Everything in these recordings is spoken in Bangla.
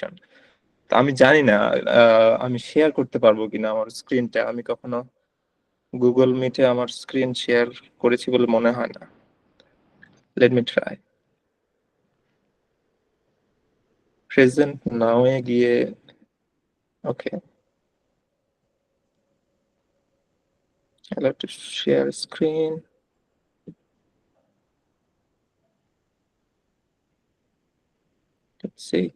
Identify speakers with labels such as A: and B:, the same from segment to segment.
A: তো আমি জানি না আমি শেয়ার করতে পারবো কিনা আমার স্ক্রিনটা। আমি কখনো গুগল মিটে আমার স্ক্রিন শেয়ার করেছি বলে মনে হয় না। Let me try. Present now এ গিয়ে okay, I have to share screen. Let's see.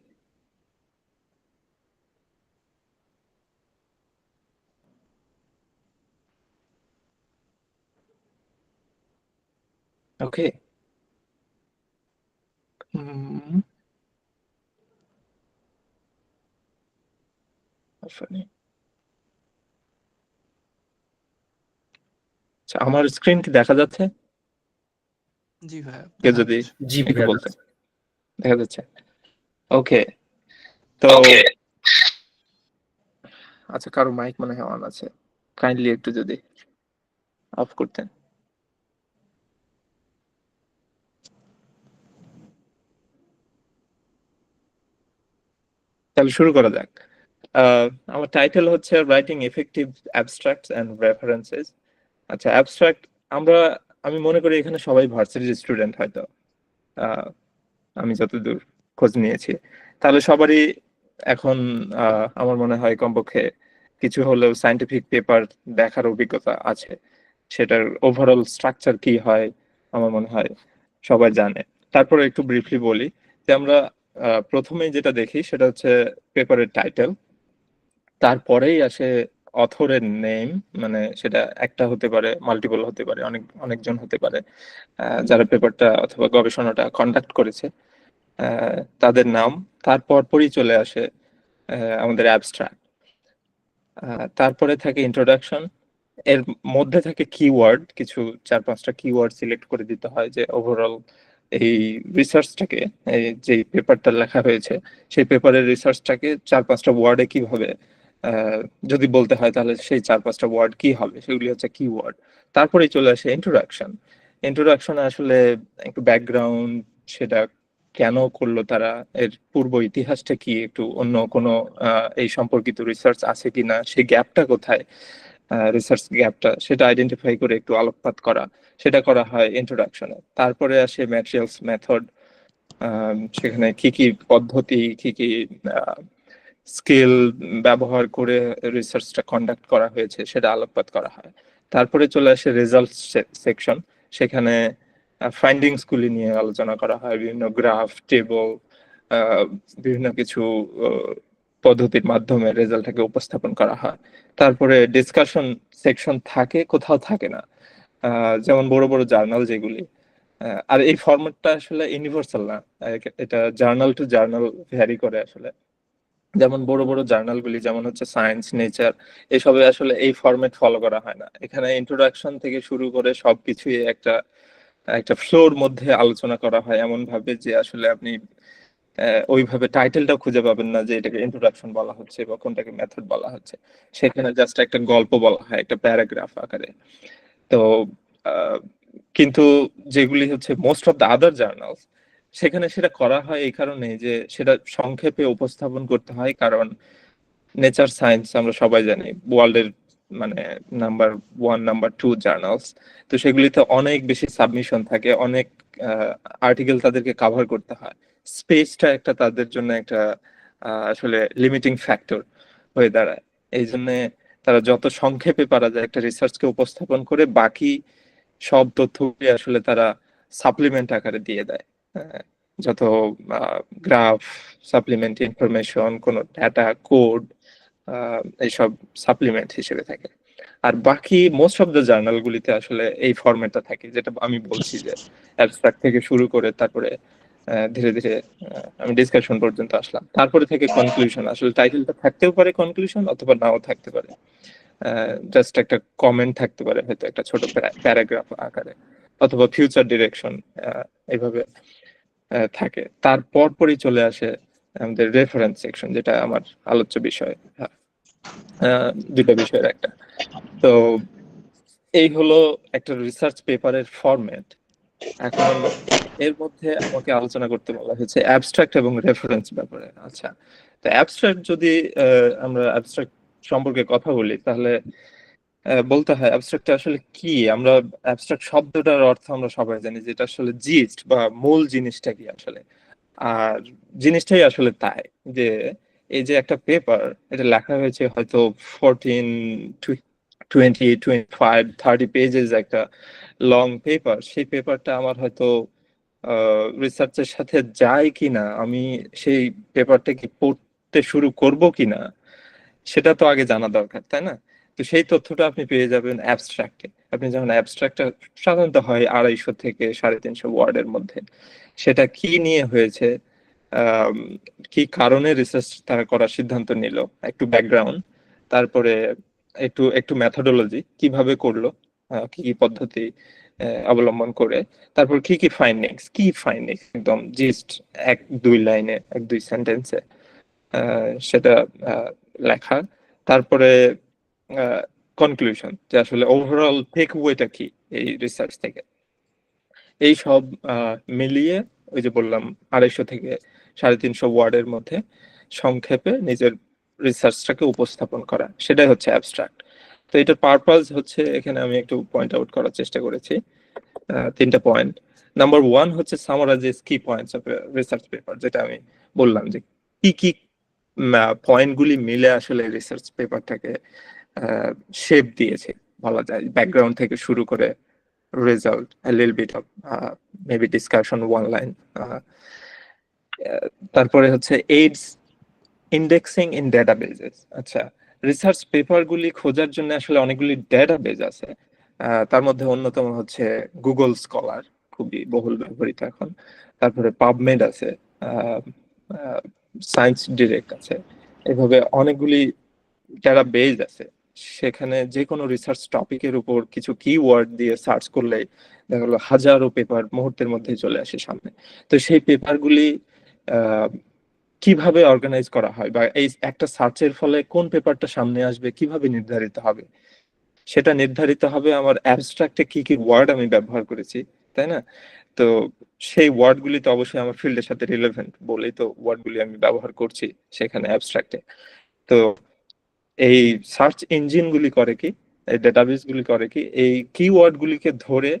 A: Okay. Funny. আচ্ছা, আমার স্ক্রিন কি দেখা যাচ্ছে?
B: জি ভাইয়া,
A: কে
B: দেখা
A: যদি
B: যাচ্ছে।
C: জি
A: একটু
C: ভাইয়া,
A: বলতেন। দেখা যাচ্ছে। ওকে, তো আচ্ছা, কারো মাইক মনে হয় অন আছে, কাইন্ডলি একটু যদি অফ করতেন। তাহলে শুরু করা যাক। আমার টাইটেল হচ্ছে রাইটিং এফেক্টিভ অ্যাবস্ট্রাক্টস অ্যান্ড রেফারেন্সেস। আচ্ছা, অ্যাবস্ট্রাক্ট আমি মনে করি এখানে সবাই ভার্সিটির স্টুডেন্ট হয়তো, আহ, আমি যতদূর খোঁজ নিয়েছি। তাহলে সবারই এখন আমার মনে হয় কমপক্ষে কিছু হলেও সায়েন্টিফিক পেপার দেখার অভিজ্ঞতা আছে। সেটার ওভারঅল স্ট্রাকচার কি হয় আমার মনে হয় সবাই জানে। তারপরে একটু ব্রিফলি বলি যে আমরা প্রথমেই যেটা দেখি সেটা হচ্ছে পেপারের টাইটেল, তারপরেই আসে অথরের নেম, মানে সেটা একটা হতে পারে, মাল্টিপল হতে পারে, অনেকজন হতে পারে, যারা পেপারটা অথবা গবেষণাটা কন্ডাক্ট করেছে তাদের নাম। তারপর পরই চলে আসে আমাদের অ্যাবস্ট্রাক্ট। তারপরে থাকে ইন্ট্রোডাকশন, এর মধ্যে থাকে কিওয়ার্ড, কিছু 4-5টা কিওয়ার্ড সিলেক্ট করে দিতে হয় যে ওভারঅল এই রিসার্চটাকে, এই যে পেপারটা লেখা হয়েছে সেই পেপারের রিসার্চটাকে 4-5টা ওয়ার্ডে কিভাবে যদি বলতে হয় তাহলে সেই 4-5টা ওয়ার্ড কি হবে, সেগুলি হচ্ছে কিওয়ার্ড। তারপরে চলে আসে ইন্ট্রোডাকশন। ইন্ট্রোডাকশনে আসলে একটু ব্যাকগ্রাউন্ড, সেটা কেন করলো তারা, এর পূর্ব ইতিহাসটা কি, একটু অন্য কোনো এই সম্পর্কিত রিসার্চ আছে কিনা, সেই গ্যাপটা কোথায়, রিসার্চ গ্যাপটা সেটা আইডেন্টিফাই করে একটু আলোকপাত করা, সেটা করা হয় ইন্ট্রোডাকশনে। তারপরে আসে ম্যাটেরিয়ালস, মেথড, সেখানে কি কি পদ্ধতি, কি কি স্কিল ব্যবহার করে রিসার্চটা কন্ডাক্ট করা হয়েছে সেটা আলোকপাত করা হয়। তারপরে চলে আসে রেজাল্ট সেকশন, সেখানে ফাইন্ডিংস গুলি নিয়ে আলোচনা করা হয়, বিভিন্ন গ্রাফ, টেবল, বিভিন্ন কিছু পদ্ধতির মাধ্যমে রেজাল্টটাকে উপস্থাপন করা হয়। তারপরে ডিসকাশন সেকশন থাকে, কোথাও থাকে না, যেমন বড় বড় জার্নাল যেগুলি। আর এই ফরম্যাটটা আসলে ইউনিভার্সাল না, এটা জার্নাল টু জার্নাল ভ্যারি করে আসলে। যেমন বড় বড় জার্নালগুলি যেমন হচ্ছে সায়েন্স, নেচার, এসবে আসলে এই ফরম্যাট ফলো করা হয় না। এখানে ইন্ট্রোডাকশন থেকে শুরু করে সবকিছুই একটা একটা ফ্লোর মধ্যে আলোচনা করা হয়, এমন ভাবে যে আসলে আপনি ওইভাবে টাইটেলটা খুঁজে পাবেন না যে এটাকে ইন্ট্রোডাকশন বলা হচ্ছে বা কোনটাকে মেথড বলা হচ্ছে। সেখানে জাস্ট একটা গল্প বলা হয় একটা প্যারাগ্রাফ আকারে। তো আহ, কিন্তু যেগুলি হচ্ছে most of the other journals, সেখানে সেটা করা হয় এই কারণে যে সেটা সংক্ষেপে উপস্থাপন করতে হয়, কারণ নেচার সায়েন্স আমরা সবাই জানি ওয়ার্ল্ডের মানে নাম্বার 1 নাম্বার 2 জার্নালস। তো সেগুলিতে অনেক বেশি সাবমিশন থাকে, অনেক আর্টিকেল তাদেরকে কাভার করতে হয়। স্পেসটা একটা তাদের জন্য একটা আসলে লিমিটিং ফ্যাক্টর হয়ে দাঁড়ায়। এই জন্য তারা যত সংক্ষেপে পারা যায় একটা রিসার্চকে উপস্থাপন করে বাকি সব তথ্যগুলি আসলে তারা সাপ্লিমেন্ট আকারে দিয়ে দেয়। হ্যাঁ, যত গ্রাফ, সাপ্লিমেন্ট ইনফরমেশন, কোন ডাটা, কোড, এইসব সাপ্লিমেন্ট হিসেবে থাকে। আর বাকি মোস্ট অফ দ্য জার্নালগুলিতে আসলে এই ফরম্যাটটা থাকে, যেটা আমি বলছি যে অ্যাবস্ট্রাক্ট থেকে শুরু করে তারপরে ধীরে ধীরে আমি ডিসকাশন পর্যন্ত আসলাম। তারপরে থেকে কনক্লুশন, আসলে টাইটেলটা থাকতেও পারে কনক্লুশন অথবা নাও থাকতে পারে, জাস্ট একটা কমেন্ট থাকতে পারে হয়তো একটা ছোট প্যারাগ্রাফ আকারে, অথবা ফিউচার ডিরেকশন, এইভাবে থাকে। তারপর পরই চলে আসে আমাদের রেফারেন্স সেকশন, যেটা আমার আলোচ্য বিষয়, দুটো বিষয়ের একটা। তো এই হলো একটা রিসার্চ পেপারের ফরম্যাট। এখন এর মধ্যে আমাকে আলোচনা করতে বলা হয়েছে অ্যাবস্ট্রাক্ট এবং রেফারেন্স ব্যাপারে। আচ্ছা, তো অ্যাবস্ট্রাক্ট যদি আমরা অ্যাবস্ট্রাক্ট সম্পর্কে কথা বলি, তাহলে বলতে হয় অ্যাবস্ট্রাক্ট আসলে কি। আমরা অ্যাবস্ট্রাক্ট শব্দটার অর্থ আমরা সবাই জানি, যেটা আসলে জিস্ট বা মূল জিনিসটা কি আসলে। আর জিনিসটাই আসলে তাই, যে এই যে একটা পেপার, এটা লেখা হয়েছে হয়তো 14, 20, 25, 30 পেজেস একটা লং পেপার। সেই পেপারটা আমার হয়তো রিসার্চের সাথে যায় কিনা, আমি সেই পেপারটা কি পড়তে শুরু করব কিনা, সেটা তো আগে জানা দরকার, তাই না? তো সেই তথ্যটা আপনি পেয়ে যাবেন অ্যাবস্ট্রাক্টে। আপনি যখন অ্যাবস্ট্রাক্টটা সাধারণত হয় 250 থেকে 350 ওয়ার্ডের মধ্যে, সেটা কি নিয়ে হয়েছে, আম, কি কারণে রিসার্চ তারা করার সিদ্ধান্ত নিল, একটু ব্যাকগ্রাউন্ড, তারপরে একটু একটু মেথোডোলজি কিভাবে করলো, কি কি পদ্ধতি অবলম্বন করে, তারপর কি কি ফাইন্ডিংস একদম জাস্ট 1-2 লাইনে, 1-2 সেন্টেন্সে সেটা আহ, লেখা। তারপরে কনক্লুশন, যে আসলে ওভারঅল টেক ওয়েটা কি এই রিসার্চ থেকে। এই সব মিলিয়ে ওই যে বললাম 250 থেকে 350 ওয়ার্ডের মধ্যে সংক্ষেপে নিজের রিসার্চটাকে উপস্থাপন করা, সেটাই হচ্ছে অ্যাবস্ট্রাক্ট। তো এটার পারপাস হচ্ছে, এখানে আমি একটু পয়েন্ট আউট করার চেষ্টা করেছি 3টা পয়েন্ট। নাম্বার 1 হচ্ছে সামারাইজ কি পয়েন্টস অফ রিসার্চ পেপার, যেটা আমি বললাম যে কি কি পয়েন্টগুলি মিলে আসলে রিসার্চ পেপারটাকে শেপ দিয়েছে বলা যায়, ব্যাকগ্রাউন্ড থেকে শুরু করে result, a little bit of maybe discussion, one line. তারপরে হচ্ছে এইডস ইন্ডেক্সিং ইন ডেটাবেজেস। আচ্ছা, রিসার্চ পেপারগুলি খোঁজার জন্য আসলে অনেকগুলি ডেটাবেজ আছে। তার মধ্যে অন্যতম হচ্ছে গুগল স্কলার, খুবই বহুল ব্যবহৃত এখন। তারপরে পাবমেড আছে, সায়েন্স ডিরেক্ট আছে। এভাবে অনেকগুলি যারা বেজ আছে, সেখানে যে কোনো রিসার্চ টপিকের উপর কিছু কিওয়ার্ড দিয়ে সার্চ করলে দেখা গেলো হাজারো পেপার মুহূর্তের মধ্যে চলে আসে সামনে। তো সেই পেপারগুলি কিভাবে অর্গানাইজ করা হয়, বা এই একটা সার্চের ফলে কোন পেপারটা সামনে আসবে কিভাবে নির্ধারিত হবে, সেটা নির্ধারিত হবে আমার অ্যাবস্ট্রাক্টে কি কি ওয়ার্ড আমি ব্যবহার করেছি, তাই না? তো সেই ওয়ার্ডগুলি তো অবশ্যই আমার ফিল্ডের সাথে রিলেভেন্ট বলেই তো ওয়ার্ডগুলি আমি ব্যবহার করছি সেখানে অ্যাবস্ট্রাক্টে। তো এই সার্চ ইঞ্জিন গুলি করে কি, এই ডেটাবেস গুলি করে কি, এই কিওয়ার্ড গুলিকে ধরে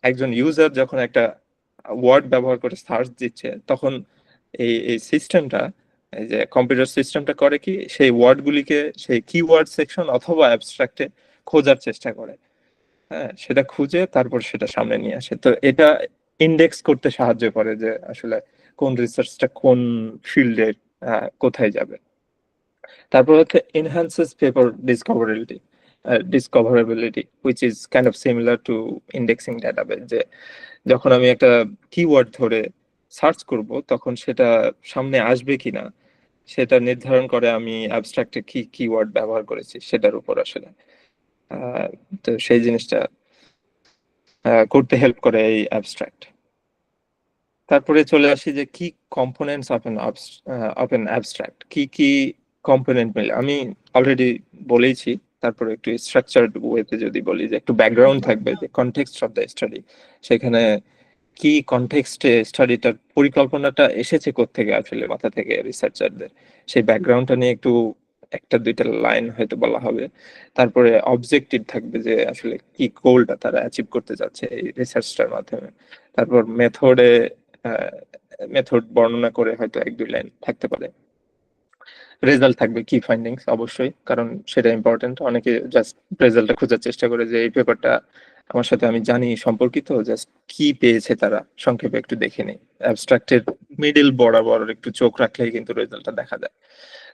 A: একজন ইউজার যখন একটা ওয়ার্ড ব্যবহার করে সার্চ দিচ্ছে, তখন এই এই সিস্টেমটা, এই যে কম্পিউটার সিস্টেমটা করে কি, সেই ওয়ার্ড গুলিকে সেই কিওয়ার্ড সেকশন অথবা অ্যাবস্ট্রাক্টে খোঁজার চেষ্টা করে। হ্যাঁ, সেটা খুঁজে তারপর সেটা সামনে নিয়ে আসে। তো এটা ইন্ডেক্স করতে সাহায্য করে যে আসলে কোন রিসার্চটা কোন ফিল্ডে কোথায় যাবে। তারপর হচ্ছে enhances paper discoverability which is kind of similar to indexing database, যে যখন আমি একটা কিওয়ার্ড ধরে সার্চ করব, তখন সেটা সামনে আসবে কিনা সেটা নির্ধারণ করে আমি অ্যাবস্ট্রাক্টে কি কিওয়ার্ড ব্যবহার করেছি সেটার উপর আসলে। আহ, তো সেই জিনিসটা করতে হেল্প করে এই অ্যাবস্ট্রাক্ট। তারপরে চলে আসি যে কি কম্পোনেন্টস অফ এন অ্যাবস্ট্রাক্ট, কি কি কম্পোনেন্ট মিলে। আমি অলরেডি বলেইছি। তারপরে একটু স্ট্রাকচারড ওয়েতে যদি বলি, যে একটু ব্যাকগ্রাউন্ড থাকবে, যে কনটেক্সট অফ দ্য স্টাডি, সেখানে কি কনটেক্সটে স্টাডিটার পরিকল্পনাটা এসেছে কোত্থেকে আসলে মাথা থেকে রিসার্চারদের, সেই ব্যাকগ্রাউন্ডটা নিয়ে একটু 1-2 লাইন হয়তো বলা হবে। তারপরে অবজেক্টিভ থাকবে, যে আসলে কি গোলটা তারা অ্যাচিভ করতে যাচ্ছে এই রিসার্চটার মাধ্যমে। তারপর মেথড বর্ণনা করে হয়তো 1-2 লাইন থাকতে পারে। রেজাল্ট থাকবে, কি ফাইন্ডিংস অবশ্যই, কারণ সেটা ইম্পর্টেন্ট। অনেকে জাস্ট রেজাল্টটা খোঁজার চেষ্টা করে, যে এই পেপারটা আমার সাথে আমি জানি সম্পর্কিত, জাস্ট কি পেয়েছে তারা সংক্ষেপে একটু দেখে নেই। অ্যাবস্ট্রাক্টের মিডল বরাবর একটু চোখ রাখলেই কিন্তু রেজাল্টটা দেখা যায়।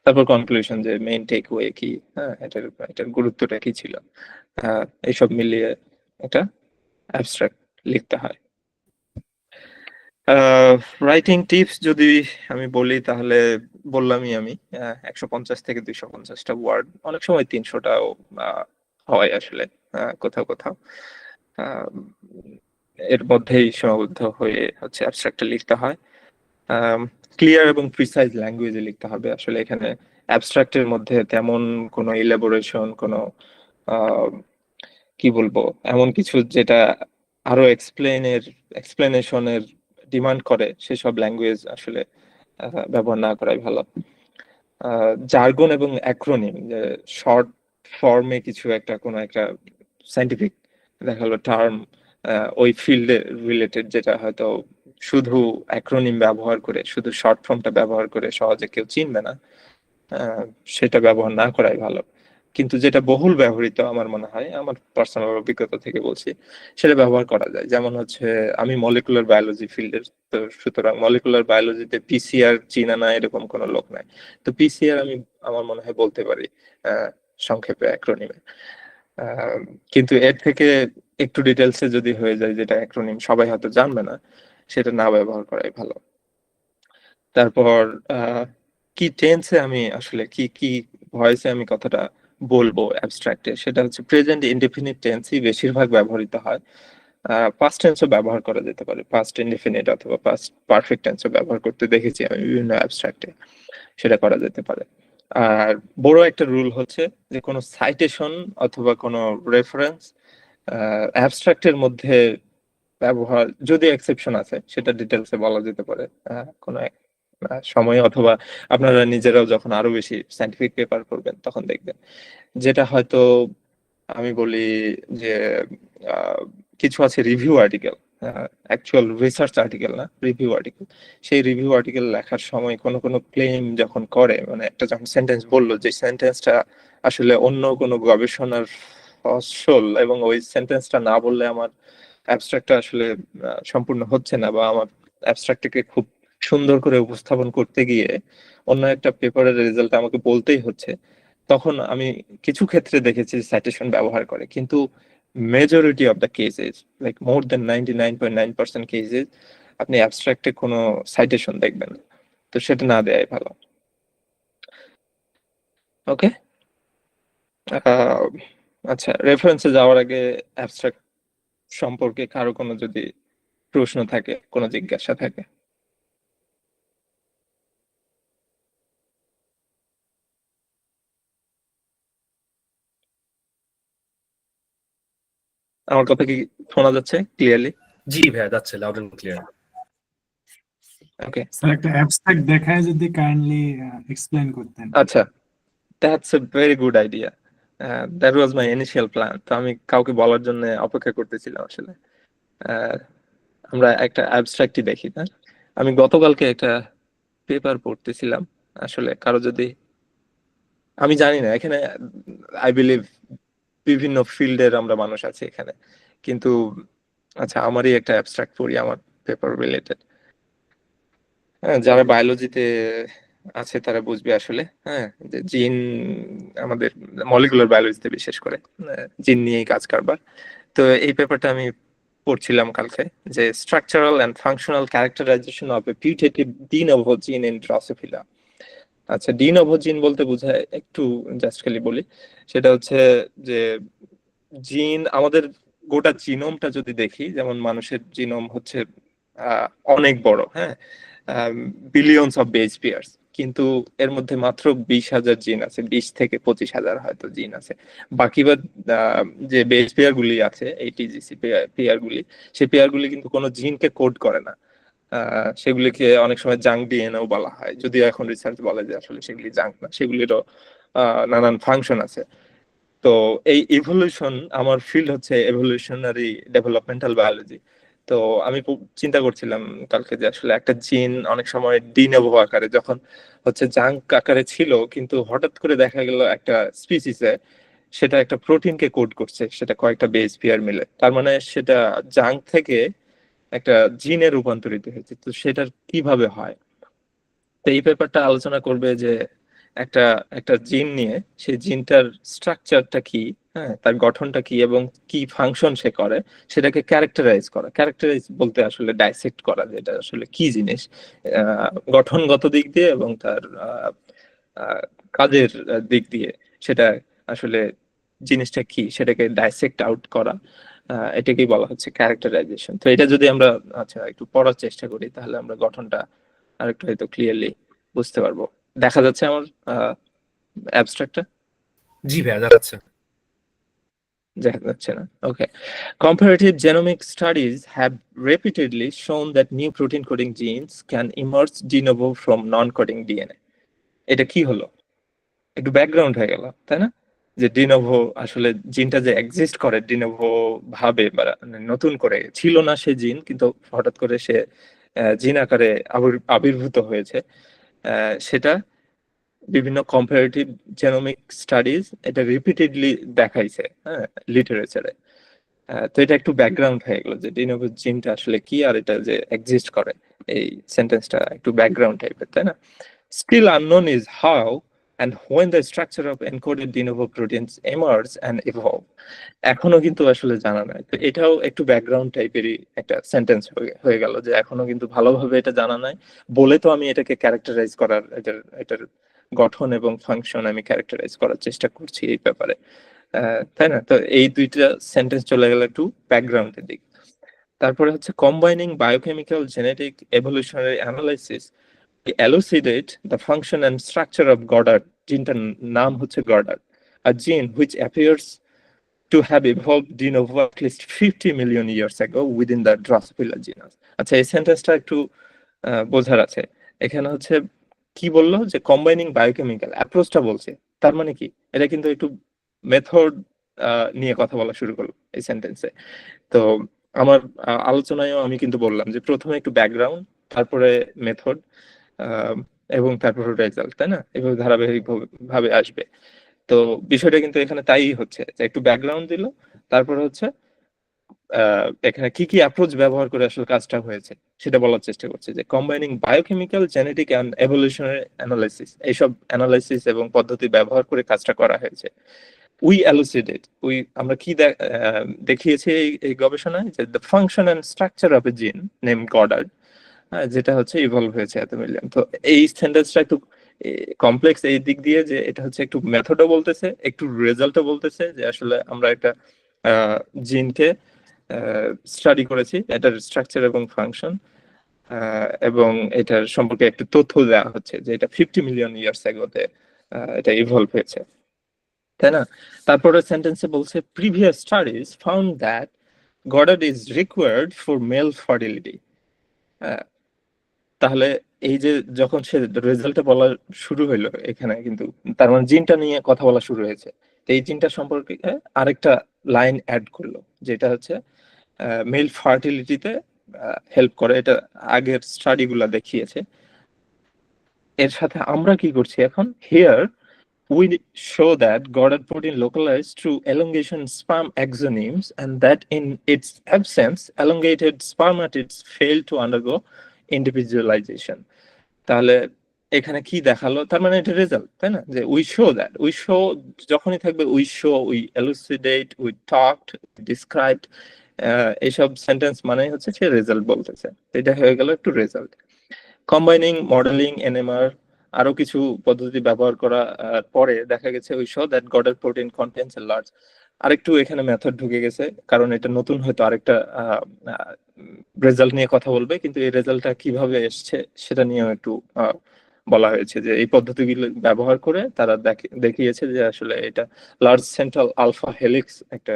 A: তারপর কনক্লুশন, যে মেইন টেক ওয়ে কি, হ্যাঁ, এটার গুরুত্বটা কি ছিল, এইসব মিলিয়ে একটা অ্যাবস্ট্রাক্ট লিখতে হয়। রাইটিং টিপস যদি আমি বলি, তাহলে বললামই আমি 150 থেকে 250টা ওয়ার্ড, অনেক সময় 300টাও হয় আসলে কোথাও কোথাও। আহ, এর মধ্যেই সীমাবদ্ধ হয়ে হচ্ছে অ্যাবস্ট্রাক্টটা লিখতে হয়। ক্লিয়ার এবং প্রিসাইজ ল্যাঙ্গুয়েজে লিখতে হবে আসলে। এখানে অ্যাবস্ট্রাক্টের মধ্যে তেমন কোনো ইলাবোরেশন, কোনো আহ, কি বলবো, এমন কিছু যেটা আরো এক্সপ্লেনেশনের ডিমান্ড করে সেসব ল্যাঙ্গুয়েজ আসলে ব্যবহার না করাই ভালো। জার্গন এবং অ্যাক্রোনিম, শর্ট ফর্মে কিছু একটা কোনো একটা সাইন্টিফিক দেখা হলো টার্ম ওই ফিল্ডে রিলেটেড, যেটা হয়তো শুধু অ্যাক্রোনিম ব্যবহার করে, শুধু শর্ট ফর্মটা ব্যবহার করে সহজে কেউ চিনবে না, আহ, সেটা ব্যবহার না করাই ভালো। কিন্তু যেটা বহুল ব্যবহৃত আমার মনে হয়, আমার পার্সোনাল অভিজ্ঞতা থেকে বলছি, সেটা ব্যবহার করা যায়। যেমন হচ্ছে, আমি মলিকুলার বায়োলজি ফিল্ডের, তো সুতরাং মলিকুলার বায়োলজিতে পিসিআর চিনা না এরকম কোনো লোক নাই। তো পিসিআর আমি আমার মনে হয় বলতে পারি আহ, সংক্ষেপে অ্যাক্রোনিমে। কিন্তু এর থেকে একটু ডিটেলসে যদি হয়ে যায়, যেটা অ্যাক্রোনিম সবাই হয়তো জানবে না, সেটা না ব্যবহার করাই ভালো। তারপর কি টেন্সে আমি আসলে কি কি ভয়েসে আমি কথাটা বলবো অ্যাবস্ট্রাক্টে, সেটা হচ্ছে প্রেজেন্ট ইনডেফিনিট টেন্সই বেশিরভাগ ব্যবহৃত হয়। পাস্ট টেন্সও ব্যবহার করা যেতে পারে, পাস্ট ইনডেফিনিট অথবা পাস্ট পারফেক্ট টেন্সও ব্যবহার করতে দেখেছি আমি বিভিন্ন অ্যাবস্ট্রাক্টে, সেটা করা যেতে পারে। আর বড় একটা রুল হচ্ছে যে কোনো সাইটেশন অথবা কোনো রেফারেন্স অ্যাবস্ট্রাক্টের মধ্যে ব্যবহার, যদি এক্সেপশন আছে সেটা ডিটেলসে বলা যেতে পারে কোনো এক সময়, অথবা আপনারা নিজেরাও যখন আরো বেশি সাইন্টিফিক পেপার করবেন তখন দেখবেন। যেটা হয়তো আমি বলি যে আহ, কিছু আছে review article, actual research article না, রিভিউ আর্টিকেল। সেই রিভিউ আর্টিকেল লেখার সময় কোনো কোনো ক্লেম যখন করে, মানে একটা যখন সেন্টেন্স বললো, যে সেন্টেন্সটা আসলে অন্য কোনো গবেষণার ফসল, এবং ওই সেন্টেন্সটা না বললে আমার অ্যাবস্ট্রাক্টটা আসলে সম্পূর্ণ হচ্ছে না, বা আমার অ্যাবস্ট্রাক্টটাকে খুব সুন্দর করে উপস্থাপন করতে গিয়ে অন্য একটা পেপারের রেজাল্ট আমাকে বলতেই হচ্ছে, তখন আমি কিছু ক্ষেত্রে দেখেছি সাইটেশন ব্যবহার করে। কিন্তু majority of the cases, like more than 99.9% cases, আপনি অ্যাবস্ট্রাক্টে কোনো সাইটেশন দেখবেন না। তো সেটা না দেয়াই ভালো। ওকে। আচ্ছা, রেফারেন্সে যাওয়ার আগে অ্যাবস্ট্রাক্ট সম্পর্কে কারো কোনো যদি প্রশ্ন থাকে, কোনো জিজ্ঞাসা থাকে? আমার কথা কি শোনা যাচ্ছে ক্লিয়ারলি?
C: জি ভাইয়া, যাচ্ছে loud and clear.
A: Okay.
D: Sir একটা অ্যাবস্ট্রাক্ট দেখায় যদি কাইন্ডলি এক্সপ্লেইন করতেন।
A: আচ্ছা, that's a very good idea. That was my initial plan. তো আমি কাউকে বলার জন্য অপেক্ষা করতেছিলাম আসলে। আহ, আমরা একটা অ্যাবস্ট্রাক্টই দেখি না। আমি গতকালকে একটা পেপার পড়তেছিলাম, আসলে কারো যদি, আমি জানি না এখানে, আই বিলিভ বিভিন্ন ফিল্ডের আমরা মানুষ আছি এখানে, কিন্তু আচ্ছা, আমারই একটা অ্যাবস্ট্রাক্ট পড়ি আমার পেপার রিলেটেড। হ্যাঁ, যারা বায়োলজিতে আছে তারা বুঝবে আসলে। হ্যাঁ, যে জিন, আমাদের মলিকুলার বায়োলজিতে বিশেষ করে জিন নিয়েই কাজ কারবার। তো এই পেপারটা আমি পড়ছিলাম কালকে, যে structural and functional characterization of a putative de novo gene in Drosophila. আচ্ছা, ডি নোভো জিন বলতে বোঝায়, একটু জাস্ট খালি বলি, সেটা হচ্ছে যে জিন, আমাদের গোটা জিনোমটা যদি দেখি, যেমন মানুষের জিনোম হচ্ছে আহ, অনেক বড়, হ্যাঁ, বিলিয়নস অফ বেস পেয়ার্স, কিন্তু এর মধ্যে মাত্র 20,000 জিন আছে, 20 থেকে 25,000 হয়তো জিন আছে। বাকি বা যে বেস পেয়ার গুলি আছে, এই টিজিসি পেয়ার গুলি, সেই পেয়ার গুলি কিন্তু কোনো জিনকে কোড করে না। সেগুলিকে অনেক সময় জাঙ্ক ডিএনএও বলা হয়, যদিও এখন রিসার্চ বলে যে আসলে সেগুলি জাঙ্ক না, সেগুলিরও নানান ফাংশন আছে। তো এই ইভলিউশন, আমার ফিল্ড হচ্ছে এভলিউশনারি ডেভেলপমেন্টাল বায়োলজি। তো আমি চিন্তা করছিলাম কালকে যে আসলে একটা জিন অনেক সময় ডিনেভো আকারে, যখন হচ্ছে জাঙ্ক আকারে ছিল, কিন্তু হঠাৎ করে দেখা গেল একটা স্পিসিসে সেটা একটা প্রোটিনকে কোড করছে, সেটা কয়েকটা বেস পেয়ার মিলে, তার মানে সেটা জাঙ্ক থেকে একটা জিনে রূপান্তরিত হয়েছে। তো সেটার কিভাবে হয়, তো এই পেপারটা আলোচনা করবে যে একটা একটা জিন নিয়ে, সেই জিনটার স্ট্রাকচারটা কি, হ্যাঁ, তার গঠনটা কি এবং কি ফাংশন সে করে, সেটাকে ক্যারেক্টারাইজ করা। ক্যারেক্টারাইজ বলতে আসলে ডাইসেক্ট করা, যেটা আসলে কি জিনিস গঠনগত দিক দিয়ে এবং তার আহ, কাজের দিক দিয়ে, সেটা আসলে জিনিসটা কি সেটাকে ডাইসেক্ট আউট করা, এটাকেই বলা হচ্ছে ক্যারেক্টারাইজেশন। তো এটা যদি আমরা আচ্ছা একটু পড়ার চেষ্টা করি, তাহলে আমরা গঠনটা আরেকটু হয়তো ক্লিয়ারলি বুঝতে পারবো। দেখা যাচ্ছে আমার অ্যাবস্ট্রাক্টটা?
C: জি ভাইয়া, যাচ্ছে।
A: দেখা যাচ্ছে না, ওকে। Comparative genomic studies have repeatedly shown that new protein coding genes can emerge de novo from non-coding DNA. এটা কি হলো? একটু ব্যাকগ্রাউন্ড হয়ে গেল, তাই না? যে ডিনোভো আসলে জিনটা যে এক্সিস্ট করে ডিনোভো ভাবে বা নতুন করে ছিল না সে জিন, কিন্তু হঠাৎ করে সে জিন আকারে আবির্ভূত হয়েছে। সেটা বিভিন্ন কম্পারেটিভ জেনোমিক স্টাডিজ এটা রিপিটেডলি দেখাইছে, হ্যাঁ, লিটারেচারে। তো এটা একটু ব্যাকগ্রাউন্ড হয়ে গেল যে ডিনোভো জিনটা আসলে কি আর এটা যে এক্সিস্ট করে, এই সেন্টেন্সটা একটু ব্যাকগ্রাউন্ড টাইপের, তাই না? Still unknown is how and when the structure of encoded de novo proteins emerge and evolve. এখনো কিন্তু আসলে জানা নাই। তো এটাও একটু ব্যাকগ্রাউন্ড টাইপেরই একটা সেন্টেন্স হয়ে গেল যে এখনো কিন্তু ভালোভাবে এটা জানা নাই বলে তো আমি এটাকে ক্যারেক্টারাইজ করার এটার গঠন এবং ফাংশন আমি ক্যারেক্টারাইজ করার চেষ্টা করছি এই ব্যাপারে, তাই না? তো এই দুইটা সেন্টেন্স চলে গেল একটু ব্যাকগ্রাউন্ডের দিক। তারপরে হচ্ছে combining biochemical genetic evolutionary analysis elucidate the function and structure of Goddard. জিনটার নাম হচ্ছে Goddard, a gene which appears to have evolved de novo at least 50 million years ago within the Drosophila genus. আচ্ছা, এই সেন্টেন্সটা একটু বোঝার আছে। এখানে হচ্ছে কি বললো যে কম্বাইনিং বায়োকেমিক্যাল অ্যাপ্রোচটা বলছে, তার মানে কি এটা কিন্তু একটু মেথড নিয়ে কথা বলা শুরু করলো এই সেন্টেন্সে। তো আমার আলোচনায়ও আমি কিন্তু বললাম যে প্রথমে একটু ব্যাকগ্রাউন্ড, তারপরে মেথড, এবং তারপর রেজাল্ট, তাই না? এভাবে ধারাবাহিক ভাবে আসবে। তো বিষয়টা কিন্তু এখানে তাই হচ্ছে যে একটু ব্যাকগ্রাউন্ড দিল, তারপর হচ্ছে এখানে কি কি অ্যাপ্রোচ ব্যবহার করে আসলে কাজটা হয়েছে সেটা বলার চেষ্টা করছে যে combining biochemical genetic and evolutionary analysis, এইসব অ্যানালাইসিস এবং পদ্ধতি ব্যবহার করে কাজটা করা হয়েছে। উই এলুসিডেট, আমরা কি দেখিয়েছি এই গবেষণায় যে the function and structure of a gene name Goddard, যেটা হচ্ছে ইভলভ হয়েছে এত মিলিয়ন। তো এই সেন্টেন্সটা একটু কমপ্লেক্স এই দিক দিয়ে যে এটা হচ্ছে একটু মেথডও বলতেছে, একটু রেজাল্টও বলতেছে যে আসলে আমরা একটা জিনকে স্টাডি করেছি, এটার স্ট্রাকচার এবং ফাংশন, এবং এটার সম্পর্কে একটু তথ্য দেওয়া হচ্ছে যে এটা 50 মিলিয়ন ইয়ার্স এগোতে এটা ইভলভ হয়েছে, তাই না? তারপরে সেন্টেন্সে বলছে previous studies found that Goddard is required for mail fertility. তাহলে এই যে যখন সে রেজাল্টে বলা শুরু হইলো এখানে কিন্তু তার মানে জিনটা নিয়ে কথা বলা শুরু হয়েছে। তো এই জিনটা সম্পর্কে আরেকটা লাইন অ্যাড করলো যেটা হচ্ছে মেল ফার্টিলিটিতে হেল্প করে, এটা আগের স্টাডি গুলা দেখিয়েছে। এর সাথে আমরা কি করছি এখন, here we show that Goddard protein localized through elongation sperm exonemes and that in its absence elongated spermatids fail to undergo individualization. তাহলে এখানে কি দেখালো, তার মানে এটা রেজাল্ট, তাই না? যে উই শো যখনই থাকবে we show, we elucidate, we talked, described, এইসব সেন্টেন্স মানে হচ্ছে সে রেজাল্ট বলতেছে। এটা হয়ে গেল একটু রেজাল্ট। কম্বাইনিং মডেলিং এনএমআর আরো কিছু পদ্ধতি ব্যবহার করা পরে দেখা গেছে we show that Goddard protein contents a large, আরেকটু এখানে মেথড ঢুকে গেছে কারণ এটা নতুন, হয়তো আরেকটা রেজাল্ট নিয়ে কথা বলবে, কিন্তু এই রেজাল্টটা কিভাবে এসছে সেটা নিয়েও একটু বলা হয়েছে যে এই পদ্ধতিগুলো ব্যবহার করে তারা দেখিয়েছে যে আসলে এটা লার্জ সেন্ট্রাল আলফা হেলিক্স একটা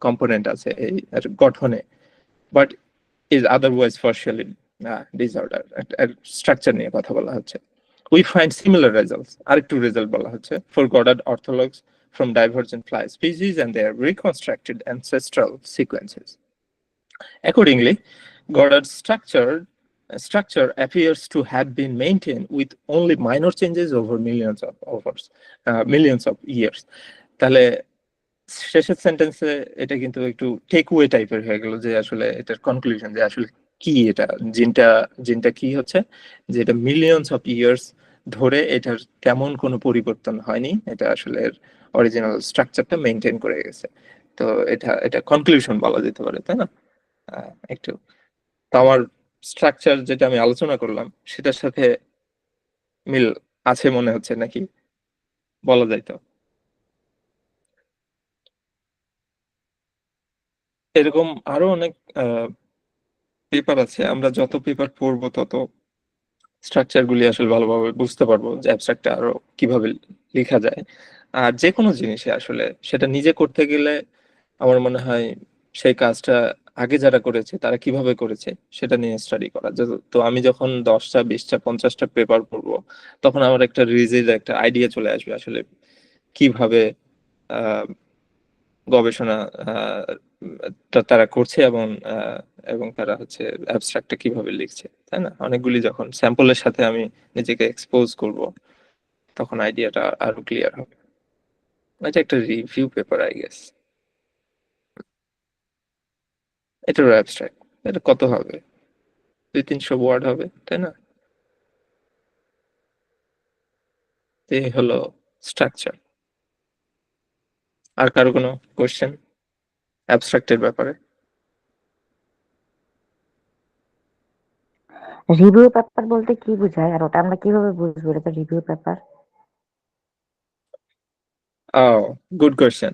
A: কম্পোনেন্ট আছে এই গঠনে, but is otherwise partially disorder, structure নিয়ে কথা বলা হচ্ছে। উই ফাইন্ড সিমিলার রেজাল্টস, আরেকটু রেজাল্ট বলা হচ্ছে for Goddard orthologs from divergent fly species and their reconstructed ancestral sequences. Accordingly, Goddard's structure appears to have been maintained with only minor changes over millions of years. তাহলে শেষের সেন্টেন্সে এটা কিন্তু একটু টেক ওয়ে টাইপের হয়ে গেল যে আসলে এটার কনক্লুশন যে আসলে কি এটা জিনটা কি হচ্ছে যে এটা মিলিয়নস অফ ইয়ার্স ধরে এটার তেমন কোনো পরিবর্তন হয়নি, এটা আসলে অরিজিনাল স্ট্রাকচারটা মেনটেন করে গেছে। তো এটা কনক্লুশন বলা যেতে পারে, তাই না? একটু তো আমার স্ট্রাকচার যেটা আমি আলোচনা করলাম সেটার সাথে মিল আছে মনে হচ্ছে, নাকি বলা যায়? তো এরকম আরো অনেক পেপার আছে, আমরা যত পেপার পড়বো তত স্ট্রাকচার গুলি আসলে ভালোভাবে বুঝতে পারবো যে অ্যাবস্ট্রাক্টটা আরো কিভাবে লেখা যায়। আর যে কোনো জিনিসে আসলে সেটা নিজে করতে গেলে আমার মনে হয় সেই কাজটা আগে যারা করেছে তারা কিভাবে করেছে সেটা নিয়ে স্টাডি করা। তো আমি যখন 10টা 20টা 50টা পেপার পড়বো তখন আমার একটা রিজিড একটা আইডিয়া চলে আসবে আসলে কিভাবে আহ, গবেষণা তারা করছে এবং তারা হচ্ছে অ্যাবস্ট্রাক্টটা কিভাবে লিখছে, তাই না? অনেকগুলি যখন স্যাম্পলের সাথে আমি নিজেকে এক্সপোজ করব তখন আইডিয়াটা আরো ক্লিয়ার হবে। এটা একটা রিভিউ পেপার আই গেস। এটারও অ্যাবস্ট্রাক্ট। এটা কত হবে? 200-300 ওয়ার্ড হবে, তাই না? এই হলো স্ট্রাকচার। আর কারো কোনো কোয়েশ্চেন অ্যাবস্ট্রাক্টের ব্যাপারে?
E: রিভিউ পেপার বলতে কি বোঝায় আর ওটা আমরা কিভাবে বুঝবো এটা review paper?
A: Good question.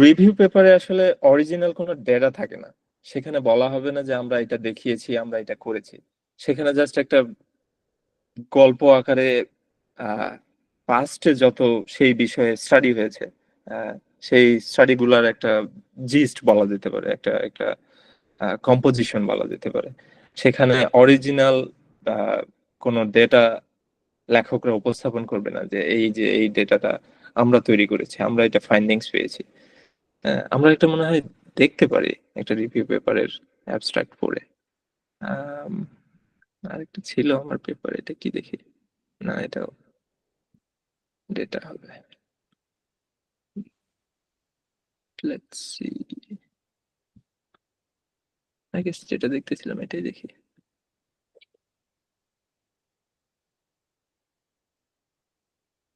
A: Review পেপারে আসলে অরিজিনাল কোনো ডেটা থাকে না। সেখানে বলা হবে না যে আমরা এটা দেখিয়েছি, আমরা এটা করেছি। সেখানে জাস্ট একটা গল্প আকারে পাস্টে যত সেই বিষয়ে স্টাডি হয়েছে আহ, সেই স্টাডি গুলার একটা জিস্ট বলা যেতে পারে, একটা একটা কম্পোজিশন বলা যেতে পারে। সেখানে অরিজিনাল কোনো ডেটা লেখকরা উপস্থাপন করবে না যে এই ডেটাটা আমরা তৈরি করেছি, আমরা এটা ফাইন্ডিংস পেয়েছি। আমরা একটা মনে হয় দেখতে পারি একটা রিভিউ পেপারের অ্যাবস্ট্রাক্ট পড়ে। আম, আরেকটা ছিল আমার পেপার, এটা কি দেখি, না এটাও ডেটা হবে। লেটস সি, আই গেস যেটা দেখতেছিলাম এটাই দেখি।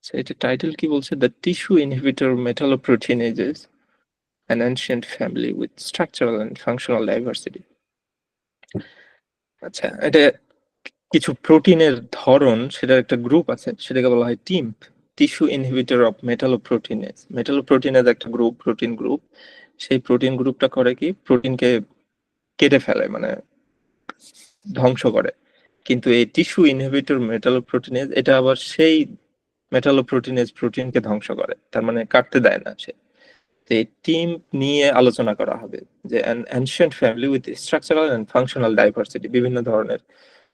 A: So, এটা টাইটেল কি বলছে? The tissue inhibitor metalloproteinases an ancient family with structural and functional diversity. আচ্ছা, এটা কিছু প্রোটিনের ধরন, সেটার একটা গ্রুপ আছে, সেটাকে বলা হয় টিম্প, টিস্যু ইনহিবিটর অফ মেটালোপ্রোটিনেজ। মেটালোপ্রোটিনেজ একটা গ্রুপ, প্রোটিন গ্রুপ। সেই প্রোটিন গ্রুপটা করে কি, প্রোটিনকে কেটে ফেলে, মানে ধ্বংস করে। কিন্তু এই টিস্যু ইনহিবিটর মেটালোপ্রোটিনেজ এটা আবার সেই মেটালোপ্রোটিনেজ প্রোটিনকে ধ্বংস করে, তার মানে কাটতে দেয় না সে। তো এই টিম নিয়ে আলোচনা করা হবে যে an ancient family with structural and functional diversity, বিভিন্ন ধরনের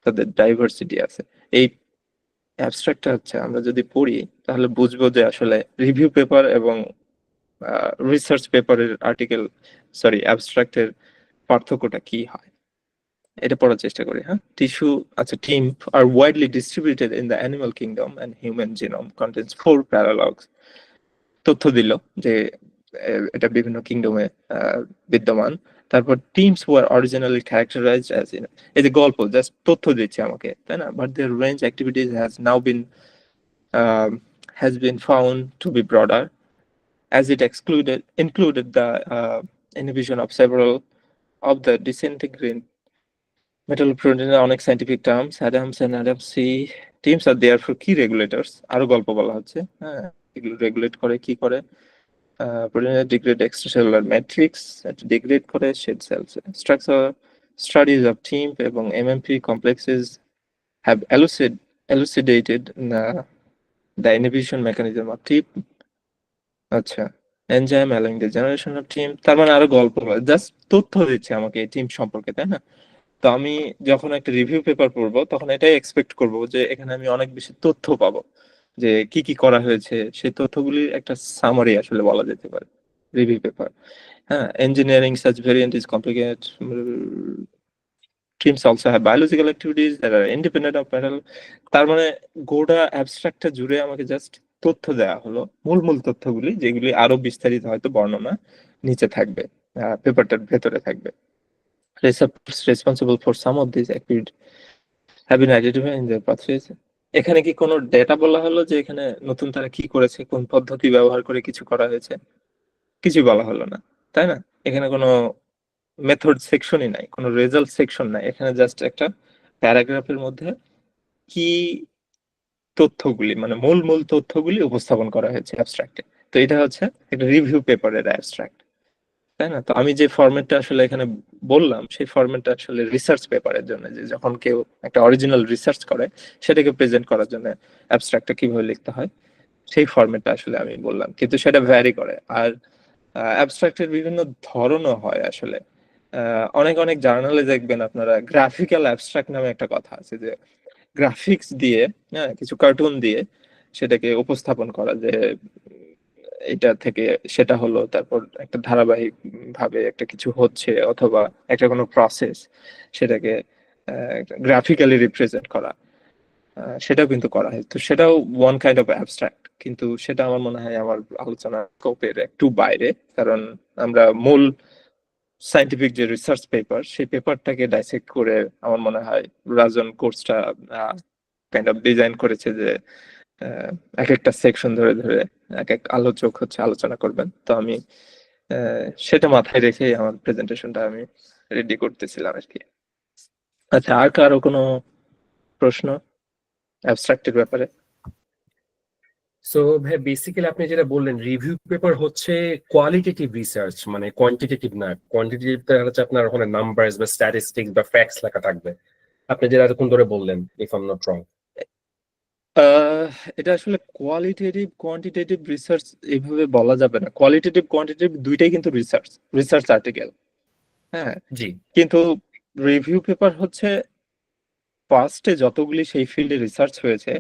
A: তাদের ডাইভার্সিটি আছে। এই অ্যাবস্ট্রাক্টটা হচ্ছে আমরা যদি পড়ি তাহলে বুঝবো যে আসলে রিভিউ পেপার এবং রিসার্চ পেপারের আর্টিকেল, সরি অ্যাবস্ট্রাক্টের পার্থক্যটা কি হয়। এটা পড়ার চেষ্টা করি। হ্যাঁ, টিস্যু, আচ্ছা, TIM are widely distributed in the animal kingdom and human genome contains 4 paralogs. তথ্য দিল যে এটা বিভিন্ন কিংডমে বিদ্যমান। তারপর TIMs were originally characterised as in, এই যে গল্প জাস্ট তথ্য দিচ্ছে আমাকে, তাই না? But their range activities has been found to be broader as it included the inhibition of several of the disintegrant metalloprotein অনেক scientific terms, Adams and Adams C teams are therefore key regulators। আরো গল্প বলা হচ্ছে, হ্যাঁ, এগুলো রেগুলেট করে কি করে, protein degrade extracellular matrix, degrade করে shed cells structure। Studies of TIMP এবং MMP complexes have elucidated the inhibition mechanism of TIMP। আচ্ছা, enzyme allowing the generation of TIMP. তার মানে আরো গল্প, জাস্ট তথ্য দিচ্ছে আমাকে এই টিম সম্পর্কে, তাই না? তো আমি যখন একটা রিভিউ পেপার পড়বো তখন এটাই এক্সপেক্ট করবো যে এখানে আমি অনেক বেশি তথ্য পাবো, যে কি কি করা হয়েছে সেই তথ্যগুলির একটা সামারি আসলে বলা যেতে পারে রিভিউ পেপার। হ্যাঁ, engineering such variant is complicated, teams also have biological activities that are independent of parallel। তার মানে গোটা অ্যাবস্ট্রাক্টটা জুড়ে আমাকে জাস্ট তথ্য দেওয়া হলো, মূল মূল তথ্যগুলি, যেগুলি আরো বিস্তারিত হয়তো বর্ণনা নিচে থাকবে, পেপারটার ভেতরে থাকবে। Receptors responsible for some of these activities have been identified in their pathways। এখানে কি কোনো ডেটা বলা হলো যে এখানে নতুন তারা কি করেছে, কোন পদ্ধতি ব্যবহার করে কিছু করা হয়েছে? কিছু বলা হলো না, তাই না? এখানে কোনো মেথড সেকশনই নাই, কোনো রেজাল্ট সেকশন নাই। এখানে জাস্ট একটা প্যারাগ্রাফের মধ্যে কি তথ্যগুলি, মানে মূল মূল তথ্যগুলি উপস্থাপন করা হয়েছে অ্যাবস্ট্রাক্টে। তো এটা হচ্ছে একটা রিভিউ পেপারের অ্যাবস্ট্রাক্ট, তাই না? তো আমি যে ফরম্যাটটা আসলে এখানে বললাম সেই ফরম্যাটটা আসলে রিসার্চ পেপারের জন্য, যে যখন কেউ একটা অরিজিনাল রিসার্চ করে সেটাকে প্রেজেন্ট করার জন্য অ্যাবস্ট্রাক্টটা কিভাবে লিখতে হয় সেই ফরম্যাটটা আসলে আমি বললাম, কিন্তু সেটা ভ্যারি করে। আর অ্যাবস্ট্রাক্টের বিভিন্ন ধরনও হয় আসলে। অনেক অনেক জার্নালে দেখবেন আপনারা গ্রাফিক্যাল অ্যাবস্ট্রাক্ট নামে একটা কথা আছে, যে গ্রাফিক্স দিয়ে, হ্যাঁ, কিছু কার্টুন দিয়ে সেটাকে উপস্থাপন করা, যে এটা থেকে সেটা হলো, তারপর একটা ধারাবাহিক ভাবে একটা কিছু হচ্ছে, অথবা একটা কোনো প্রসেস, সেটাকে গ্রাফিক্যালি রিপ্রেজেন্ট করা। সেটাও কিন্তু করা হয়, তো সেটাও ওয়ান কাইন্ড অফ অ্যাবস্ট্রাক্ট, কিন্তু সেটা আমার মনে হয় আমার আলোচনা স্কোপের একটু বাইরে। কারণ আমরা মূল সায়েন্টিফিক যে রিসার্চ পেপার, সেই পেপারটাকে ডাইসেক্ট করে আমার মনে হয় রাজন কোর্সটা কাইন্ড অফ ডিজাইন করেছে, যে আহ, এক একটা সেকশন ধরে ধরে এক এক আলোচক হচ্ছে আলোচনা করবেন। তো আমি সেটা মাথায় রেখেই আমার প্রেজেন্টেশনটা আমি রেডি করতেছিলাম আর কি। আচ্ছা, আর কারো কোনো প্রশ্ন অ্যাবস্ট্রাক্টের ব্যাপারে?
C: সো ভাই বেসিক্যালি আপনি যেটা বললেন রিভিউ পেপার হচ্ছে কোয়ালিটেটিভ রিসার্চ, মানে কোয়ান্টিটেটিভ না। কোয়ান্টিটেটিভটা হচ্ছে আপনার ওখানে নাম্বারস বা স্ট্যাটিস্টিক্স বা ফ্যাক্টস লেখা থাকবে, আপনি যেটা এতক্ষণ ধরে বললেন, if I am not wrong.
A: আহ, এটা আসলে কোয়ালিটেটিভ কোয়ান্টিটেটিভ রিসার্চ এইভাবে বলা যাবে না। কোয়ালিটেটিভ কোয়ান্টিটেটিভ দুইটাই কিন্তু রিসার্চ, রিসার্চ আর্টিকেল। হ্যাঁ,
C: জি
A: কিন্তু রিভিউ পেপার হচ্ছে ফার্স্টে যতগুলি সেই ফিল্ডে রিসার্চ হয়েছে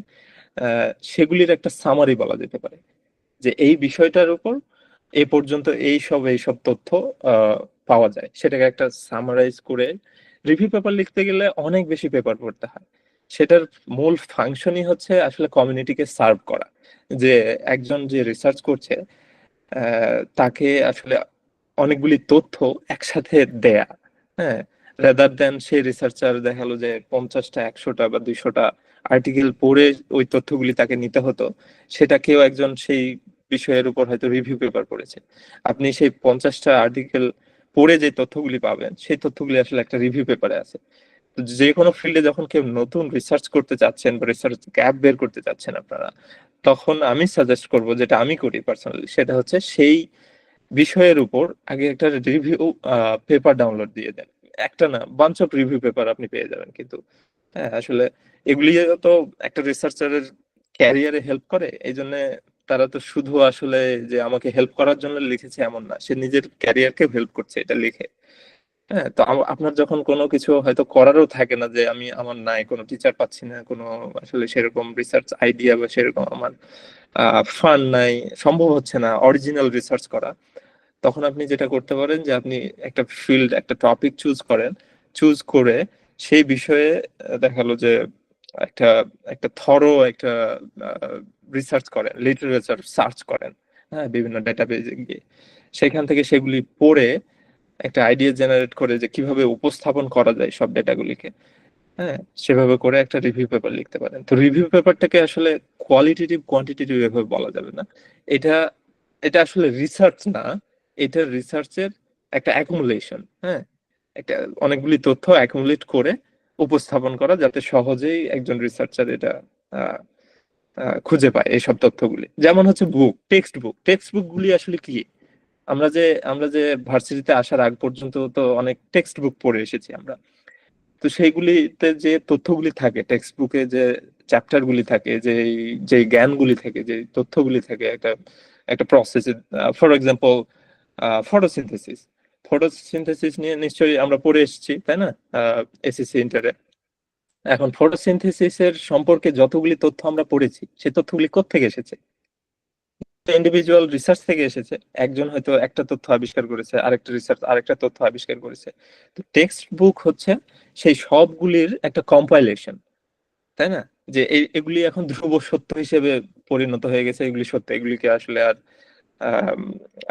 A: সেগুলির একটা সামারি বলা যেতে পারে, যে এই বিষয়টার উপর এ পর্যন্ত এইসব তথ্য পাওয়া যায়, সেটাকে একটা সামারাইজ করে। রিভিউ পেপার লিখতে গেলে অনেক বেশি পেপার পড়তে হয়। সেটার মূল ফাংশনই হচ্ছে আসলে কমিউনিটিকে সার্ভ করা, যে একজন যে রিসার্চ করছে তাকে আসলে অনেকগুলি তথ্য একসাথে দেয়া। হ্যাঁ, রেদার দেন সেই রিসার্চার দেখালো যে 50টা 100টা বা 200টা আর্টিকেল পড়ে ওই তথ্যগুলি তাকে নিতে হতো, সেটা কেউ একজন সেই বিষয়ের উপর হয়তো রিভিউ পেপার পড়েছে। আপনি সেই 50টা আর্টিকেল পড়ে যে তথ্যগুলি পাবেন, সেই তথ্যগুলি আসলে একটা রিভিউ পেপারে আছে। তো যে কোনো ফিল্ডে যখন কেউ নতুন রিসার্চ করতে চাচ্ছেন বা রিসার্চ গ্যাপ বের করতে চাচ্ছেন আপনারা, তখন আমি সাজেস্ট করব, যেটা আমি করি পার্সোনালি, সেটা হচ্ছে সেই বিষয়ের উপর আগে একটা রিভিউ পেপার ডাউনলোড দিয়ে দেন। একটা না, বাঞ্চ অফ রিভিউ পেপার আপনি পেয়ে যাবেন। কিন্তু হ্যাঁ, আসলে এগুলি তো একটা রিসার্চারের ক্যারিয়ারে হেল্প করে, এই জন্য তারা তো শুধু আসলে যে আমাকে হেল্প করার জন্য লিখেছে এমন না, সে নিজের ক্যারিয়ারকে হেল্প করছে এটা লিখে। হ্যাঁ, তো আপনার যখন কোনো কিছু হয়তো করারও থাকে না, যে আমি আমার নাই কোনো টিচার পাচ্ছি না, কোনো আসলে সেরকম রিসার্চ আইডিয়া বা সেরকম আমার ফান্ড নাই, সম্ভব হচ্ছে না অরিজিনাল রিসার্চ করা, তখন আপনি যেটা করতে পারেন যে আপনি একটা ফিল্ড, একটা টপিক চুজ করেন। চুজ করে সেই বিষয়ে দেখালো যে একটা একটা থরো একটা রিসার্চ করেন, লিটারেচার সার্চ করেন, হ্যাঁ, বিভিন্ন ডেটাবেজে গিয়ে সেখান থেকে সেগুলি পড়ে একটা আইডিয়া জেনারেট করে যে কিভাবে উপস্থাপন করা যায় সব ডেটাগুলিকে। হ্যাঁ, সেভাবে করে একটা রিভিউ পেপার লিখতে পারেন। তো রিভিউ পেপারটাকে আসলে কোয়ালিটেটিভ কোয়ান্টিটেটিভ এভাবে বলা যাবে না। এটা এটা আসলে রিসার্চ না, এটা রিসার্চের একটা অ্যাকুমুলেশন। হ্যাঁ, একটা অনেকগুলি তথ্য অ্যাকুমুলেট করে উপস্থাপন করা, যাতে সহজেই একজন রিসার্চার এটা আহ, খুঁজে পায় এইসব তথ্যগুলি। যেমন হচ্ছে বুক, টেক্সট বুক গুলি আসলে কি? আমরা যে ভার্সিটিতে আসার আগ পর্যন্ত তো অনেক টেক্সট বুক পড়ে এসেছি আমরা। তো সেইগুলিতে যে তথ্যগুলি থাকে, টেক্সট বুকে যে চ্যাপ্টার গুলি থাকে, যে জ্ঞানগুলি থাকে, যে তথ্যগুলি থাকে একটা একটা প্রসেসে, ফর এক্সাম্পল ফটোসিনথেসিস। ফটোসিনথেসিস নিয়ে নিশ্চয়ই আমরা পড়ে এসেছি, তাই না, এসএসসি ইন্টারে। এখন ফটোসিনথেসিসের সম্পর্কে যতগুলি তথ্য আমরা পড়েছি, সেই তথ্যগুলি কোত্থেকে এসেছে? ইন্ডিভিজুয়াল রিসার্চ থেকে এসেছে। একজন হয়তো একটা তথ্য আবিষ্কার করেছে, আরেকটা রিসার্চ আরেকটা তথ্য আবিষ্কার করেছে। তো টেক্সট বুক হচ্ছে সেই সবগুলির একটা কম্পাইলেশন, তাই না? যে এগুলি এখন ধ্রুব সত্য হিসেবে পরিণত হয়ে গেছে, এগুলি সত্য, এগুলিকে আসলে আর আম,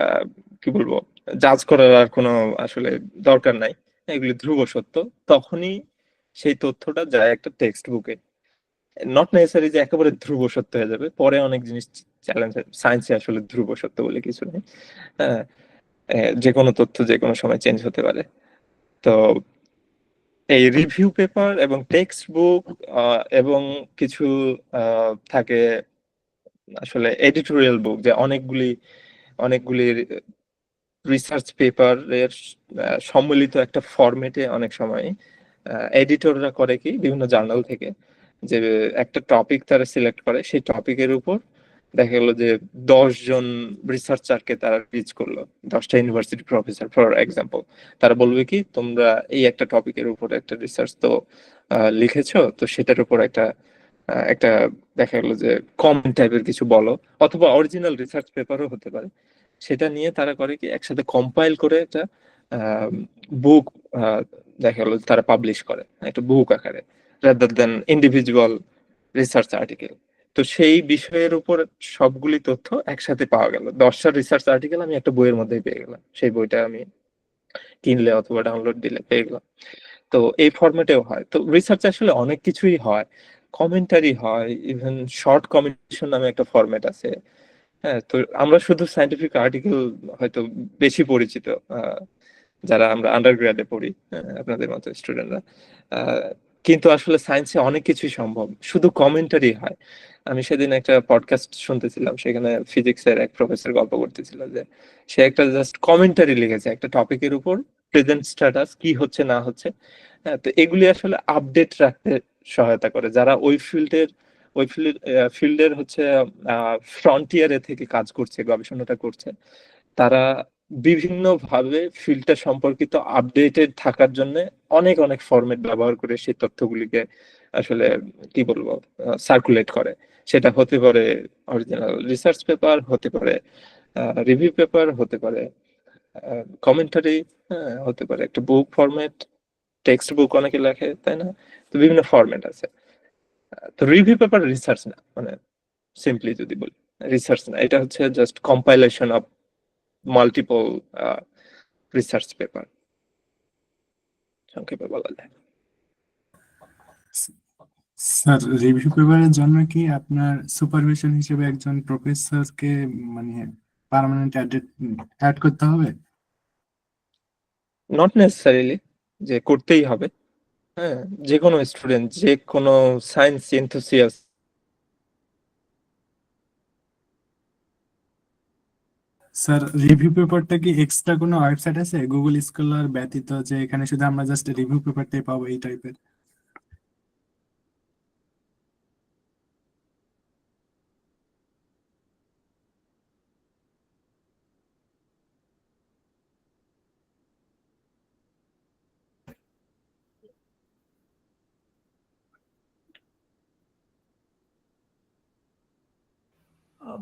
A: আহ, কি বলবো, জাজ করার আর কোনো আসলে দরকার নাই। এগুলি ধ্রুব সত্য। তখনই সেই তথ্যটা যায় একটা টেক্সট বুকে। নট নেসেসারি যে একেবারে ধ্রুব সত্য হয়ে যাবে, পরে অনেক জিনিস চ্যালেঞ্জ। সায়েন্সে আসলে ধ্রুব সত্য বলে কিছু নেই। হ্যাঁ, যে কোনো তথ্য যে কোনো সময় চেঞ্জ হতে পারে। তো এই রিভিউ পেপার এবং টেক্সট বুক এবং কিছু থাকে আসলে এডিটোরিয়াল বুক, যে অনেকগুলি অনেকগুলি রিসার্চ পেপারের সম্মিলিত একটা ফরম্যাটে অনেক সময় এডিটররা করে কি, বিভিন্ন জার্নাল থেকে যে একটা টপিক তারা সিলেক্ট করে, সেই টপিকের উপর দেখা গেলো যে 10 জন রিসার্চারকে তারা রিচ করলো, 10টা ইউনিভার্সিটি প্রফেসর ফর এক্সাম্পল। তারা বলবে কি, তোমরা এই একটা টপিকের উপর একটা রিসার্চ তো লিখেছো, তো সেটার উপর একটা দেখা গেলো যে কমন টাইপের কিছু বলো, অথবা অরিজিনাল রিসার্চ পেপারও হতে পারে। সেটা নিয়ে তারা করে কি, একসাথে কম্পাইল করে একটা বুক দেখা গেলো তারা পাবলিশ করে একটা বুক আকারে, rather than individual research article. তো সেই বিষয়ের উপর সবগুলি তথ্য একসাথে পাওয়া গেল, 10টা রিসার্চ আর্টিকেল আমি একটা বইয়ের মধ্যেই পেয়ে গেলাম, সেই বইটা আমি কিনলে অথবা ডাউনলোড দিলে পেয়ে গেলাম। তো এই ফরম্যাটেও হয়। তো রিসার্চ আসলে অনেক কিছুই হয়, কমেন্টারি হয়, ইভেন শর্ট কমেন্টেশন নামে একটা ফরম্যাট আছে। হ্যাঁ, তো আমরা শুধু সায়েন্টিফিক আর্টিকেল হয়তো বেশি পরিচিত, যারা আমরা আন্ডার গ্রেডে পড়ি, আপনাদের মতো স্টুডেন্টরা। কিন্তু আসলে সায়েন্সে অনেক কিছুই সম্ভব, শুধু কমেন্টারি হয়। আমি সেদিন একটা পডকাস্ট শুনতেছিলাম, সেখানে ফিজিক্সের এক প্রফেসর গল্প করতেছিল যে সে একটা জাস্ট কমেন্টারি লিখেছে একটা টপিকের উপর, প্রেজেন্ট স্ট্যাটাস কি হচ্ছে না হচ্ছে। হ্যাঁ, তো এগুলি আসলে আপডেট রাখতে সহায়তা করে, যারা ওই ফিল্ডের হচ্ছে ফ্রন্টিয়ারে থেকে কাজ করছে, গবেষণাটা করছে। তারা বিভিন্ন ভাবে ফিল্ডটা সম্পর্কিত আপডেটেড থাকার জন্য অনেক অনেক ফরম্যাট ব্যবহার করে সেই তথ্যগুলিকে আসলে কি বলবো সার্কুলেট করে। সেটা হতে পারে অরিজিনাল রিসার্চ পেপার, হতে পারে রিভিউ পেপার, হতে পারে কমেন্টারি, হতে পারে একটা বুক ফরম্যাট, টেক্সট বুক অনেকে লেখে, তাই না? তো বিভিন্ন ফরম্যাট আছে। তো রিভিউ পেপার রিসার্চ না, মানে সিম্পলি যদি বলি রিসার্চ না, এটা হচ্ছে just compilation of multiple research paper, সংক্ষেপে বলা যায়।
D: স্যার, রিভিউ পেপারের জন্য কি আপনার সুপারভিশন হিসেবে একজন প্রফেসরকে মানে পার্মানেন্ট অ্যাড করতে হবে?
A: নট নেসেসারিলি যে করতেই হবে। হ্যাঁ, যে কোনো স্টুডেন্ট, যে কোনো সায়েন্স এনথুসিয়াস
D: স্যার, রিভিউ পেপারটা কি এক্সট্রা কোনো ওয়েবসাইট আছে গুগল স্কলার ব্যতীত, যে এখানে শুধু আমরা জাস্ট রিভিউ পেপারটাই পাবো এই টাইপের?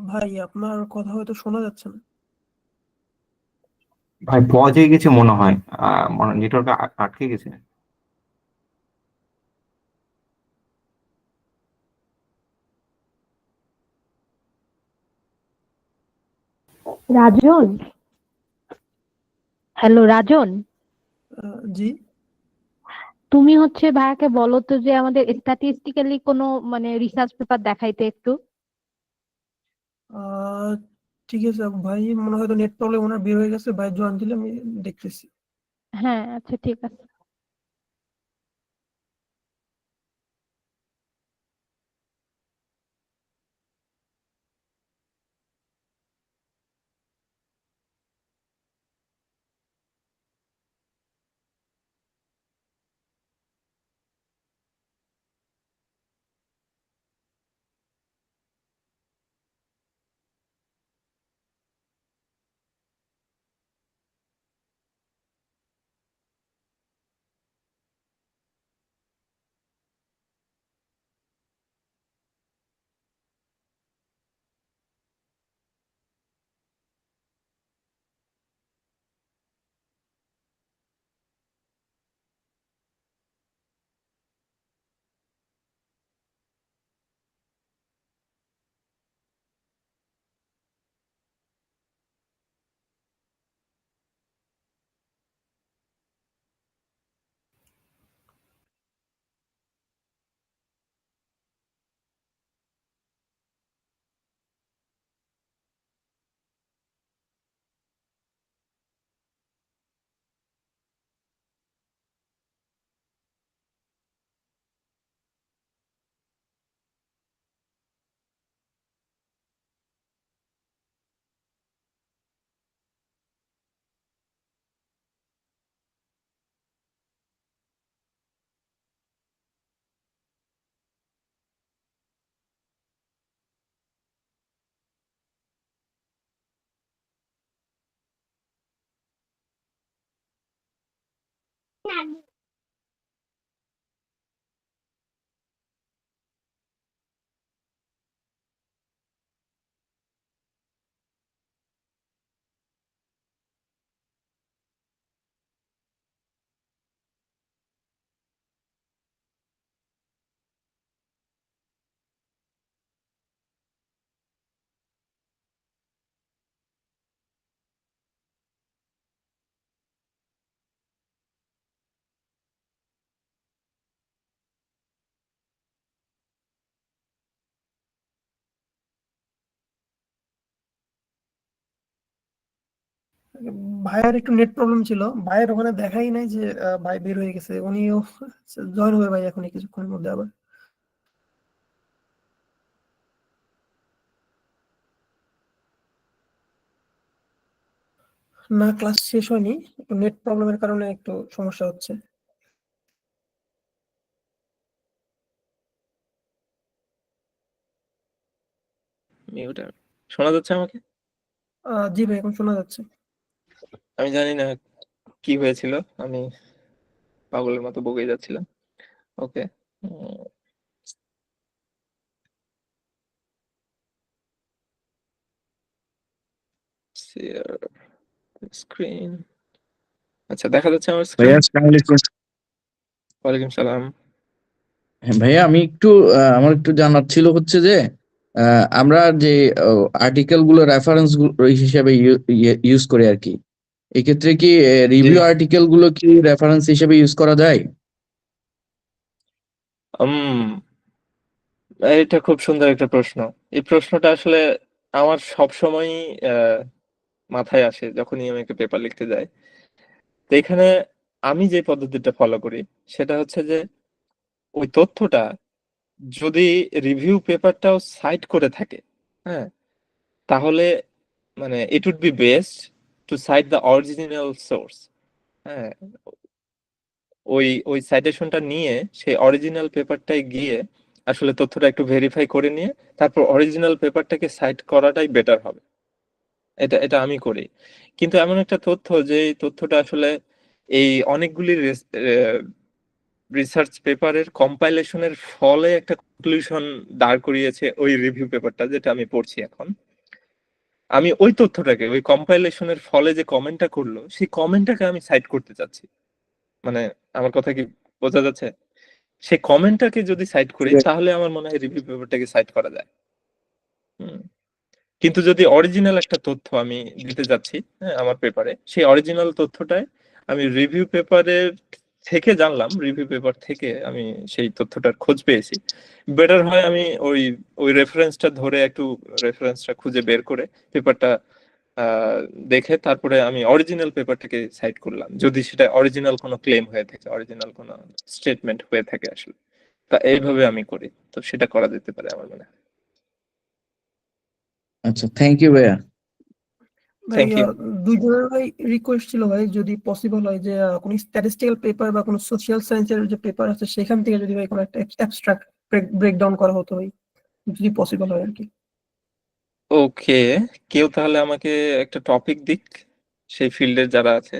B: ভাই আপনার কথা হয়তো শোনা যাচ্ছে না।
F: ভাই পজ হয়ে গেছে মনে হয়, নেটওয়ার্ক আটকে গেছে।
G: রাজন, হ্যালো রাজন,
B: জি।
G: তুমি হচ্ছে ভাইয়াকে বলো তো যে আমাদের স্ট্যাটিস্টিক্যালি কোনো মানে রিসার্চ পেপার দেখাইতে একটু।
B: আহ, ঠিক আছে ভাই, মনে হয়তো নেট প্রবলেম ওনার বের হয়ে গেছে, ভাই জয়েন দিলে আমি দেখতেছি।
G: হ্যাঁ আচ্ছা ঠিক আছে।
B: ভাইয়ের একটু নেট প্রবলেম ছিল, ভাইয়ের ওখানে দেখাই নাই যে ভাই বের হয়ে গেছে, উনিও জয়েন হবে ভাই এখন কিছুক্ষণের মধ্যে আবার। না, ক্লাস শেষ হয়নি, একটু নেট প্রবলেমের কারণে একটু সমস্যা হচ্ছে।
A: মিউট। শোনা যাচ্ছে আমাকে?
B: জি ভাই, এখন শোনা যাচ্ছে।
A: আমি জানি না কি হয়েছিল, আমি পাগলের মতো বকে যাচ্ছিলাম। ওকে, স্ক্রিন। আচ্ছা, দেখা যাচ্ছে আমার স্ক্রিন?
H: ভাইয়া আসসালামু আলাইকুম।
A: ওয়ালাইকুম সালাম।
H: হ্যাঁ ভাইয়া, আমি একটু আমার একটু জানার ছিল হচ্ছে যে আমরা যে আর্টিকেল গুলো রেফারেন্স হিসেবে ইউজ করি আর কি, এক্ষেত্রে কি রিভিউ আর্টিকেল গুলো কি রেফারেন্স হিসেবে ইউজ করা যায়?
A: এটা খুব সুন্দর একটা প্রশ্ন। এই প্রশ্নটা আসলে আমার সবসময়ই মাথায় আসে যখনই আমি একটা পেপার লিখতে যাই। তো এখানে আমি যে পদ্ধতিটা ফলো করি সেটা হচ্ছে যে ওই তথ্যটা যদি রিভিউ পেপারটাও সাইট করে থাকে, হ্যাঁ, তাহলে মানে it would be best to cite the original source. হ্যাঁ, ওই ওই সাইটেশনটা নিয়ে সেই অরিজিনাল পেপারটায় গিয়ে আসলে তথ্যটা একটু ভেরিফাই করে নিয়ে তারপর অরিজিনাল পেপারটাকে সাইট করাটাই বেটার হবে। এটা এটা আমি করি। কিন্তু এমন একটা তথ্য যে এই তথ্যটা আসলে এই অনেকগুলি রিসার্চ পেপারের কম্পাইলেশনের ফলে একটা কনক্লুশন দাঁড় করিয়েছে ওই রিভিউ পেপারটা যেটা আমি পড়ছি এখন। আমি ওই তথ্যটাকে ওই কম্পাইলেশনের ফলে যে কমেন্টটা করলো সেই কমেন্টটাকে আমি সাইট করতে চাচ্ছি। মানে আমার কথা কি বোঝা যাচ্ছে? সেই কমেন্টটাকে যদি সাইট করি তাহলে আমার মনে হয় রিভিউ পেপারটাকে সাইট করা যায়। হুম। কিন্তু যদি অরিজিনাল একটা তথ্য আমি দিতে যাচ্ছি, হ্যাঁ, আমার পেপারে, সেই অরিজিনাল তথ্যটায় আমি রিভিউ পেপারের থেকে জানলাম, রিভিউ পেপার থেকে আমি সেই তথ্যটার খোঁজ পেয়েছি, বেটার হয় আমি ওই ওই রেফারেন্সটা ধরে একটু রেফারেন্সটা খুঁজে বের করে পেপারটা দেখে তারপরে আমি অরিজিনাল পেপারটাকে সাইট করলাম, যদি সেটা অরিজিনাল কোনো ক্লেম হয়ে থাকে, অরিজিনাল কোনো স্টেটমেন্ট হয়ে থাকে আসলে। তা এইভাবে আমি করি, তো সেটা করা যেতে পারে আমার মনে হয়।
H: আচ্ছা, থ্যাংক ইউ ভাইয়া।
B: ভাই
A: থ্যাংক ইউ।
B: দুইজনের ভাই রিকোয়েস্ট ছিল ভাই, যদি পসিবল হয় যে কোনো স্ট্যাটিস্টিক্যাল পেপার বা কোনো সোশ্যাল সায়েন্সের যে পেপার আছে সেখান থেকে যদি ভাই কোনো একটা অ্যাবস্ট্রাক্ট ব্রেকডাউন করা হতো ভাই, যদি পসিবল হয় আর কি।
A: ওকে, কেউ তাহলে আমাকে একটা টপিক দিক, সেই ফিল্ডের যারা আছে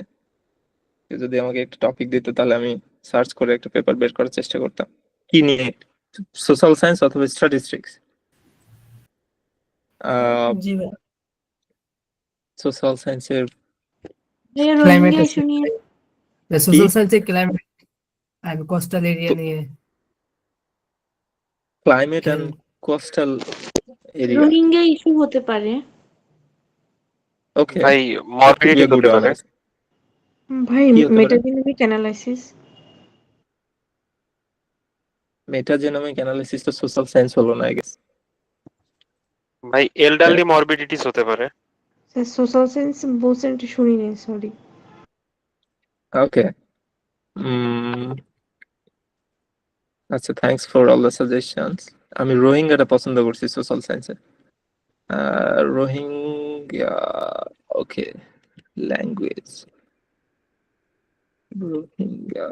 A: কেউ যদি আমাকে একটা টপিক দিত তাহলে আমি সার্চ করে একটা পেপার বের করার চেষ্টা করতাম। কি নিয়ে? সোশ্যাল সায়েন্স অথবা স্ট্যাটিস্টিক্স?
B: জি ভাই।
A: সোশ্যাল সায়েন্সের
I: ক্লাইমেট
J: রোহিঙ্গা
I: আছে,
J: ইস্যু নিয়ে।
I: সোশ্যাল সায়েন্সের ক্লাইমেট আর কোস্টাল এরিয়া নিয়ে।
A: Climate and coastal area.
J: Rohingya issue হতে পারে।
A: ওকে,
K: ভাই
A: that could be
K: morbidity
A: a good
K: হতে
A: one.
K: পারে।
J: ভাই
A: কি হতে পারে?
J: মেটাজেনেটিক অ্যানালাইসিস।
A: মেটাজেনোমিক অ্যানালিসিস তো সোশ্যাল সায়েন্স হলো না, আই গেস।
K: ভাই এলডারলি মরবিডিটিস হতে পারে।
J: সোশ্যাল সায়েন্স বলছেন, একটু শুনি নাই, সরি।
A: ওকে, আচ্ছা, thanks for all the suggestions. আমি রোহিঙ্গাটা পছন্দ করছি সোশ্যাল সায়েন্সে। রোহিঙ্গা, ওকে, ল্যাঙ্গুয়েজ, রোহিঙ্গা,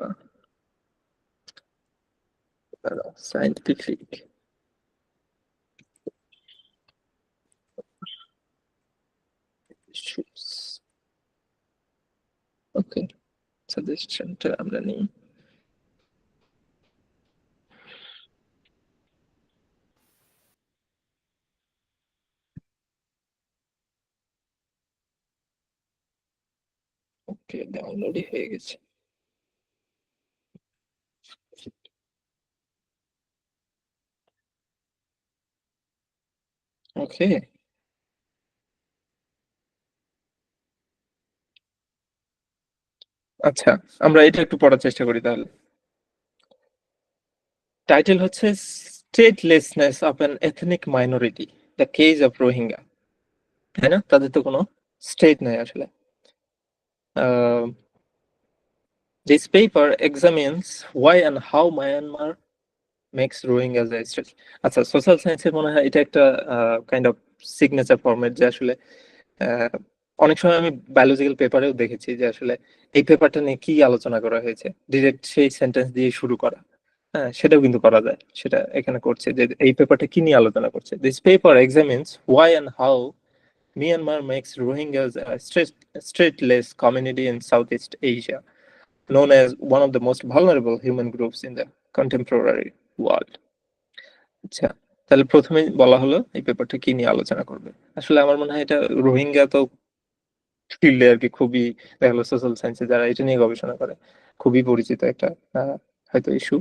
A: সায়েন্টিফিক, ওকে, সাজেশনটা আমরা নিই। ওকে, ডাউনলোডই হয়ে গেছে। ওকে, আচ্ছা, আমরা এটা একটু পড়ার চেষ্টা করি তাহলে। টাইটেল হচ্ছে statelessness of an ethnic minority, the case of Rohingya. তাই না? তাদের তো কোনো স্টেট নাই আসলে। This paper examines why and how Myanmar makes Rohingya a state. আচ্ছা, সোশ্যাল সায়েন্সের মনে হয় এটা একটা কাইন্ড অফ সিগনেচার ফরম্যাট, যে আসলে অনেক সময় আমি বায়োলজিক্যাল পেপারেও দেখেছি যে আসলে এই পেপারটা নিয়ে কি আলোচনা করা হয়েছে, ডিরেক্ট সেই সেন্টেন্স দিয়ে শুরু করা। হ্যাঁ, সেটাও কিন্তু করা যায়, সেটা এখানে করছে যে এই পেপারটা কি নিয়ে আলোচনা করছে। This paper examines why and how Myanmar makes Rohingyas a stateless community in Southeast Asia, known as one of the most vulnerable human groups in the contemporary world. আচ্ছা, তাহলে প্রথমেই বলা হলো এই পেপারটা কি নিয়ে আলোচনা করবে। আসলে আমার মনে হয় এটা রোহিঙ্গা তো ফিল্ডে আর কি খুবই, দেখা গেলো সোশ্যাল সায়েন্সে যারা এটা নিয়ে গবেষণা করে খুবই পরিচিত একটা হয়তো issue.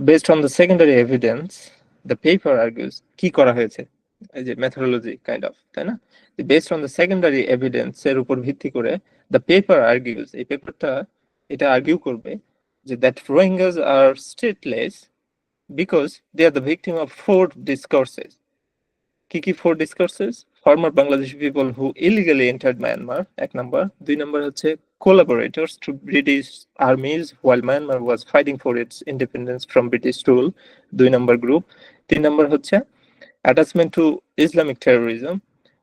A: Based on the secondary evidence, the paper argues, কি করা হয়েছে, এই যে মেথোডোলজি কাইন্ড অফ, তাই না? Based on the secondary evidence এর উপর ভিত্তি করে দ্য পেপার আর্গুস, এই পেপারটা এটা আর্গিউ করবে যে that Rohingyas are stateless because they are the victim of 4 discourses. কি 4 discourses? Former Bangladeshi people who illegally entered Myanmar, এক number. 2 number হচ্ছে collaborators to British armies while Myanmar was fighting for its independence from British rule. 2 number group. 3 number হচ্ছে attachment to Islamic terrorism.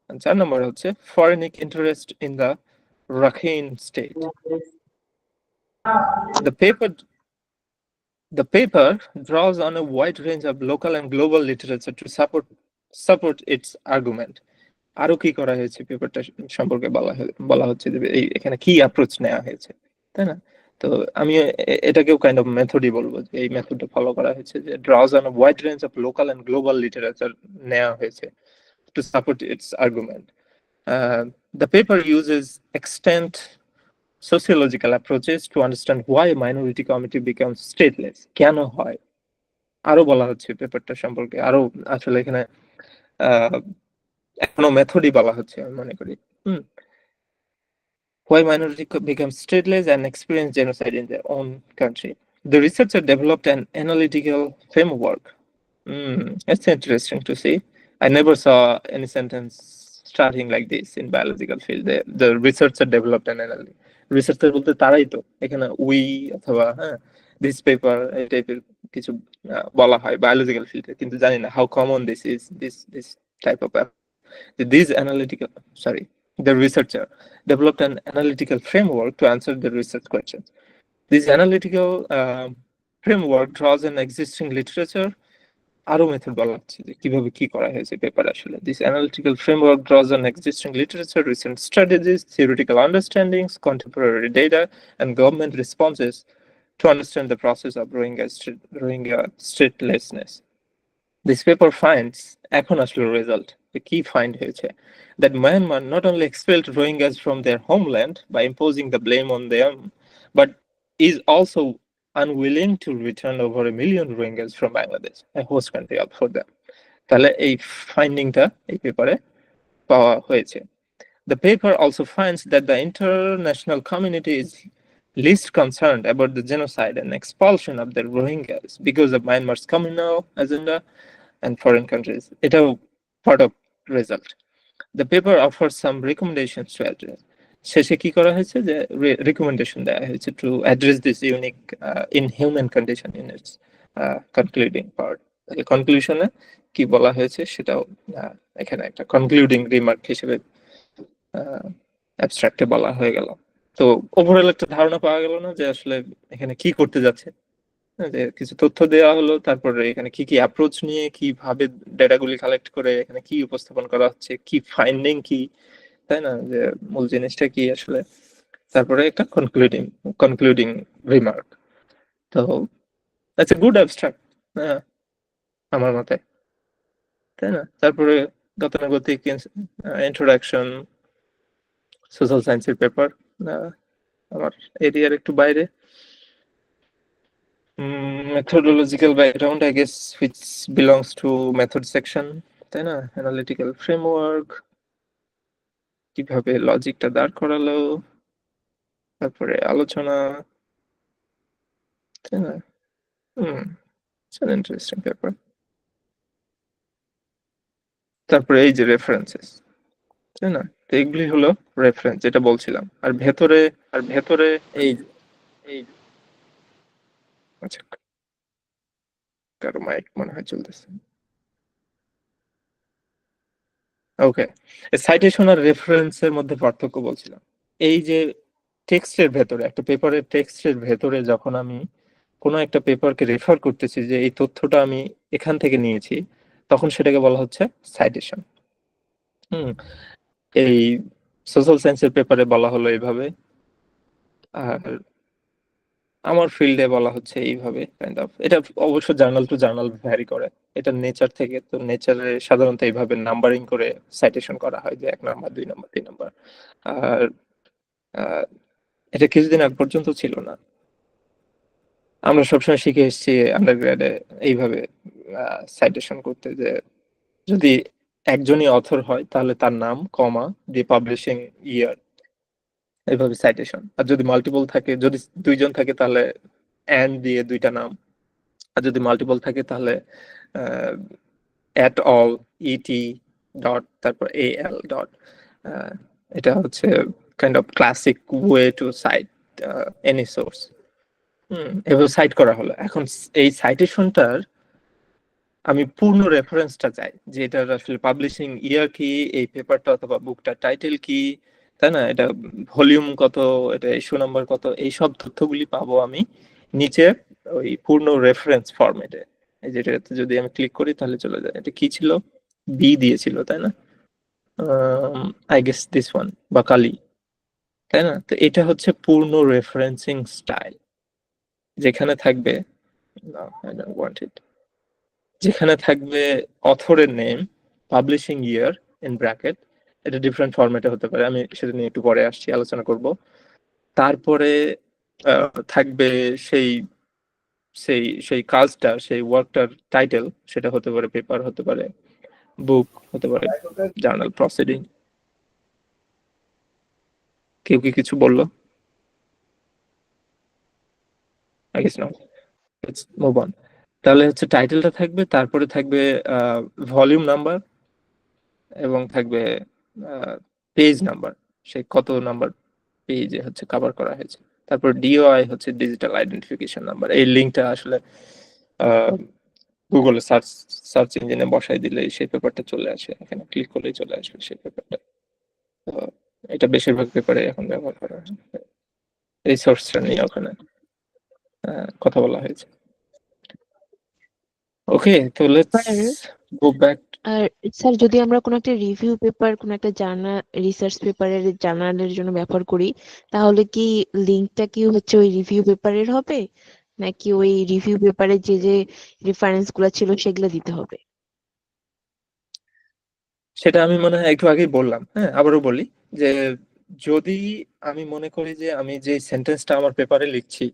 A: And 4 number হচ্ছে foreign interest in the Rakhine state. The paper draws on a wide range of local and global literature to support its argument. আরো কি করা হয়েছে পেপারটা সম্পর্কে বলা হচ্ছে যে এখানে কি অ্যাপ্রোচ নেওয়া হয়েছে, তাই না? তো আমি এটাকেও কাইন্ড অফ মেথডই বলবো, যে এই মেথডটা ফলো করা হয়েছে, যে draws on a wide range of local and global literature নেওয়া হয়েছে to support its argument. The paper uses extant sociological approaches to understand why a minority community becomes stateless. কেন হয় আরো বলা হচ্ছে পেপারটা সম্পর্কে, আরো আসলে এখানে এখনো মেথডই বলা হচ্ছে আমি মনে করি। Why minority becomes stateless and experience genocide in their own country. The researcher developed an analytical framework. It's interesting to see. I never saw any sentence starting like this in biological field. The researcher developed an analytical. Researcher বলতে তারাই তো, এখানে উই অথবা দিস পেপার এই টাইপের কিছু বলা হয় বায়োলজিক্যাল ফিল্ডে, কিন্তু জানি না how common this is, this type of the researcher developed an analytical framework to answer the research questions. This analytical framework draws on existing literature. আরো মেথড বলা হচ্ছে যে কিভাবে কি করা হয়েছে পেপার আসলে। This analytical framework draws on existing literature, recent strategies, theoretical understandings, contemporary data, and government responses to understand the process of Rohingya statelessness. This paper finds, এখন আসলে result, the key find হয়েছে, that Myanmar not only expelled Rohingyas from their homeland by imposing the blame on them, but is also unwilling to return over 1 million Rohingyas from Bangladesh, a host country up for them. তাহলে এই ফাইন্ডিংটা এই পেপারে পাওয়া হয়েছে। The paper also finds that the international community is least concerned about the genocide and expulsion of the Rohingyas because of Myanmar's communal agenda and foreign countries. It's a part of result. The paper offers some recommendations to address. শেষে কি করা হয়েছে যে রিকমেন্ডেশন দেওয়া হয়েছে to address this unique inhuman condition in its concluding part. কনক্লুশনে কি বলা হয়েছে সেটাও এখানে একটা কনক্লুডিং রিমার্ক হিসেবে অ্যাবস্ট্রাক্টে বলা হয়ে গেল। তো ওভারঅল একটা ধারণা পাওয়া গেল না যে আসলে এখানে কি করতে যাচ্ছে, যে কিছু তথ্য দেওয়া হলো, তারপরে এখানে কি অ্যাপ্রোচ নিয়ে কিভাবে ডেটাগুলি কালেক্ট করে এখানে কি উপস্থাপন করা হচ্ছে, কি ফাইন্ডিং কি, তাই না, যে মূল জিনিসটা কি আসলে, তারপরে একটা কনক্লুডিং রিমার্ক। তো দ্যাটস এ গুড অ্যাবস্ট্রাক্ট আমার মতে, তাই না? তারপরে গতানুগতিক ইন্ট্রোডাকশন, সোশ্যাল সায়েন্সের পেপার, আমার এরিয়ার একটু বাইরে। Methodological background, I guess, which belongs to method section, তাই না? Analytical framework, কিভাবে লজিকটা দাঁড় করালো, তারপরে আলোচনা, তাই না? It's an interesting paper. তারপরে এই যে রেফারেন্সেস, তাই না? তো এগুলি হলো রেফারেন্স যেটা বলছিলাম। আর ভেতরে এই এই আচ্ছা, কারো মাইক মনে হয় চলতেছে। ওকে, সাইটেশন আর রেফারেন্সের মধ্যে পার্থক্য বলছিলাম। এই যে টেক্সটের ভেতরে, একটা পেপারের টেক্সটের ভেতরে যখন আমি কোনো একটা পেপারকে রেফার করতেছি যে এই তথ্যটা আমি এখান থেকে নিয়েছি, তখন সেটাকে বলা হচ্ছে সাইটেশন। এই সোশ্যাল সায়েন্সের পেপারে বলা হলো এইভাবে, আর আমার ফিল্ডে বলা হচ্ছে এইভাবে কাইন্ড অফ। এটা অবশ্য জার্নাল টু জার্নাল ভ্যারি করে, এটা নেচার থেকে। তো নেচারে সাধারণত এইভাবে নাম্বারিং করে সাইটেশন করা হয়, যে 1 নাম্বার 2 নাম্বার 3 নাম্বার। আর এটা কিছুদিন আগ পর্যন্ত ছিল না। আমরা সবসময় শিখে এসেছি আন্ডারগ্রেডে এইভাবে সাইটেশন করতে, যে যদি একজনই অথর হয় তাহলে তার নাম কমা দিয়ে পাবলিশিং ইয়ার, এইভাবে সাইটেশন। আর যদি মাল্টিপল থাকে, যদি 2 জন থাকে তাহলে এন্ড দিয়ে 2টা নাম। আর যদি মাল্টিপল থাকে তাহলে এট অল ইটি ডট তারপর এল ডট। এটা হচ্ছে kind of classic way to cite any source. এভাবে সাইট করা হলো। এখন এই সাইটেশনটার আমি পূর্ণ রেফারেন্সটা চাই, যে এটার আসলে পাবলিশিং ইয়ার কি, এই পেপারটা অথবা বুকটার টাইটেল কি, তাই না, এটা ভলিউম কত, এটা ইস্যু নাম্বার কত, এই সব তথ্যগুলি পাবো আমি নিচে ওই পূর্ণ রেফারেন্স ফরম্যাটে। এই যেটাতে যদি আমি ক্লিক করি তাহলে চলে যায়। এটা কি ছিল, বি দিয়েছিল তাই না, আই গেস দিস ওয়ান, বা কালি, তাই না। তো এটা হচ্ছে পূর্ণ রেফারেন্সিং স্টাইল, যেখানে থাকবে I don't want it, যেখানে থাকবে অথরের name, publishing year in bracket, এটা ডিফারেন্ট ফরম্যাটে হতে পারে, আমি সেটা নিয়ে একটু পরে আসছি, আলোচনা করব। তারপরে থাকবে সেই সেই সেই কাজটা, সেই ওয়ার্কটার টাইটেল, সেটা হতে পারে পেপার, হতে পারে বুক, হতে পারে জার্নাল প্রসিডিং। কেউ কি কিছু বললো? I guess not. Let's move on. তাহলে হচ্ছে টাইটেলটা থাকবে, তারপরে থাকবে ভলিউম নাম্বার, এবং থাকবে পেজ নাম্বার, সে কত নাম্বার পেজে হচ্ছে কভার করা হয়েছে। তারপর ডিওআই হচ্ছে ডিজিটাল আইডেন্টিফিকেশন নাম্বার। এই লিঙ্কটা আসলে গুগলে সার্চ ইঞ্জিনে বসাই দিলে সেই পেপারটা চলে আসে, এখানে ক্লিক করলেই চলে আসবে সেই পেপারটা। তো এটা বেশিরভাগ পেপারে এখন ব্যবহার করা হয়, রিসোর্সটা নিয়ে ওখানে কথা বলা হয়েছে। ওকে, তো লেটস গো ব্যাক।
L: আর স্যার, যদি আমরা কোনো একটা রিভিউ পেপার, কোনো একটা জার্নাল, রিসার্চ পেপারের জার্নালের জন্য ব্যবহার করি, তাহলে কি লিঙ্কটা কি হচ্ছে ওই রিভিউ পেপারের হবে, নাকি ওই রিভিউ পেপারে যে যে রেফারেন্স গুলো ছিল সেগুলো দিতে হবে?
A: সেটা আমি মনে হয় একটু আগেই বললাম, হ্যাঁ আবারও বলি, যে যদি আমি মনে করি যে আমি যে সেন্টেন্সটা আমার পেপারে লিখছি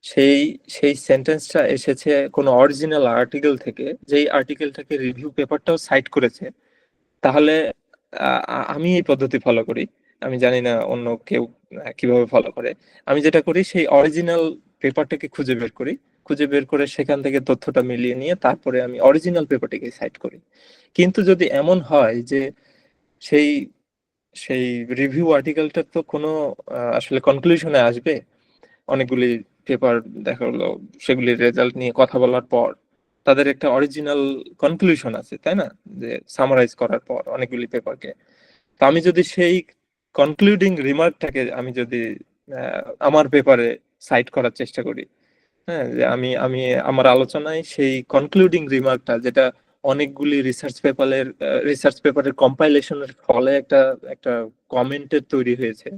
A: সেই সেই সেন্টেন্সটা এসেছে কোনো অরিজিনাল আর্টিকেল থেকে, যেই আর্টিকেলটাকে রিভিউ পেপারটাও সাইট করেছে, তাহলে আমি এই পদ্ধতি ফলো করি। আমি জানি না অন্য কেউ কিভাবে ফলো করে। আমি যেটা করি, সেই অরিজিনাল পেপারটাকে খুঁজে বের করি, খুঁজে বের করে সেখান থেকে তথ্যটা মিলিয়ে নিয়ে তারপরে আমি অরিজিনাল পেপারটাকে সাইট করি। কিন্তু যদি এমন হয় যে সেই সেই রিভিউ আর্টিকেলটা তো কোনো আসলে কনক্লুশনে আসবে, অনেকগুলি পেপার দেখা হলো, সেগুলির রেজাল্ট নিয়ে কথা বলার পর তাদের একটা অরিজিনাল কনক্লুশন আছে, তাই না, যে সামারাইজ করার পর অনেকগুলি পেপারকে। তো আমি যদি সেই কনক্লুডিং রিমার্কটাকে আমি যদি আমার পেপারে সাইট করার চেষ্টা করি, হ্যাঁ, যে আমি আমি আমার আলোচনায় সেই কনক্লুডিং রিমার্কটা, যেটা অনেকগুলি রিসার্চ পেপারের কম্পাইলেশনের ফলে একটা একটা কমেন্টের তৈরি হয়েছে,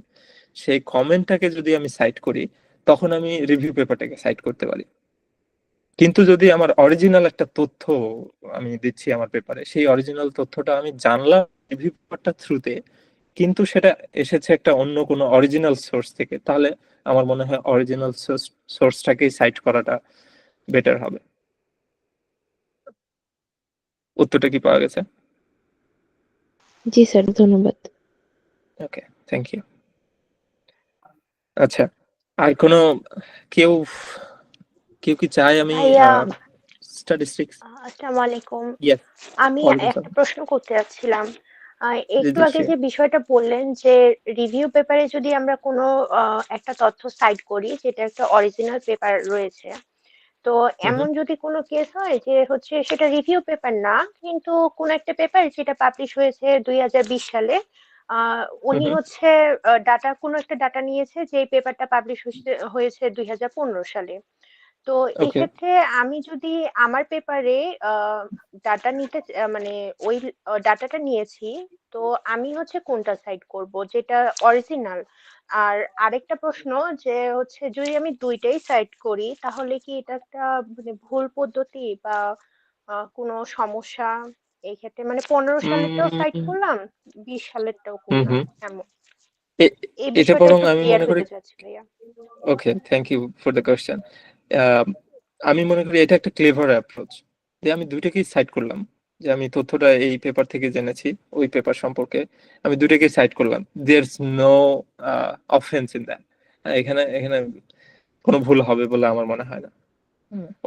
A: সেই কমেন্টটাকে যদি আমি সাইট করি, তখন আমি রিভিউ পেপারটাকে সাইট করতে পারি। কিন্তু যদি আমার অরিজিনাল একটা তথ্য আমি দিচ্ছি আমার পেপারে, সেই অরিজিনাল তথ্যটা আমি জানলাম রিভিউ পেপারটা থ্রুতে, কিন্তু সেটা এসেছে একটা অন্য কোনো অরিজিনাল সোর্স থেকে, তাহলে আমার মনে হয় অরিজিনাল সোর্সটাকেই সাইট করাটা বেটার হবে। উত্তরটা কি পাওয়া গেছে?
L: জি স্যার, ধন্যবাদ।
A: ওকে, থ্যাংক ইউ। আচ্ছা, আর কোনো কেউ কেউ কি চায় আমি
M: ভাইয়া,
A: স্ট্যাটিস্টিক্স?
M: আসসালামু আলাইকুম।
A: ইয়েস,
M: আমি
A: ওয়ালাইকুম
M: একটা
A: আসসালাম।
M: প্রশ্ন করতে যাচ্ছিলাম।
A: জি
M: একটু
A: জি
M: আগে
A: sure.
M: যে বিষয়টা বললেন যে রিভিউ পেপারে যদি আমরা কোনো একটা তথ্য সাইট করি যেটা একটা অরিজিনাল পেপার রয়েছে, তো
A: হুম
M: এমন
A: হুম
M: যদি কোনো কেস হয় যে হচ্ছে সেটা রিভিউ পেপার না, কিন্তু কোন একটা পেপার যেটা পাবলিশ হয়েছে 2020 সালে,
A: হুম
M: উনি
A: হুম
M: হচ্ছে ডাটা কোনো একটা ডাটা নিয়েছে যে পেপারটা পাবলিশ হয়েছে 2015 সালে। তো
A: ওকে
M: এক্ষেত্রে আমি যদি আমার পেপারে ডাটা নিতে মানে ওই ডাটাটা নিয়েছি, তো আমি হচ্ছে কোনটা সাইড করব যেটা অরিজিনাল? আর আরেকটা প্রশ্ন যে হচ্ছে যদি আমি দুইটাই সাইড করি তাহলে কি এটা একটা মানে ভুল পদ্ধতি বা কোনো সমস্যা? এই ক্ষেত্রে মানে 15 সালেরটাও সাইড
A: হুম
M: করলাম, 20 সালেরটাও
A: হুম
M: করলাম,
A: হুম
M: এমন।
A: এ-
M: এই
A: এটা
M: বিষয়টা
A: বরং
M: একটু
A: আমি
M: ক্লিয়ার
A: মনে করি
M: হতে চাচ্ছি ভাইয়া।
A: Okay thank you for the question. আমি মনে করি এটা একটা ক্লেভার অ্যাপ্রোচ, যে আমি দুইটাকেই সাইড করলাম, যে আমি তথ্যটা এই পেপার থেকে জেনেছি ওই পেপার সম্পর্কে, আমি দুইটাকেই সাইড করলাম। There's no offence in that. এখানে এখানে কোনো ভুল হবে বলে আমার মনে হয় না।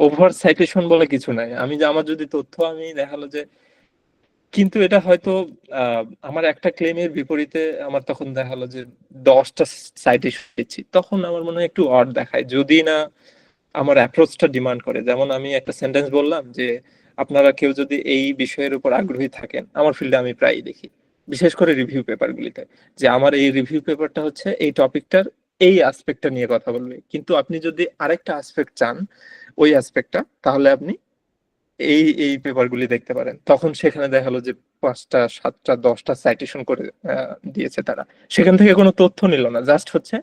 A: ওভার সাইটেশন বলে কিছু নাই। আমি যে আমার যদি তথ্য আমি দেখালো যে, কিন্তু এটা হয়তো আমার একটা ক্লেমের বিপরীতে আমার তখন দেখালো যে 10টা সাইটেশন দিচ্ছি, তখন আমার মনে হয় একটু অড দেখায়, যদি না আমার অ্যাপ্রোচটা ডিমান্ড করে। যেমন আমি একটা সেন্টেন্স বললাম যে আপনারা কেউ যদি এই বিষয়ের উপর আগ্রহী থাকেন, আমার ফিল্ডে আমি প্রায়ই দেখি, বিশেষ করে রিভিউ পেপারগুলিতে, যে আমার এই রিভিউ পেপারটা হচ্ছে এই টপিকটার এই অ্যাসপেক্টটা নিয়ে কথা বলবে, কিন্তু আপনি যদি আরেকটা অ্যাসপেক্ট চান ওই অ্যাসপেক্টটা, তাহলে আপনি এই এই পেপারগুলি দেখতে পারেন। তখন সেখানে দেখা গেলো যে 5টা 7টা 10টা সাইটেশন করে দিয়েছে তারা। সেখান থেকে কোনো তথ্য নিল না, জাস্ট হচ্ছে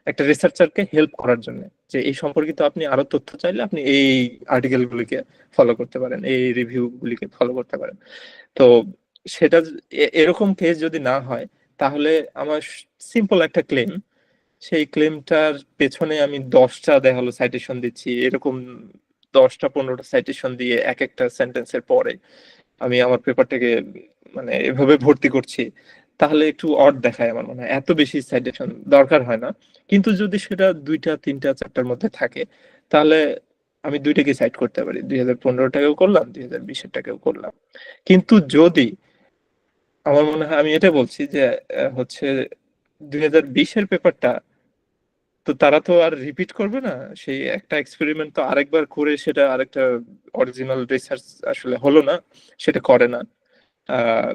A: একটা রিসার্চারকে হেল্প করার জন্য, যে এই সম্পর্কিত আপনি আরো তথ্য চাইলে আপনি এই আর্টিকেল গুলিকে ফলো করতে পারেন, এই রিভিউ গুলিকে ফলো করতে পারেন। তো সেটা এরকম কেস যদি না হয়, তাহলে আমার সিম্পল একটা ক্লেম, সেই ক্লেমটার পেছনে আমি 10টা দেখালো সাইটেশন দিচ্ছি, এরকম 10টা 15টা সাইটেশন দিয়ে এক একটা সেন্টেন্সের পরে আমি আমার পেপারটাকে মানে এভাবে ভর্তি করছি, তাহলে একটু অড দেখায় আমার মনে হয়। এত বেশি সাইটেশন দরকার হয় না। কিন্তু যদি সেটা 2টা 3টা 4টার মধ্যে থাকে, তাহলে আমি দুইটাকে সাইড করতে পারি, 2015টাকেও করলাম 2020টাকেও করলাম। কিন্তু যদি আমার মনে হয়, আমি এটা বলছি যে হচ্ছে 2020-এর পেপারটা, তো তারা তো আর রিপিট করবে না, সেই একটা এক্সপেরিমেন্ট তো আরেকবার করে সেটা আরেকটা অরিজিনাল রিসার্চ আসলে হলো না, সেটা করে না। আহ,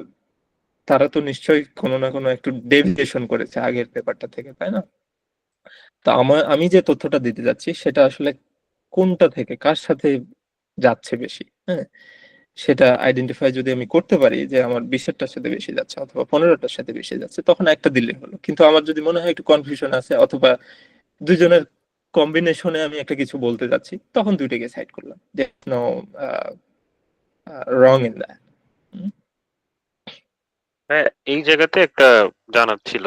A: তারা তো নিশ্চয়ই কোনো না কোনো একটু ডেভিয়েশন করেছে আগের পেপারটা থেকে, তাই না? তো আমি যে তথ্যটা দিতে যাচ্ছি সেটা আসলে কোনটা থেকে কার সাথে যাচ্ছে বেশি, হ্যাঁ, সেটা আইডেন্টিফাই যদি আমি করতে পারি যে আমার 20টার সাথে বেশি যাচ্ছে অথবা 15টার সাথে বেশি যাচ্ছে, তখন একটা দিলে হলো। কিন্তু আমার যদি মনে হয় একটু কনফিউশন আছে, অথবা দুজনের কম্বিনেশনে আমি একটা কিছু বলতে যাচ্ছি, তখন দুইটাকে সাইড করলাম। No wrong in that.
K: হ্যাঁ, এই জায়গাতে একটা জানার ছিল।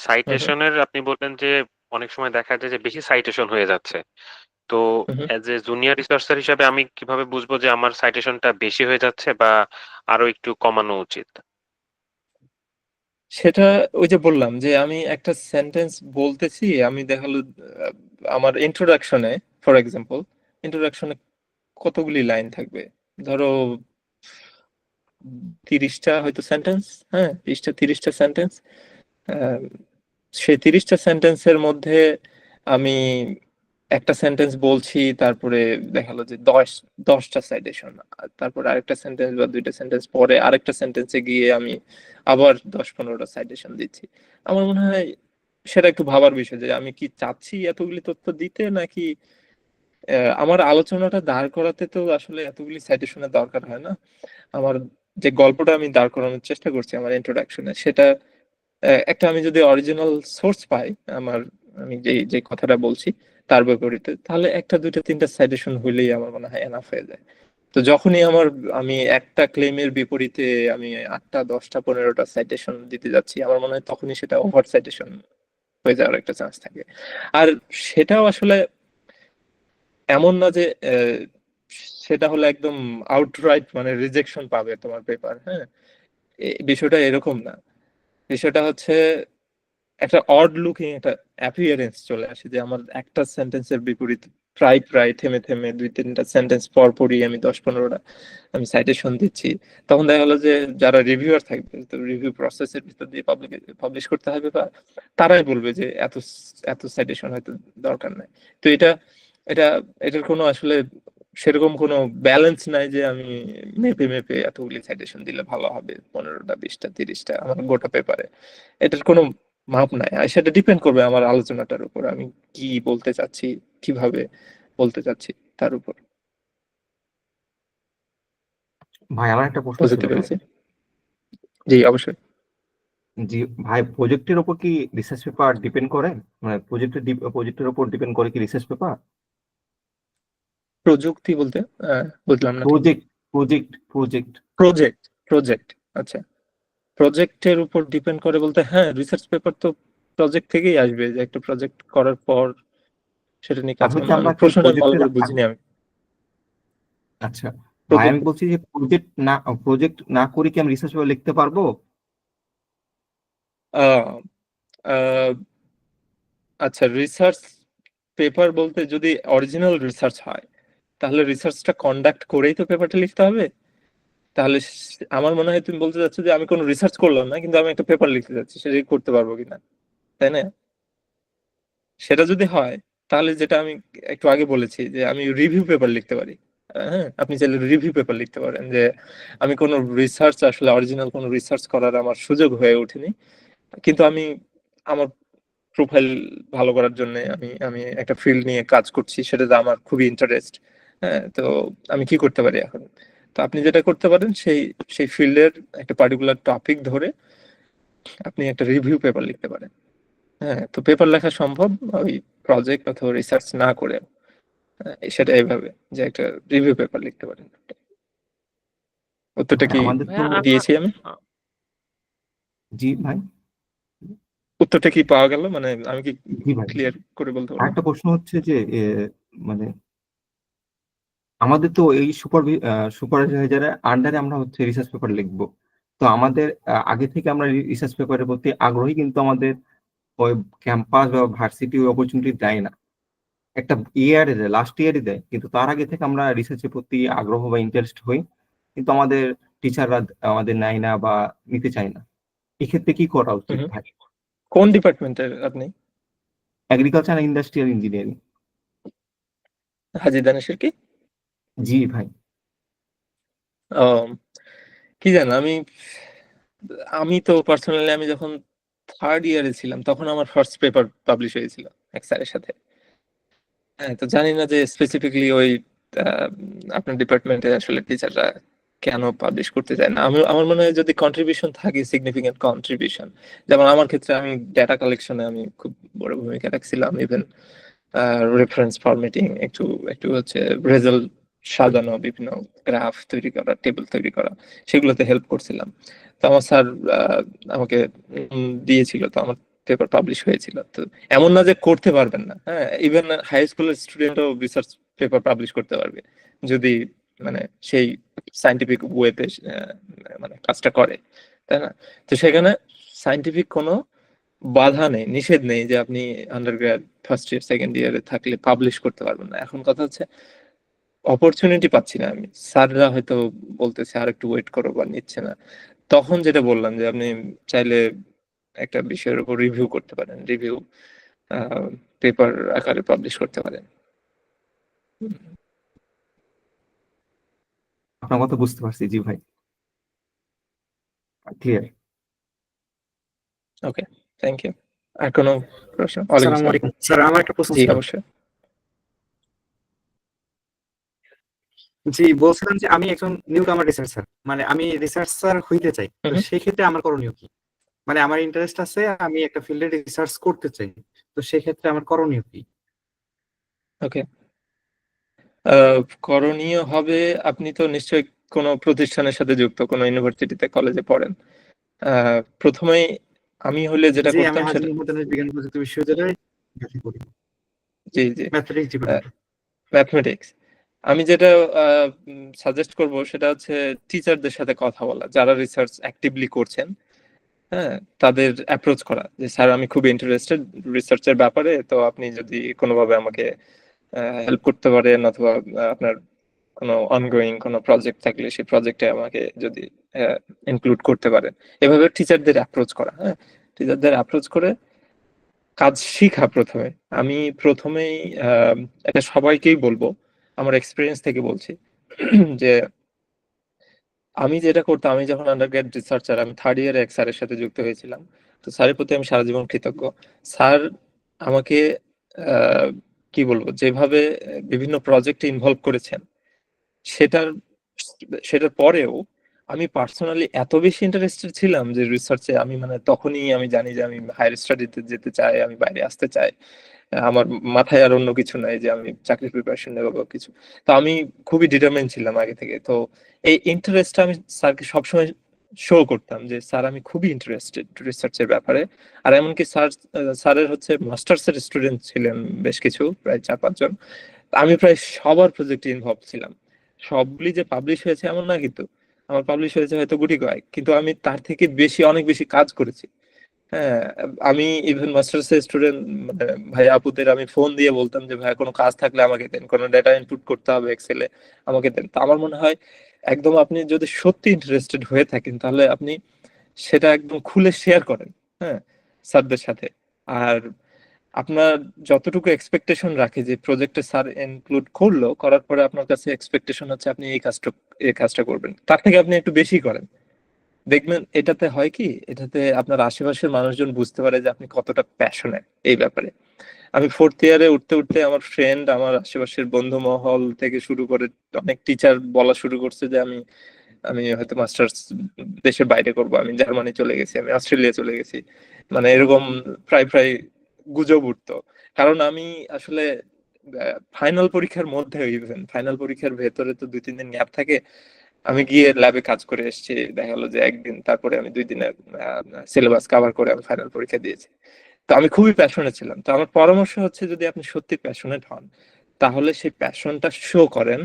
K: সাইটেশনের আপনি বললেন যে অনেক সময় দেখা যায় যে বেশি সাইটেশন হয়ে যাচ্ছে। তো অ্যাজ এ জুনিয়র রিসার্চার হিসাবে আমি কিভাবে বুঝবো যে আমার সাইটেশনটা বেশি হয়ে যাচ্ছে বা আরো একটু কমানো উচিত?
A: সেটা ওই যে বললাম যে আমি একটা সেন্টেন্স বলতেছি, আমি দেখালো আমার ইন্ট্রোডাকশনে, ফর এক্সাম্পল, ইন্ট্রোডাকশনে কতগুলি লাইন থাকবে, ধরো 30টা হয়তো সেন্টেন্স, হ্যাঁ 20টা 30টা সেন্টেন্স। সেই 30টা সেন্টেন্সের মধ্যে আমি একটা সেন্টেন্স বলছি, তারপরে দেখালো যে 10টা সাইটেশন, তারপরে আরেকটা সেন্টেন্স বা দুইটা সেন্টেন্স পরে আরেকটা সেন্টেন্সে গিয়ে আমি আবার 10-15টা সাইটেশন দিচ্ছি। আমার মনে হয় সেটা একটু ভাবার বিষয়, যে আমি কি চাচ্ছি এতগুলি তথ্য দিতে, নাকি আমার আলোচনাটা দাঁড় করাতে তো আসলে এতগুলি সাইটেশনের দরকার হয় না। আমার যে গল্পটা আমি দাঁড় করানোর চেষ্টা করছি আমার ইন্ট্রোডাকশনে, সেটা একটা আমি যদি অরিজিনাল সোর্স পাই, আমার আমি যে যে কথাটা বলছি তার বিপরীতে, তাহলে একটা দুইটা তিনটা সাইটেশন হইলেই আমার মনে হয় এনাফ হয়ে যায়। তো যখনই আমি একটা ক্লেমের বিপরীতে আমি 8টা 10টা 15টা সাইটেশন দিতে যাচ্ছি, আমার মনে হয় তখনই সেটা ওভার সাইটেশন হয়ে যাওয়ার একটা চান্স থাকে। আর সেটাও আসলে এমন না যে সেটা হলো একদম আউটরাইট মানে রিজেকশন পাবে তোমার পেপার, হ্যাঁ, বিষয়টা এরকম না। বিষয়টা হচ্ছে একটা অড লুকিং একটা অ্যাপিয়ারেন্স চলে আসে, যে আমার একটা সেন্টেন্সের বিপরীত প্রায় থেমে থেমে 2-3টা সেন্টেন্স পর পরই আমি 10-15টা আমি সাইটেশন দিচ্ছি, তখন দেখা গেলো যে যারা রিভিউয়ার থাকবে, তো রিভিউ প্রসেসের ভিতর দিয়ে পাবলিশ করতে হবে, বা তারাই বলবে যে এত সাইটেশন হয়তো দরকার নাই। তো এটার কোনো আসলে সেরকম কোনো ব্যালেন্স নাই যে আমি মেপে এতগুলি সাইটেশন দিলে ভালো হবে, 15টা 20টা 30টা আমার গোটা পেপারে। এটার কোনো মাপ নাই, আর সেটা ডিপেন্ড করবে আমার আলোচনাটার উপর, আমি কি বলতে চাচ্ছি, কিভাবে বলতে চাচ্ছি তার উপর।
F: ভাই আমার একটা প্রশ্ন ছিল
A: বুঝতে
F: ভাই।
A: পেরেছি। জি অবশ্যই।
F: জি ভাই, প্রজেক্টের উপর কি রিসার্চ পেপার ডিপেন্ড করে? মানে প্রজেক্টের উপর ডিপেন্ড করে কি রিসার্চ পেপার?
A: প্রযুক্তি বলতে বুঝলাম না। প্রজেক্ট আচ্ছা, প্রজেক্টের উপর ডিপেন্ড করে বলতে হ্যাঁ, রিসার্চ পেপার তো প্রজেক্ট থেকেই আসবে, যে একটা প্রজেক্ট করার পর সেটা নিয়ে কাজ
F: তাহলে কি
A: করবো।
F: আমরা
A: আমি
F: কি
A: প্রশ্নটা ভালো
F: প্রজেক্টের
A: করে বুঝিনি আমি।
F: আচ্ছা ভাই, আমি
A: প্রজেক্ট
F: বলছি যে প্রজেক্ট না করে কি আমি রিসার্চ পেপার লিখতে পারবো?
A: আচ্ছা, রিসার্চ পেপার বলতে যদি অরিজিনাল রিসার্চ হয়, তাহলে রিসার্চটা কন্ডাক্ট করেই তো পেপারটা লিখতে হবে। তাহলে আমার মনে হয় তুমি বলতে চাচ্ছ যে আমি কোনো রিসার্চ করলাম না, কিন্তু আমি একটা পেপার লিখতে যাচ্ছি, সেটা কি করতে পারবো কিনা, তাই না? সেটা যদি হয়, তাহলে যেটা আমি একটু আগে বলেছি যে আমি রিভিউ পেপার লিখতে পারি। হ্যাঁ, আপনি চাইলে রিভিউ পেপার লিখতে পারেন, যে আমি কোনো রিসার্চ, আসলে অরিজিনাল কোনো রিসার্চ করার আমার সুযোগ হয়ে ওঠেনি, কিন্তু আমি আমার প্রোফাইল ভালো করার জন্য আমি একটা ফিল্ড নিয়ে কাজ করছি, সেটাতে আমার খুবই ইন্টারেস্ট। হ্যাঁ, তো আমি কি করতে পারি এখন? তো আপনি যেটা করতে পারেন, সেই ফিল্ডের একটা পার্টিকুলার টপিক ধরে আপনি একটা রিভিউ পেপার লিখতে পারেন। হ্যাঁ, তো পেপার লেখা সম্ভব ওই প্রজেক্ট অথবা রিসার্চ না করে। সেটা এইভাবে যে একটা রিভিউ পেপার লিখতে পারেন। উত্তরটা
F: ভাই
A: কি
F: আমাদের তো
A: দিয়েছি আমি?
F: জি ভাই।
A: উত্তরটা কি পাওয়া গেল? মানে আমি কি
F: জি ভাই,
A: ক্লিয়ার করে বলতে পারলাম?
F: আরেকটা প্রশ্ন হচ্ছে যে মানে আমাদের তো এই সুপারভাইজারের আন্ডারে আমরা হচ্ছে রিসার্চ পেপার লিখবো। তো আমাদের আগে থেকে আমরা রিসার্চ পেপারের প্রতি আগ্রহী, কিন্তু আমাদের ওই ক্যাম্পাস বা ভার্সিটি ওই অপরচুনিটি দেয় না। একটা ইয়ারে দেয়, লাস্ট ইয়ারে দেয়, কিন্তু তার আগে থেকে আমরা রিসার্চের প্রতি আগ্রহ বা ইন্টারেস্ট হই, কিন্তু আমাদের টিচাররা আমাদের নেয় না বা নিতে চায় না। এক্ষেত্রে কি করা উচিত ভাই?
A: কোন ডিপার্টমেন্টের আপনি?
F: Agriculture and industrial engineering.
A: হাজি দানেশের কি?
F: জি ভাই।
A: ও, কি জানো, আমি তো পার্সোনালি আমি যখন থার্ড ইয়ারে ছিলাম, তখন আমার ফার্স্ট পেপার পাবলিশ হয়েছিল এক স্যারের সাথে। হ্যাঁ, তো জানি না যে স্পেসিফিকলি ওই আপনার ডিপার্টমেন্টে আসলে টিচাররা কেন পাবলিশ করতে চায় না। আমার মনে হয় যদি কন্ট্রিবিউশন থাকে, সিগনিফিকেন্ট কন্ট্রিবিউশন, যেমন আমার ক্ষেত্রে আমি ডেটা কালেকশনে আমি খুব বড় ভূমিকা রাখছিলাম, ইভেন রেফারেন্স ফরম্যাটিং, একটু একটু হচ্ছে রেজাল্ট সাজানো, বিভিন্ন গ্রাফ তৈরি করা, টেবিল তৈরি করা, সেগুলোতে হেল্প করছিলাম। তো আমার স্যার আমাকে দিয়েছিল, তো আমার পেপার পাবলিশ হয়েছিল। তো এমন না যে করতে পারবেন না, হ্যাঁ, ইভেন হাই স্কুলের স্টুডেন্টও রিসার্চ পেপার পাবলিশ করতে পারবে, যদি মানে সেই সায়েন্টিফিক ওয়েতে মানে কাজটা করে, তাই না? তো সেখানে সায়েন্টিফিক কোনো বাধা নেই, নিষেধ নেই যে আপনি আন্ডারগ্রেড ফার্স্ট ইয়ার সেকেন্ড ইয়ারে থাকলে পাবলিশ করতে পারবেন না। এখন কথা হচ্ছে অপরচুনিটি পাচ্ছি না আমি, স্যাররা হয়তো বলতেছে আর একটু ওয়েট করো বা নিচ্ছে না। তখন যেটা বললাম যে আপনি চাইলে একটা বিষয়ের উপর রিভিউ করতে পারেন, রিভিউ পেপার আকারে পাবলিশ করতে পারেন।
F: আপনার কথা বুঝতে পারছি। জি ভাই, ক্লিয়ার।
A: Okay, thank you. আর কোনো প্রশ্ন?
N: আসসালামু আলাইকুম স্যার, আমার একটা প্রশ্ন
A: জি
N: ছিল।
A: অবশ্যই।
N: জি, বলছিলাম যে আমি একজন নিউ কামার রিসার্চার, মানে আমি রিসার্চার হইতে চাই, তো সেই ক্ষেত্রে আমার করণীয় কি? মানে আমার ইন্টারেস্ট আছে, আমি একটা ফিল্ডে রিসার্চ করতে চাই, তো সেই ক্ষেত্রে আমার করণীয় কি?
A: ওকে, করণীয় হবে, আপনি তো নিশ্চয়ই কোনো প্রতিষ্ঠানের সাথে যুক্ত, কোনো ইউনিভার্সিটিতে কলেজে পড়েন। প্রথমেই আমি হলে যেটা
N: জি, আমি
A: করতাম
N: হাজী
A: সেটা,
N: মোহাম্মদ আনিস বিজ্ঞান ও প্রযুক্তি বিশ্ববিদ্যালয়ে চাকরি করি,
A: জি জি,
N: ম্যাথমেটিক্স ডিপার্টমেন্ট।
A: ম্যাথমেটিক্স। আমি যেটা সাজেস্ট করব সেটা হচ্ছে টিচারদের সাথে কথা বলা, যারা রিসার্চ অ্যাক্টিভলি করছেন। হ্যাঁ, তাদের অ্যাপ্রোচ করা যে স্যার আমি খুব ইন্টারেস্টেড রিসার্চের ব্যাপারে, তো আপনি যদি কোনোভাবে আমাকে হেল্প করতে পারেন, অথবা আপনার কোনো অনগোয়িং কোনো প্রজেক্ট থাকলে সেই প্রজেক্টে আমাকে যদি ইনক্লুড করতে পারেন। এভাবে টিচারদের অ্যাপ্রোচ করা, হ্যাঁ, টিচারদের অ্যাপ্রোচ করে কাজ শিখা প্রথমে। আমি প্রথমেই এটা সবাইকেই বলবো, আমার এক্সপিরিয়েন্স থেকে বলছি যে আমি যেটা করতাম, আমি যখন আন্ডারগ্রেড রিসার্চার, আমি থার্ড ইয়ারে এক স্যারের সাথে যুক্ত হয়েছিলাম। তো স্যারের প্রতি আমি সারা জীবন কৃতজ্ঞ। স্যার আমাকে কি বলবো, যেভাবে বিভিন্ন প্রজেক্টে ইনভলভ করেছেন, সেটার সেটার পরেও আমি পার্সোনালি এত বেশি ইন্টারেস্টেড ছিলাম যে রিসার্চে, আমি মানে তখনই আমি জানি যে আমি হায়ার স্টাডিতে যেতে চাই, আমি বাইরে আসতে চাই। আমার মাথায় আর অন্য কিছু নাই যে আমি চাকরির প্রিপারেশন নেবো বা কিছু। তো আমি খুবই ডিটারমাইন ছিলাম আগে থেকে। তো এই ইন্টারেস্টটা আমি স্যারকে সবসময় শো করতাম যে স্যার আমি খুবই ইন্টারেস্টেড রিসার্চের ব্যাপারে। আর এমনকি স্যারের হচ্ছে মাস্টার্স এর স্টুডেন্ট ছিলেন বেশ কিছু, প্রায় 4-5 জন। আমি প্রায় সবার প্রজেক্টে ইনভলভ ছিলাম। সবগুলি যে পাবলিশ হয়েছে এমন না, কিন্তু আমার পাবলিশ হয়েছে হয়তো গুটি কয়েক, কিন্তু আমি তার থেকে বেশি, অনেক বেশি কাজ করেছি। হ্যাঁ, আমি ইভেন মাস্টার্স এর স্টুডেন্ট মানে ভাই আপুদের আমি ফোন দিয়ে বলতাম যে ভাই কোনো কাজ থাকলে আমাকে দেন, কোনো ডেটা ইনপুট করতে হবে এক্সেলে, আমাকে দেন। তো আমার মনে হয় একদম আপনি যদি সত্যি ইন্টারেস্টেড হয়ে থাকেন, তাহলে আপনি সেটা একদম খুলে শেয়ার করেন, হ্যাঁ, স্যারদের সাথে। আর আপনার যতটুকু এক্সপেকটেশন রাখে যে প্রজেক্টে স্যার ইনক্লুড করলো, করার পরে আপনার কাছে এক্সপেকটেশন হচ্ছে আপনি এই কাজটা করবেন, তার থেকে আপনি একটু বেশি করেন। দেখবেন এটাতে হয় কি, এটাতে আপনার আশেপাশের মানুষজন বুঝতে পারে যে আপনি কতটা প্যাশনেট এই ব্যাপারে। আমি ফোর্থ ইয়ারে উঠতে উঠতে আমার ফ্রেন্ড, আমার আশেপাশের বন্ধু মহল থেকে শুরু করে অনেক টিচার বলা শুরু করছে যে আমি আমি হয়তো মাস্টার্স দেশের বাইরে করব, আমি জার্মানি চলে গেছি, আমি অস্ট্রেলিয়া চলে গেছি, মানে এরকম প্রায় প্রায় গুজব উঠতো। কারণ আমি আসলে ফাইনাল পরীক্ষার মধ্যে, ইভেন ফাইনাল পরীক্ষার ভেতরে তো 2-3 দিন গ্যাপ থাকে, আমি গিয়ে ল্যাবে কাজ করে এসেছি, দেখা গেলো যে একদিন, তারপরে আমি 2 দিনের সিলেবাস কভার করে আমি ফাইনাল পরীক্ষা দিয়েছি। তো আমি খুবই প্যাশনেট ছিলাম। তো আমার পরামর্শ হচ্ছে, যদি আপনি সত্যি প্যাশনেট হন, তাহলে সেই প্যাশনটা শো করেন,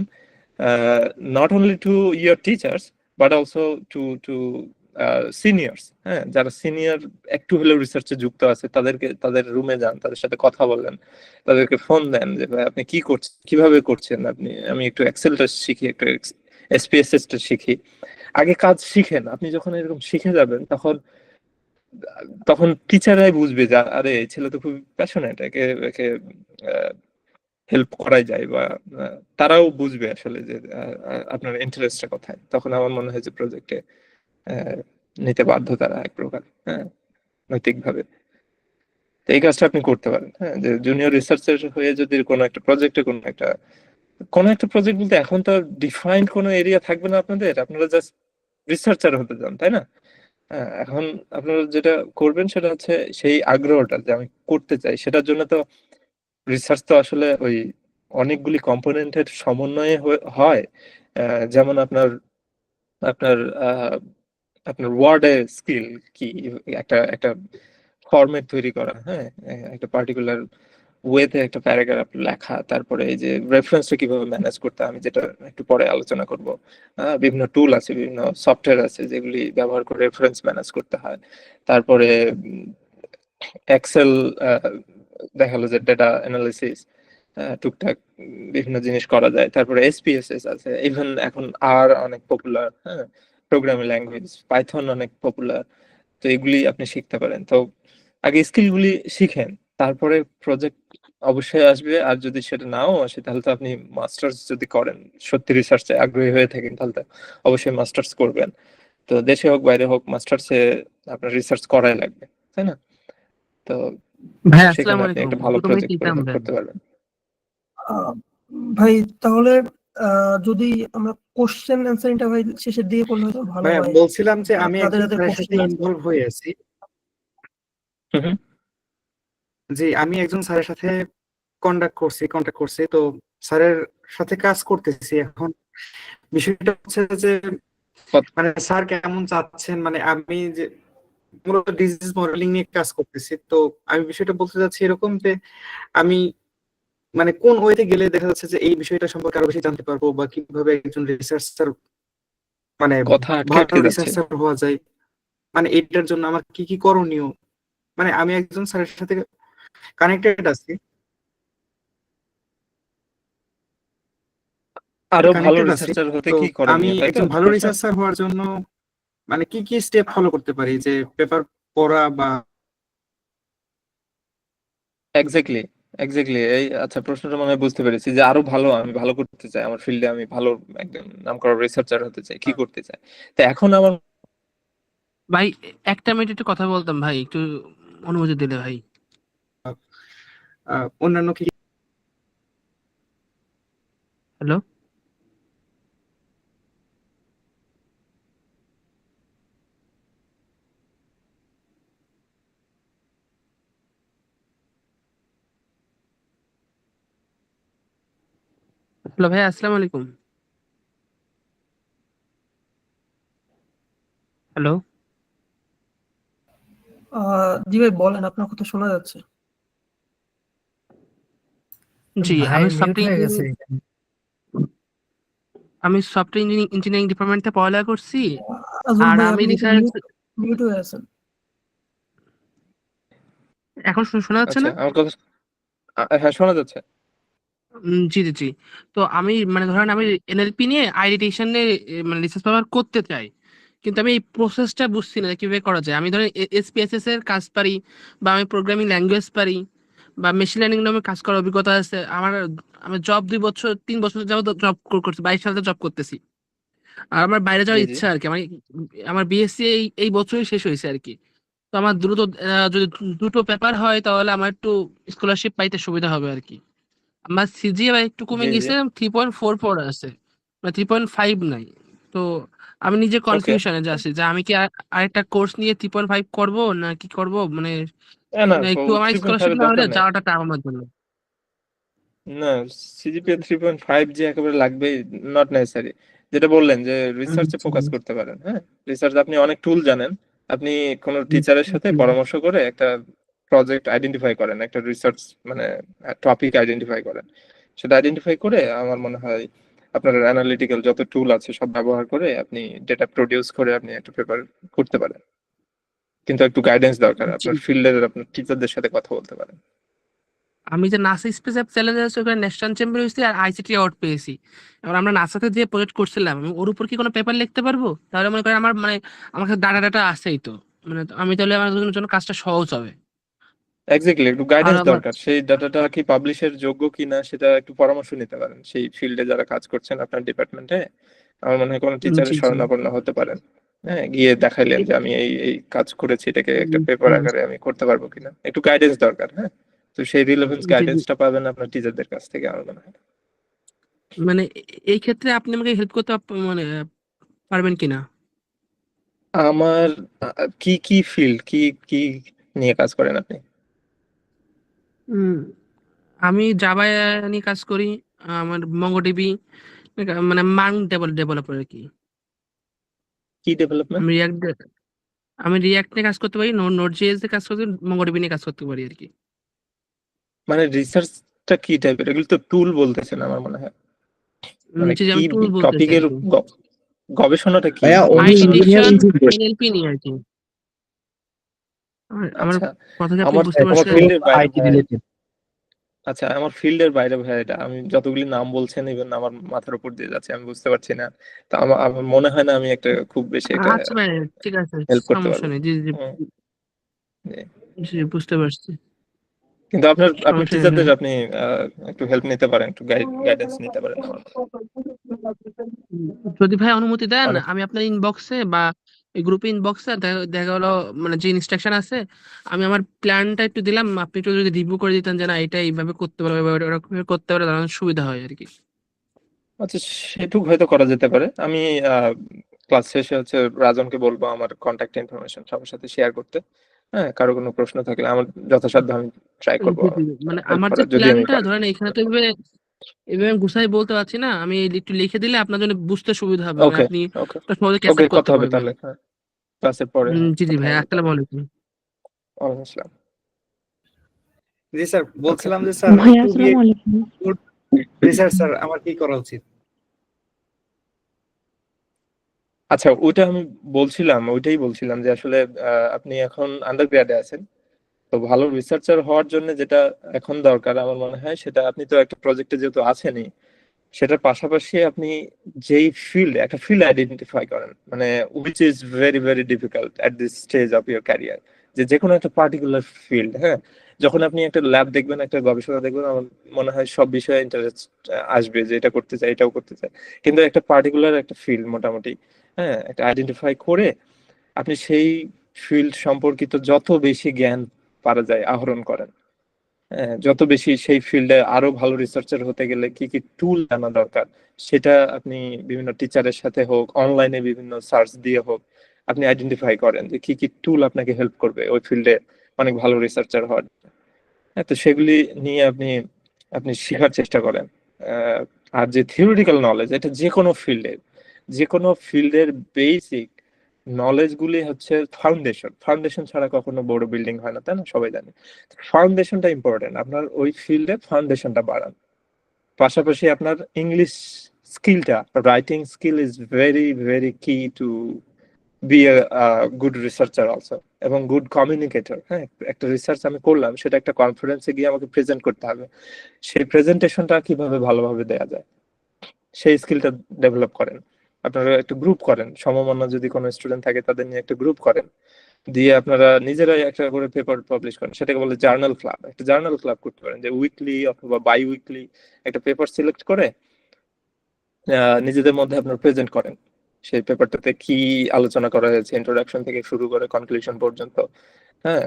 A: not only to your teachers but also to seniors. হ্যাঁ, যারা সিনিয়র একটু হলেও রিসার্চে যুক্ত আছে, তাদের রুমে যান, তাদের সাথে কথা বলেন, তাদেরকে ফোন দেন যে ভাই আপনি কি করছেন, কিভাবে করছেন আপনি, আমি একটু এক্সেলটা শিখি, একটু এসপিএসএস টা শিখি। আগে কাজ শিখেন। আপনি যখন এরকম শিখে যাবেন, তখন তখন টিচাররাই বুঝবে যে আরে এই ছেলে তো খুব প্যাশনেট, একে একে হেল্প করাই যায়, বা তারাও বুঝবে আসলে যে আপনার ইন্টারেস্টটা কোথায়। তখন আমার মনে হয় যে প্রজেক্টে নিতে বাধ্য তারা এক প্রকার, হ্যাঁ, নৈতিকভাবে। তো এই কাজটা আপনি করতে পারেন, হ্যাঁ, যে জুনিয়র রিসার্চার হয়ে যদি কোনো একটা প্রজেক্টে কোনো একটা প্রজেক্ট বলতে এখন তো ডিফাইন্ড কোনো এরিয়া থাকবে না আপনাদের, আপনারা জাস্ট রিসার্চার হতে চান, তাই না? হ্যাঁ, এখন আপনারা যেটা করবেন সেটা হচ্ছে সেই আগ্রহটা যে আমি করতে চাই, সেটার জন্য তো রিসার্চ তো আসলে ওই অনেকগুলি কম্পোনেন্টের সমন্বয়ে হয়। যেমন আপনার আপনার আপনার ওয়ার্ডে স্কিল কি, একটা একটা ফরম্যাট তৈরি করা, হ্যাঁ, একটা পার্টিকুলার ওয়েতে একটা প্যারাগ্রাফ লেখা, তারপরে এই যে রেফারেন্সটা কিভাবে ম্যানেজ করতে হয়, আমি যেটা একটু পরে আলোচনা করব। বিভিন্ন টুল আছে, বিভিন্ন সফটওয়্যার আছে যেগুলি ব্যবহার করে রেফারেন্স ম্যানেজ করতে হয়। তারপরে এক্সেল, দেখালো যে ডেটা অ্যানালিসিস, টুকটাক বিভিন্ন জিনিস করা যায়। তারপরে এসপিএসএস আছে, ইভেন এখন আর অনেক পপুলার, হ্যাঁ, প্রোগ্রামিং ল্যাঙ্গুয়েজ পাইথন অনেক পপুলার। তো এগুলি আপনি শিখতে পারেন। তো আগে স্কিলগুলি শিখেন, তারপরে প্রজেক্ট অবশ্যই আসবে। আর যদি সেটা নাও আসে, তাহলে তো আপনি মাস্টার্স যদি করেন, সত্যি রিসার্চে আগ্রহী হয়ে থাকেন, তাহলে তো অবশ্যই মাস্টার্স করবেন। তো দেশে হোক বাইরে হোক, মাস্টার্সে আপনার রিসার্চ করাই লাগবে, তাই না? তো
I: ভাই
A: সেখানে
I: আসসালামু
A: আপনি
I: আলাইকুম,
A: একটা ভালো
I: দুটো মিনিট
A: প্রজেক্ট
I: নিতাম ভাই।
A: করতে পারবেন।
B: ভাই তাহলে যদি আমরা কোশ্চেন অ্যান্সারিংটা ভাই শেষের দিকে করলে হয়তো ভালো
N: ভাইয়া
B: হয়।
N: বলছিলাম যে আমি
B: যাদের
N: একজন
B: যাদের
N: স্যারের সাথে
B: কোশ্চেন আছে।
N: ইনভলভ হয়ে আছি। জি, আমি একজন স্যারের সাথে কন্টাক্ট করছি, তো স্যারের সাথে কাজ করতেছি। এখন বিষয়টা হচ্ছে যে মানে স্যার কেমন চাচ্ছেন, মানে আমি যে মূলত ডিজিজ মডেলিং নিয়ে কাজ করতেছি, তো আমি বিষয়টা বলতে চাচ্ছি এরকম যে আমি মানে কোন ওয়েতে গেলে দেখা যাচ্ছে যে এই বিষয়টা সম্পর্কে আরো বেশি জানতে পারবো, বা কিভাবে একজন রিসার্চার মানে
A: কথা আটকে
N: ভালো
A: আটকে যাচ্ছে।
N: রিসার্চার হওয়া যায়, মানে এটার জন্য আমার কি কি করণীয়। মানে আমি একজন স্যারের সাথে কানেক্টেড আছি।
A: আরো ভালো
N: কানেক্টেড আছি।
A: রিসার্চার হতে
N: তো
A: কি
N: আমি
A: করণীয়, তাই তো
N: একজন ভালো
A: প্রশ্ন?
N: রিসার্চার হওয়ার জন্য মানে কি কি স্টেপ ফলো করতে পারি, যে পেপার পড়া বা
A: এক্স্যাক্টলি, এক্স্যাক্টলি। এই আচ্ছা, প্রশ্নটা মনে হয় বুঝতে পেরেছি যে আরো ভালো, আমি ভালো করতে চাই আমার ফিল্ডে, আমি ভালো একদম নামকরা রিসার্চার হতে চাই, কি করতে চাই। তো এখন আমার
I: ভাই একটা মিনিট একটু কথা বলতাম ভাই, একটু অনুমতি দিলে ভাই।
N: অন্যান্য কি
I: হ্যালো, হ্যালো ভাই, আসসালামু আলাইকুম। হ্যালো,
B: জি ভাই বলেন, আপনার কথা শোনা যাচ্ছে।
I: জি
O: ভাই
I: আমি
O: মিউট হয়ে গেছে।
I: সফটওয়্যার ইঞ্জিনিয়ারিং ডিপার্টমেন্টে পড়ালেখা করছি।
B: আজল
I: আর
B: ভাই
I: আমি
B: আপনি
I: রিসার্চ,
B: মিউট হয়ে আছেন।
I: এখন শোনা যাচ্ছে
A: আচ্ছা,
I: না?
A: আমার কথা হ্যাঁ শোনা যাচ্ছে।
I: জি জি জি। তো আমি মানে ধরেন আমি এনএলপি নিয়ে আইডিটেশন নিয়ে মানে রিসার্চ পেপার করতে চাই, কিন্তু আমি এই প্রসেসটা বুঝছি না যে কিভাবে করা যায়। আমি ধরেন এসপিএসএস এর কাজ পারি, বা আমি প্রোগ্রামিং ল্যাঙ্গুয়েজ পারি, বা মেশিন লার্নিং নামে কাজ করার অভিজ্ঞতা আছে আমার। আমি জব 2 বছর 3 বছর যাবত জব করছি, 22 সালে জব করতেছি। আর আমার বাইরে
A: জি
I: যাওয়ার
A: জি
I: ইচ্ছা আর কি। আমার বিএসসি এই বছরই শেষ হয়েছে আর কি। তো আমার দ্রুত যদি দুটো পেপার হয় তাহলে আমার একটু স্কলারশিপ পাইতে সুবিধা হবে আর কি। আমার সিজিপিএ একটু কমে
A: জি জি
I: গেছে, 3.44 আছে, মানে 3.5 নাই। তো আমি নিজে
A: ওকে।
I: কনফিউশনে যাচ্ছি যে আমি কি আরেকটা কোর্স নিয়ে 3.5 করবো না কি করব, মানে
A: না,
I: একটু আমার
A: 3.5
I: স্কলারশিপ
A: এর
I: না হলে
A: দরকার নেই।
I: যাওয়াটা টাফ আমার জন্য।
A: না, সিজিপিএ 3.5 যে একেবারে লাগবে, নট নেসেসারি। যেটা বললেন যে রিসার্চে
I: আচ্ছা।
A: ফোকাস করতে পারেন, হ্যাঁ, রিসার্চ আপনি অনেক টুল জানেন। আপনি কোনো টিচারের সাথে পরামর্শ করে একটা প্রজেক্ট আইডেন্টিফাই করেন, একটা রিসার্চ মানে টপিক আইডেন্টিফাই করেন। সেটা আইডেন্টিফাই করে আমার মনে হয় আপনার অ্যানালিটিক্যাল যত টুল আছে সব ব্যবহার করে আপনি ডেটা প্রডিউস করে আপনি একটা পেপার করতে পারেন। কিন্তু একটু গাইডেন্স দরকার,
I: জি,
A: আপনার ফিল্ডের আপনার টিচারদের সাথে কথা বলতে পারেন।
I: আমি যে নাসা স্পেস অ্যাপ চ্যালেঞ্জ আছে ওখানে ন্যাশনাল চ্যাম্পিয়ন হয়েছি আর আইসিটি অ্যাওয়ার্ড পেয়েছি। এবার আমরা নাসাতে যে প্রজেক্ট করছিলাম, আমি ওর উপর কি কোনো পেপার লিখতে পারবো? তাহলে মনে করেন আমার মানে আমার কাছে ডাটা আছেই তো, মানে আমি তাহলে আমার জন্য কাজটা সহজ হবে।
A: এক্স্যাক্টলি, একটু
I: আর
A: গাইডেন্স
I: আমার
A: দরকার, সেই ডাটাটা কি পাবলিশের যোগ্য কিনা সেটা একটু পরামর্শ নিতে পারেন সেই ফিল্ডে যারা কাজ করছেন আপনার ডিপার্টমেন্টে। আমার মনে হয় কোনো টিচারের
I: জি জি
A: শরণাপন্ন হতে পারেন। হ্যাঁ, গিয়ে দেখাইলেন যে আমি এই এই কাজ করেছি, এটাকে একটা পেপার আকারে আমি করতে পারবো কিনা, একটু গাইডেন্স দরকার। হ্যাঁ, তো সেই রিলেভেন্স
I: জি জি।
A: গাইডেন্সটা পাবেন আপনার টিচারদের কাছ থেকে আমার মনে হয়।
I: মানে এই ক্ষেত্রে আপনি আমাকে হেল্প করতে মানে পারবেন কিনা?
A: আমার কি কি ফিল্ড, কি কি নিয়ে কাজ করেন আপনি?
I: উম, আমি জাভা নিয়ে কাজ করি। আমার মঙ্গোডিবি, মানে মান ডেভেলপার আর কি।
A: কি ডেভেলপমেন্ট?
I: আমি রিয়াক্ট নিয়ে কাজ করতে পারি, নোড জেএস এ কাজ করতে পারি, মঙ্গোডিবি নিয়ে কাজ করতে পারি আর কি।
A: মানে রিসার্চটা কি টাইপের, এগুলো তো টুল বলতেছেন আমার মনে হয়। মানে
I: জি,
A: কি
I: আমি টুল বলতেছি আর
A: টপিকের
I: কি।
A: গবেষণাটা কি?
H: ভাইয়া উনি
I: আইডিটেশন,
H: ইঞ্জিনিয়ারিং
I: এনএলপি নিয়ে আর কি। আমার
A: আচ্ছা,
I: কথা কি আপনি
A: আমার
I: বুঝতে
A: আমার
I: পারছেন?
A: ফিল্ডের বাইরে
H: আইটি
A: ভাই।
H: রিলেটেড।
A: আচ্ছা, আমার ফিল্ডের বাইরে ভাই, এটা আমি যতগুলি নাম বলছেন ইভেন আমার মাথার উপর দিয়ে যাচ্ছে, আমি বুঝতে পারছি না। তো আমার মনে হয় না আমি একটা খুব বেশি এটা
I: আচ্ছা ভাই, ঠিক আছে,
A: হেল্প করতে
I: সমস্যা
A: পারবো।
I: নেই। জি জি
A: হুম, জি।
I: জি, বুঝতে পারছি।
A: কিন্তু আপনার
I: সমস্যা নেই ভাই।
A: টিচারদের আপনি একটু হেল্প নিতে পারেন, একটু গাইডেন্স নিতে পারেন আমার মনে হয়।
I: যদি ভাই অনুমতি দেন,
A: অনেক
I: আমি আপনার ইনবক্সে বা এই গ্রুপে ইনবক্সে দেখা গেলো মানে যে ইনস্ট্রাকশন আছে, আমি আমার প্ল্যানটা একটু দিলাম, আপনি একটু যদি রিভিউ করে দিতেন যে না এটা এইভাবে করতে পারবে বা ওরকম করতে পারবে, তাহলে সুবিধা হয় আর কি।
A: আচ্ছা, সেটুক হয়তো করা যেতে পারে। আমি ক্লাস শেষে হচ্ছে রাজনকে বলবো আমার কন্ট্যাক্ট ইনফরমেশন সবার সাথে শেয়ার করতে। হ্যাঁ, কারো কোনো প্রশ্ন থাকলে আমার যথাসাধ্য আমি ট্রাই করবো
I: জি, জি, জি। মানে
A: হেল্প
I: আমার যে
A: করার, যদি আমি
I: প্ল্যানটা
A: পারি।
I: ধরেন এখানে তো এভাবে আমি গুছাই বলতে পারছি না, আমি একটু লিখে দিলে আপনার জন্য বুঝতে সুবিধা হবে, মানে
A: ওকে,
I: আপনি
A: ওকে,
I: ওটা সহজে
A: ওকে,
I: ক্যাপচার
A: কথা
I: করতে
A: হবে
I: পারবেন।
A: তাহলে। হ্যাঁ, ক্লাসের পরে হ্যাঁ
I: জি জি
A: কথা
I: ভাই,
A: হবে তাহলে।
I: আসসালামু আলাইকুম।
A: ওয়ালাইকুম আসসালাম।
N: জি স্যার,
A: ওকে।
N: বলছিলাম যে স্যার
E: ভাইয়া
N: টু বি
E: আসসালামু আলাইকুম।
N: গুড রিসার্চার আমার কি করা উচিত?
A: আচ্ছা, ওইটা আমি ওইটাই বলছিলাম যে আসলে আপনি এখন আন্ডার গ্রাডে আছেন। তো ভালো রিসার্চার হওয়ার জন্য যেটা এখন দরকার আমার মনে হয়, সেটা আপনি তো একটা প্রজেক্টে যেহেতু আছেনই, সেটার পাশাপাশি আপনি যেই ফিল্ড, একটা ফিল্ড আইডেন্টিফাই করেন, মানে which is very very difficult at this stage of your career, যে কোনো একটা পার্টিকুলার ফিল্ড। হ্যাঁ, যখন আপনি একটা ল্যাব দেখবেন, একটা গবেষণা দেখবেন, আমার মনে হয় সব বিষয়ে ইন্টারেস্ট আসবে, যে এটা করতে চাই, এটাও করতে চাই, কিন্তু একটা পার্টিকুলার একটা ফিল্ড মোটামুটি, হ্যাঁ, একটা আইডেন্টিফাই করে আপনি সেই ফিল্ড সম্পর্কিত যত বেশি জ্ঞান পারা যায় আহরণ করেন। যত বেশি সেই ফিল্ডে আরো ভালো রিসার্চার হতে গেলে কি কি টুল জানা দরকার, সেটা আপনি বিভিন্ন টিচারের সাথে হোক, অনলাইনে বিভিন্ন সার্চ দিয়ে হোক, আপনি আইডেন্টিফাই করেন যে কি কি টুল আপনাকে হেল্প করবে ওই ফিল্ডে অনেক ভালো রিসার্চার হওয়ার। তো সেগুলি নিয়ে আপনি আপনি শেখার চেষ্টা করেন। আর যে থিওরিটিক্যাল নলেজ, এটা যে কোনো ফিল্ডের বেসিক নলেজ গুলি হচ্ছে ফাউন্ডেশন। ফাউন্ডেশন ছাড়া কখনো বড় বিল্ডিং হয় না, তাই না? সবাই জানে। ফাউন্ডেশনটা ইম্পর্টেন্ট, আপনার ওই ফিল্ডে ফাউন্ডেশনটা বাড়ান। পাশাপাশি আপনার ইংলিশ স্কিলটা, writing skill is very very key to be good researcher also, এবং গুড কমিউনিকেটর। হ্যাঁ, একটা রিসার্চ আমি করলাম, সেটা একটা কনফারেন্সে গিয়ে আমাকে প্রেজেন্ট করতে হবে, সেই প্রেজেন্টেশনটা কিভাবে ভালোভাবে দেওয়া যায়, সেই স্কিলটা ডেভেলপ করেন। আপনারা একটা গ্রুপ করেন, সমমনা যদি কোনো স্টুডেন্ট থাকে তাদের নিয়ে একটা গ্রুপ করেন, দিয়ে আপনারা নিজেরাই একটা করে পেপার পাবলিশ করেন, সেটাকে বলে জার্নাল ক্লাব। একটা জার্নাল ক্লাব করতে পারেন, যে উইকলি অথবা বাই উইকলি একটা পেপার সিলেক্ট করে নিজেদের মধ্যে আপনারা প্রেজেন্ট করেন সেই পেপারটাতে কি আলোচনা করা হয়েছে, ইন্ট্রোডাকশন থেকে শুরু করে কনক্লুশন পর্যন্ত। হ্যাঁ,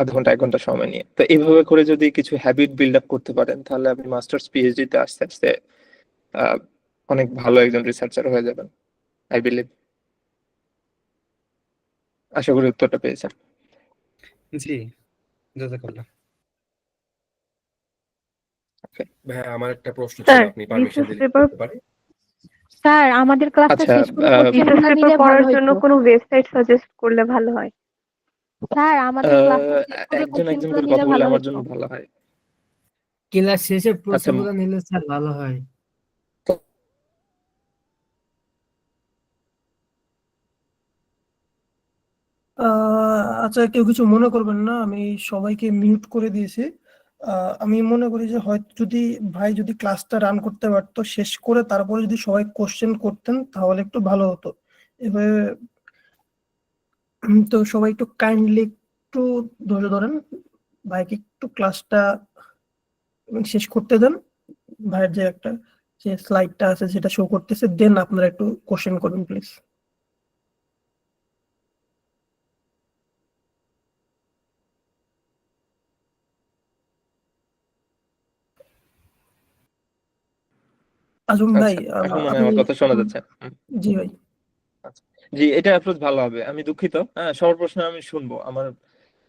A: আধা ঘন্টা 1 ঘন্টা সময় নিয়ে। তো এইভাবে করে যদি কিছু হ্যাবিট বিল্ড আপ করতে পারেন, তাহলে আপনি মাস্টার্স পিএইচডি তে আস্তে আস্তে অনেক ভালো একজন রিসার্চার হয়ে যাবেন, আই বিলিভ। আশা করি উত্তরটা পেয়েছেন।
N: জি, জাযাকাল্লাহ।
C: ভাইয়া আমার একটা প্রশ্ন ছিল, আপনি পারমিশন
J: রিসার্চ
C: দিলে
J: পেপার
C: করতে পারি?
G: স্যার আমাদের ক্লাসটা
A: আচ্ছা,
G: শেষ করে
J: রিসার্চ
G: কোশ্চেনগুলো
J: পেপার
G: নিলে ভালো
J: পড়ার জন্য
G: হইতো।
J: কোনো ওয়েবসাইট সাজেস্ট করলে ভালো হয়।
G: স্যার আমাদের ক্লাসটা শেষ করে
A: একজন একজন
G: কোশ্চেনগুলো
A: করে
G: নিলে
A: কথা বললে
G: ভালো
A: আমার
G: হইতো।
A: জন্য ভালো হয়।
O: ক্লাস শেষে
A: আচ্ছা,
O: প্রশ্নগুলো নিলে স্যার ভালো হয়।
B: আচ্ছা, কেউ কিছু মনে করবেন না, আমি সবাইকে মিউট করে দিয়েছি। আমি মনে করি যে হয়তো যদি ভাই যদি ক্লাসটা রান করতে পারতো, শেষ করে তারপরে যদি সবাই কোশ্চেন করতেন তাহলে একটু ভালো হতো। এভাবে তো সবাই একটু কাইন্ডলি একটু ধৈর্য ধরেন, ভাইকে একটু ক্লাসটা শেষ করতে দেন। ভাইয়ের যে একটা যে স্লাইডটা আছে সেটা শো করতেছে, দেন আপনারা একটু কোশ্চেন করবেন প্লিজ। আজম ভাই,
A: আচ্ছা, এখন মনে হয়
B: আপনি
A: আমার কথা শোনা যাচ্ছে।
B: জি ভাই।
A: আচ্ছা, জি, এটা অ্যাপ্রোচ ভালো হবে। আমি দুঃখিত, হ্যাঁ, সবার প্রশ্ন আমি শুনবো। আমার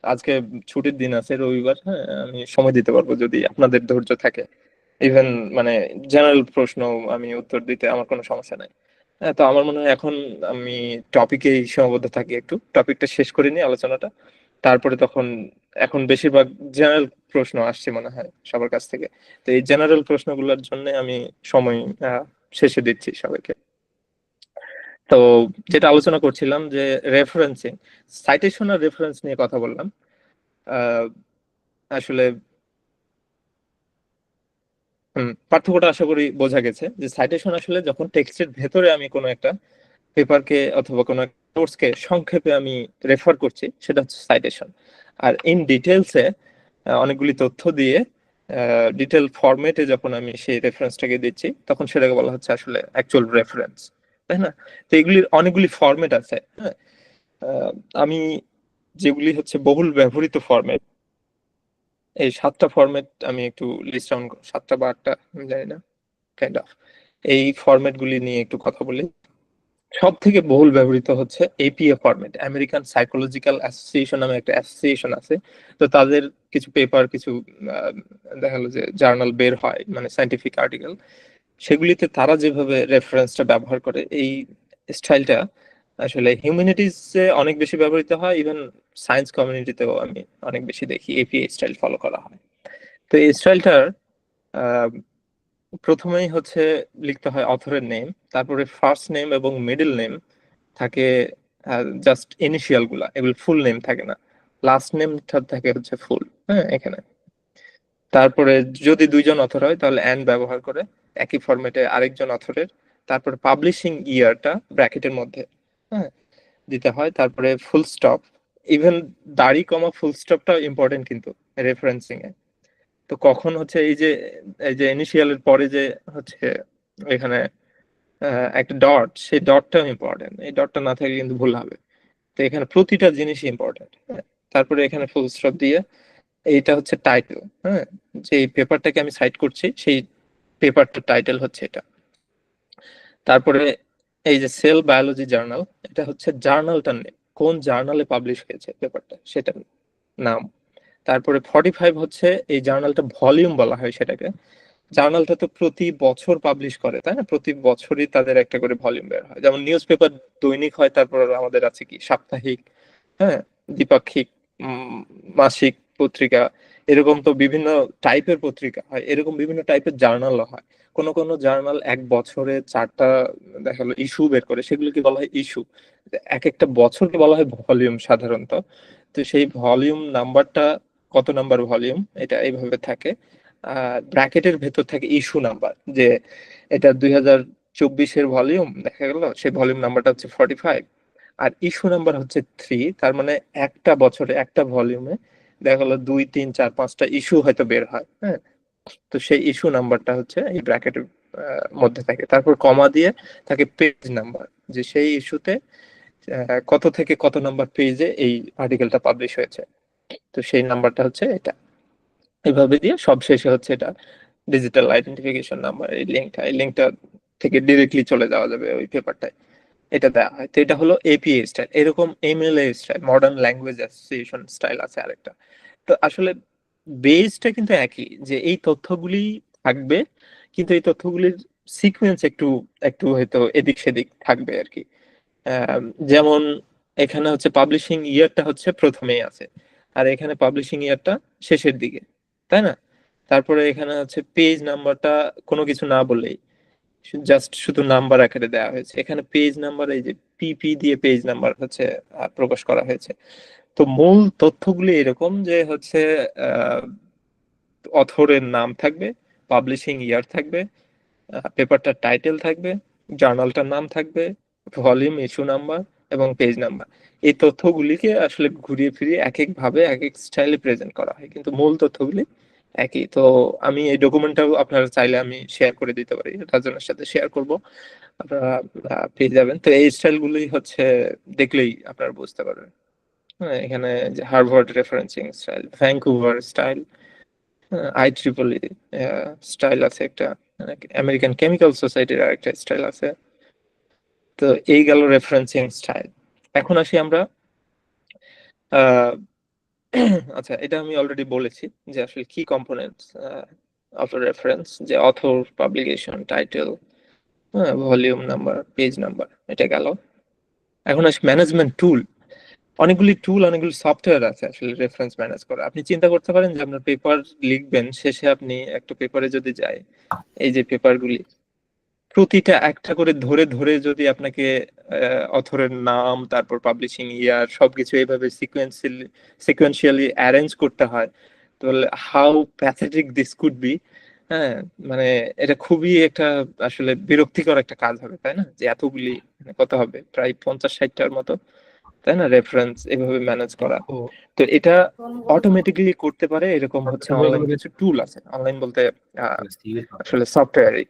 A: আজকে ছুটির দিন আছে, রবিবার। হ্যাঁ, আমি সময় দিতে পারবো যদি আপনাদের ধৈর্য থাকে। ইভেন মানে জেনারেল প্রশ্ন আমি উত্তর দিতে আমার কোনো সমস্যা নাই। হ্যাঁ, তো আমার মনে হয় এখন আমি টপিকেই সীমাবদ্ধ থাকি, একটু টপিকটা শেষ করে নিই আলোচনাটা, তারপরে তখন এখন বেশিরভাগ জেনারেল প্রশ্ন আসছে মনে হয় সবার কাছ থেকে। তো এই জেনারেল প্রশ্নগুলোর জন্য আমি সময় শেষে দিচ্ছি সবাইকে। তো যেটা আলোচনা করছিলাম, যে রেফারেন্সিং, সাইটেশন আর রেফারেন্স নিয়ে কথা বললাম। আসলে পার্থক্যটা আশা করি বোঝা গেছে, যে সাইটেশন আসলে যখন টেক্সটের ভেতরে আমি কোনো একটা পেপারকে অথবা কোনো কোর্সকে সংক্ষেপে আমি রেফার করছি, সেটা হচ্ছে সাইটেশন। আর ইন ডিটেলসে অনেকগুলি তথ্য দিয়ে ডিটেল ফরম্যাটে যখন আমি সেই রেফারেন্সটাকে দিচ্ছি, তখন সেটাকে বলা হচ্ছে আসলে অ্যাকচুয়াল রেফারেন্স, তাই না? তো এগুলির অনেকগুলি ফরম্যাট আছে। হ্যাঁ, আমি যেগুলি হচ্ছে বহুল ব্যবহৃত ফরম্যাট, এই 7টা ফরম্যাট আমি একটু লিস্ট ডাউন, 7টা বা 8টা আমি জানি না, কাইন্ড অফ এই ফরম্যাট গুলি নিয়ে একটু কথা বলি। সব থেকে বহুল ব্যবহৃত হচ্ছে APA format. American psychological association নামে একটা অ্যাসোসিয়েশন আছে। তো তাদের কিছু পেপার, কিছু দেখা গেলো যে জার্নাল বের হয়, মানে সায়েন্টিফিক আর্টিকেল, সেগুলিতে তারা যেভাবে রেফারেন্সটা ব্যবহার করে, এই স্টাইলটা আসলে হিউম্যানিটিজে অনেক বেশি ব্যবহৃত হয়। ইভেন সায়েন্স কমিউনিটিতেও আমি অনেক বেশি দেখি এপিএ স্টাইল ফলো করা হয়। তো এই স্টাইলটার প্রথমেই হচ্ছে লিখতে হয় অথরের নেম, তারপরে ফার্স্ট নেম এবং মিডল নেম থাকে, জাস্ট ইনিশিয়াল গুলা, এগুলো ফুল নেম থাকে না। লাস্ট নেমটা থাকে হচ্ছে ফুল। হ্যাঁ, এখানে তারপরে যদি দুইজন অথর হয় তাহলে অ্যান্ড ব্যবহার করে একই ফরম্যাটে আরেকজন অথরের, তারপরে পাবলিশিং ইয়ারটা ব্র্যাকেটের মধ্যে হ্যাঁ দিতে হয়, তারপরে ফুল স্টপ, ইভেন দাড়ি কমা ফুল স্টপটাও ইম্পর্টেন্ট কিন্তু রেফারেন্সিং এ। তো কখন হচ্ছে এই যে ইনিশিয়ালের পরে যে হচ্ছে এখানে একটা ডট, সেই ডটটাও ইম্পর্টেন্ট, এই ডটটা না থাকলে কিন্তু ভুল হবে। তো এখানে প্রতিটা জিনিসই ইম্পর্টেন্ট। তারপরে এখানে ফুল স্টপ দিয়ে এইটা হচ্ছে টাইটেল, হ্যাঁ যে পেপারটাকে আমি সাইট করছি সেই পেপারটার টাইটেল হচ্ছে এটা। তারপরে এই যে সেল বায়োলজি জার্নাল, এটা হচ্ছে জার্নালটার নেম, কোন জার্নালে পাবলিশ হয়েছে পেপারটা সেটার নাম। তারপরে 45 হচ্ছে এই জার্নালটা ভলিউম বলা হয় সেটাকে। জার্নালটা তো প্রতি বছর পাবলিশ করে তাই না, প্রতি বছরই তাদের একটা করে ভলিউম বের হয়, যেমন নিউজ পেপার দৈনিক হয়, তারপর আমাদের আছে কি সাপ্তাহিক, হ্যাঁ দ্বিপাক্ষিক, মাসিক পত্রিকা, এরকম তো বিভিন্ন টাইপের পত্রিকা হয়, এরকম বিভিন্ন টাইপের জার্নালও হয়। কোন কোন জার্নাল এক বছরে 4টা দেখা গেলো ইস্যু বের করে, সেগুলোকে বলা হয় ইস্যু। এক একটা বছরকে বলা হয় ভলিউম সাধারণত। তো সেই ভলিউম নাম্বারটা কত নাম্বার ভলিউম এটা এইভাবে থাকে, ব্র্যাকেটের ভেতর থাকে ইস্যু নাম্বার, যে এটা 2024-এর ভলিউম দেখা গেল, সেই ভলিউম নাম্বারটা হচ্ছে 45, আর ইস্যু নাম্বার হচ্ছে 3। তার মানে একটা বছরে একটা ভলিউমে দেখা গেলো 2, 3, 4, 5টা ইস্যু হয়তো বের হয়, হ্যাঁ তো সেই ইস্যু নাম্বারটা হচ্ছে এই ব্র্যাকেটের মধ্যে থাকে। তারপর কমা দিয়ে থাকে পেজ নাম্বার, যে সেই ইস্যুতে কত থেকে কত নাম্বার পেজে এই আর্টিকেলটা পাবলিশ হয়েছে, তো সেই নাম্বারটা হচ্ছে এটা। এভাবে দিয়ে সব শেষে হচ্ছে এটা ডিজিটাল আইডেন্টিফিকেশন নাম্বার, এই লিঙ্কটা থেকে ডিরেক্টলি চলে যাওয়া যাবে ওই পেপারটায়, এটা দেওয়া হয়। তো এটা হলো এপিএ স্টাইল। এরকম MLA style, modern language association style আছে আরেকটা। তো আসলে বেসটা কিন্তু একই, যে এই তথ্যগুলি থাকবে, কিন্তু এই তথ্যগুলির সিকোয়েন্স একটু একটু হয়তো এদিক সেদিক থাকবে আর কি। যেমন এখানে হচ্ছে পাবলিশিং ইয়ারটা হচ্ছে প্রথমেই আছে, আর এখানে পাবলিশিং ইয়ারটা শেষের দিকে, তাই না? তারপরে এখানে হচ্ছে পেজ নাম্বারটা কোনো কিছু না বললেই জাস্ট শুধু নাম্বার আকারে দেওয়া হয়েছে, এখানে পেজ নাম্বার এই যে পিপি দিয়ে পেজ নাম্বার হচ্ছে প্রকাশ করা হয়েছে। তো মূল তথ্যগুলি এরকম যে হচ্ছে অথরের নাম থাকবে, পাবলিশিং ইয়ার থাকবে, পেপারটার টাইটেল থাকবে, জার্নালটার নাম থাকবে, ভলিউম, ইস্যু নাম্বার এবং পেজ নাম্বার। এই তথ্যগুলিকে আসলে ঘুরিয়ে ফিরিয়ে এক এক ভাবে এক এক স্টাইলে প্রেজেন্ট করা হয়, কিন্তু মূল তথ্যগুলি একই। তো আমি এই ডকুমেন্টটাও আপনারা চাইলে আমি শেয়ার করে দিতে পারি, রাজনের সাথে শেয়ার করব, আপনারা পেয়ে যাবেন। তো এই স্টাইলগুলি হচ্ছে দেখলেই আপনারা বুঝতে পারবেন। হ্যাঁ এখানে যে Harvard referencing style, Vancouver style, IEEE style আছে একটা, আমেরিকান কেমিক্যাল সোসাইটির আরেকটা স্টাইল আছে। তো এই গেল রেফারেন্সিং স্টাইল। এখন আসি আমরা আচ্ছা এটা আমি অলরেডি বলেছি যে আসলে কি কম্পোনেন্টস অফ রেফারেন্স, যে author, publication, title, volume number, page number, এটা গেল। এখন আসি ম্যানেজমেন্ট টুল। অনেকগুলি টুল, অনেকগুলি সফটওয়্যার আছে আসলে রেফারেন্স ম্যানেজ করা। আপনি চিন্তা করতে পারেন যে আপনার পেপার লিখবেন, শেষে আপনি একটা পেপারে যদি যায়, এই যে পেপারগুলি প্রতিটা একটা করে ধরে ধরে যদি আপনাকে অথরের নাম, তারপর পাবলিশিং ইয়ার সবকিছু এইভাবে সিকোয়েন্সিয়ালি অ্যারেঞ্জ করতে হয়, তাহলে how pathetic this could be. হ্যাঁ মানে এটা খুবই একটা আসলে বিরক্তিকর একটা কাজ হবে, তাই না? যে এতগুলি কত হবে, প্রায় 50-60টার মতো, তাই না, রেফারেন্স এভাবে ম্যানেজ করা। তো এটা অটোমেটিক্যালি করতে পারে এরকম হচ্ছে অনলাইন কিছু টুল আছে। অনলাইন বলতে আসলে সফটওয়্যারই,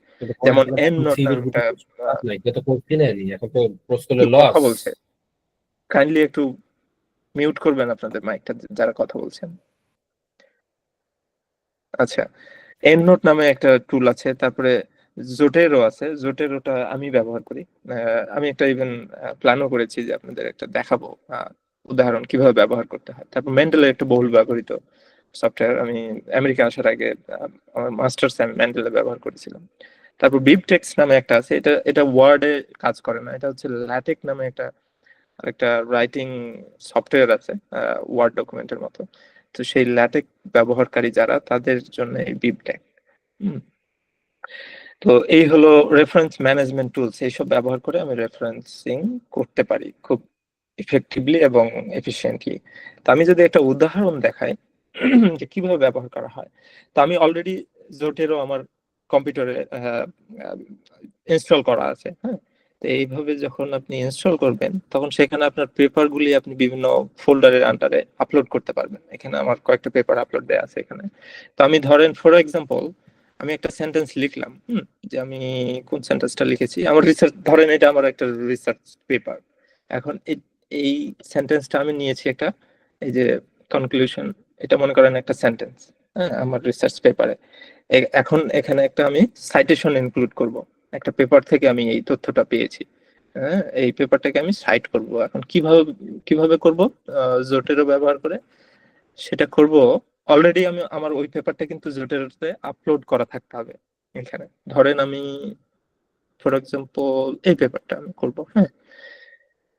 A: যেমন এন নোট নামে একটা
C: এখন তো প্রশ্নের
A: কথা বলছে, কাইন্ডলি একটু মিউট করবেন আপনাদের মাইকটা যারা কথা বলছেন। আচ্ছা, এন নোট নামে একটা টুল আছে, তারপরে জোটেরো আছে, জোটেরোটা আমি ব্যবহার করি। আমি একটা ইভেন প্ল্যানও করেছি যে আপনাদের একটা দেখাবো উদাহরণ কিভাবে ব্যবহার করতে হয়। তারপর মেন্ডেলের একটা বহুল ব্যবহৃত সফটওয়্যার, আমি আমেরিকা আসার আগে আমার মাস্টার্স আমি মেন্ডেলে ব্যবহার করেছিলাম। তারপর বিবটেক্স নামে একটা আছে, এটা ওয়ার্ডে কাজ করে না, এটা হচ্ছে ল্যাটেক নামে একটা রাইটিং সফটওয়্যার আছে ওয়ার্ড ডকুমেন্টের মতো। তো সেই ল্যাটেক ব্যবহারকারী যারা, তাদের জন্য এই বিবটেক। তো এই হলো রেফারেন্স ম্যানেজমেন্ট টুলস, এইসব ব্যবহার করে আমি রেফারেন্সিং করতে পারি খুব ইফেক্টিভলি এবং এফিশিয়েন্টলি। তো আমি যদি একটা উদাহরণ দেখাই যে কিভাবে ব্যবহার করা হয়। তো আমি অলরেডি জোটেরও আমার কম্পিউটারে ইনস্টল করা আছে। হ্যাঁ, তো এইভাবে যখন আপনি ইনস্টল করবেন তখন সেখানে আপনার পেপারগুলি আপনি বিভিন্ন ফোল্ডারের আন্ডারে আপলোড করতে পারবেন। এখানে আমার কয়েকটা পেপার আপলোড দেওয়া আছে এখানে। তো আমি ধরেন ফর এক্সাম্পল আমি একটা সেন্টেন্স লিখলাম, যে আমি কোন সেন্টেন্সটা লিখেছি, আমার রিসার্চ, ধরেন এটা আমার একটা রিসার্চ পেপার। এখন এই সেন্টেন্সটা আমি নিয়েছি একটা, এই যে কনক্লুশন, এটা মনে করেন একটা সেন্টেন্স, হ্যাঁ, আমার রিসার্চ পেপারে। এখন এখানে একটা আমি সাইটেশন ইনক্লুড করব, একটা পেপার থেকে আমি এই তথ্যটা পেয়েছি, হ্যাঁ, এই পেপারটাকে আমি সাইট করব। এখন কিভাবে করব? জোটেরও ব্যবহার করে সেটা করব। অলরেডি আমি আমার ওই পেপারটা কিন্তু জোটেরতে আপলোড করা থাকতে হবে। এখানে ধরেন আমি ফর এক্সাম্পল এই পেপারটা আমি করব, হ্যাঁ,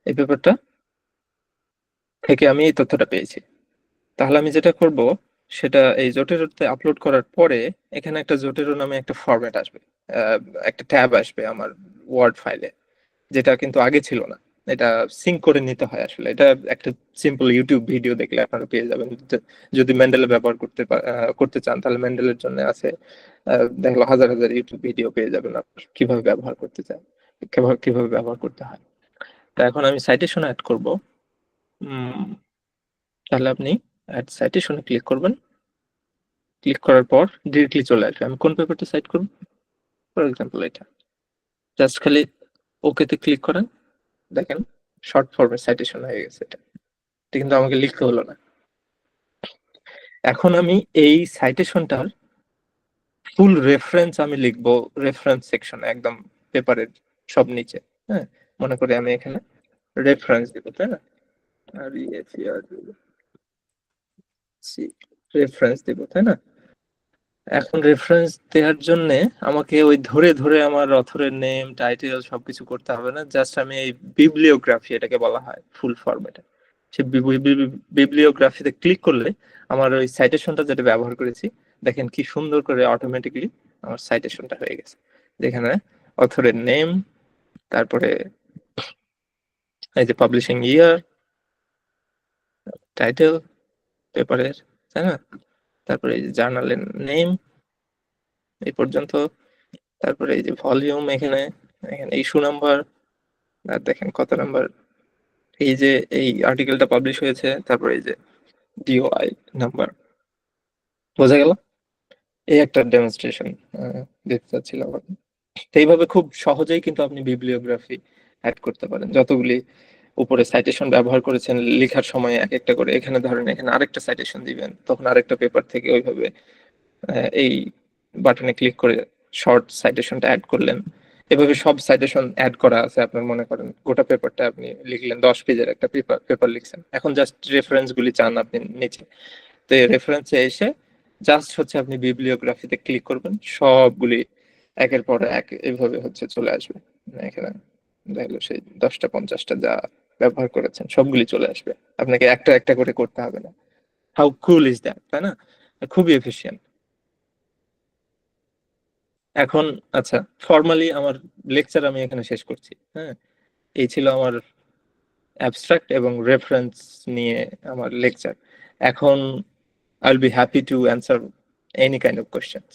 A: এই পেপারটা থেকে আমি এই তথ্যটা পেয়েছি। তাহলে আমি যেটা করব সেটা এই জোটেরোতে আপলোড করার পরে এখানে একটা জোটেরো নামে একটা ফরম্যাট আসবে, একটা ট্যাব আসবে আমার ওয়ার্ড ফাইলে, যেটা কিন্তু আগে ছিল না। এটা সিঙ্ক করে নিতে হয় আসলে। এটা একটা সিম্পল ইউটিউব ভিডিও দেখলে আপনারা পেয়ে যাবেন। যদি মেন্ডেলে ব্যবহার করতে চান তাহলে মেন্ডেলের জন্য আছে, দেখলো হাজার হাজার ইউটিউব ভিডিও পেয়ে যাবেন আপনার কিভাবে ব্যবহার করতে চান, কিভাবে ব্যবহার করতে হয়। তো এখন আমি সাইটেশন অ্যাড করব। তাহলে আপনি অ্যাড সাইটেশনে ক্লিক করবেন। ক্লিক করার পর ডিরেক্টলি চলে আসবে। আমি কোন পেপারটা সাইট করব, ফর এক্সাম্পল এটা। জাস্ট খালি ওকেতে ক্লিক করেন, দেখেন শর্ট ফর্মে সাইটেশন হয়ে গেছে। এটা কিন্তু আমাকে লিখতে হলো না। এখন আমি এই সাইটেশনটার ফুল রেফারেন্স আমি লিখবো রেফারেন্স সেকশনে, একদম পেপারের সব নিচে। হ্যাঁ, মনে করি আমি এখানে রেফারেন্স দিব, তাই না? আর রেফারেন্স দিব, তাই না? এখন রেফারেন্স দেওয়ার জন্য আমাকে ওই ধরে ধরে আমার অথরের নেম, টাইটেল সবকিছু করতে হবে না। জাস্ট আমি এই বিবলিওগ্রাফি, এটাকে বলা হয় ফুল ফর্ম। এটা সে বিবলিওগ্রাফিতে ক্লিক করলে আমার ওই সাইটেশনটা যেটা ব্যবহার করেছি, দেখেন কি সুন্দর করে অটোমেটিক্যালি আমার সাইটেশনটা হয়ে গেছে, যেখানে অথরের নেম, তারপরে এই যে পাবলিশিং ইয়ার, টাইটেল পেপারের, তাই না? তারপরে এই যে জার্নালের নেম এই পর্যন্ত, তারপরে এই যে ভলিউম, এখানে ইস্যু নাম্বার, আর দেখেন কত নাম্বার, এই যে এই আর্টিকেলটা পাবলিশ হয়েছে, তারপরে এই যে ডিওআই নাম্বার। বোঝা গেল? এই একটা ডেমনস্ট্রেশন দিতে চাচ্ছিলাম। এইভাবে খুব সহজেই কিন্তু আপনি বিবলিওগ্রাফি অ্যাড করতে পারেন। যতগুলি উপরে সাইটেশন ব্যবহার করেছেন লেখার সময় এক একটা করে, এখানে ধরেন এখানে আরেকটা সাইটেশন দিবেন, তখন আরেকটা পেপার থেকে ওইভাবে এই বাটনে ক্লিক করে শর্ট সাইটেশনটা অ্যাড করলেন। এভাবে সব সাইটেশন অ্যাড করা আছে। আপনার মনে করেন গোটা পেপারটা আপনি লিখলেন, 10 পেজের একটা পেপার লিখছেন, এখন জাস্ট রেফারেন্স গুলি চান আপনি নিচে, তো রেফারেন্সে এসে জাস্ট হচ্ছে আপনি বিবলিওগ্রাফিতে ক্লিক করবেন, সবগুলি একের পর এক এইভাবে হচ্ছে চলে আসবে। এখানে দেখলো সেই 10টা 50টা যা ব্যবহার করেছেন সবগুলি চলে আসবে, আপনাকে একটা একটা করে করতে হবে না। হাউ কুল ইজ দ্যাট, তাই না? খুবই এফিশিয়েন্ট। এখন আচ্ছা, ফর্মালি আমার লেকচার আমি এখানে শেষ করছি। হ্যাঁ, এই ছিল আমার অ্যাবস্ট্রাক্ট এবং রেফারেন্স নিয়ে আমার লেকচার। এখন I'll be happy to answer any kind of questions.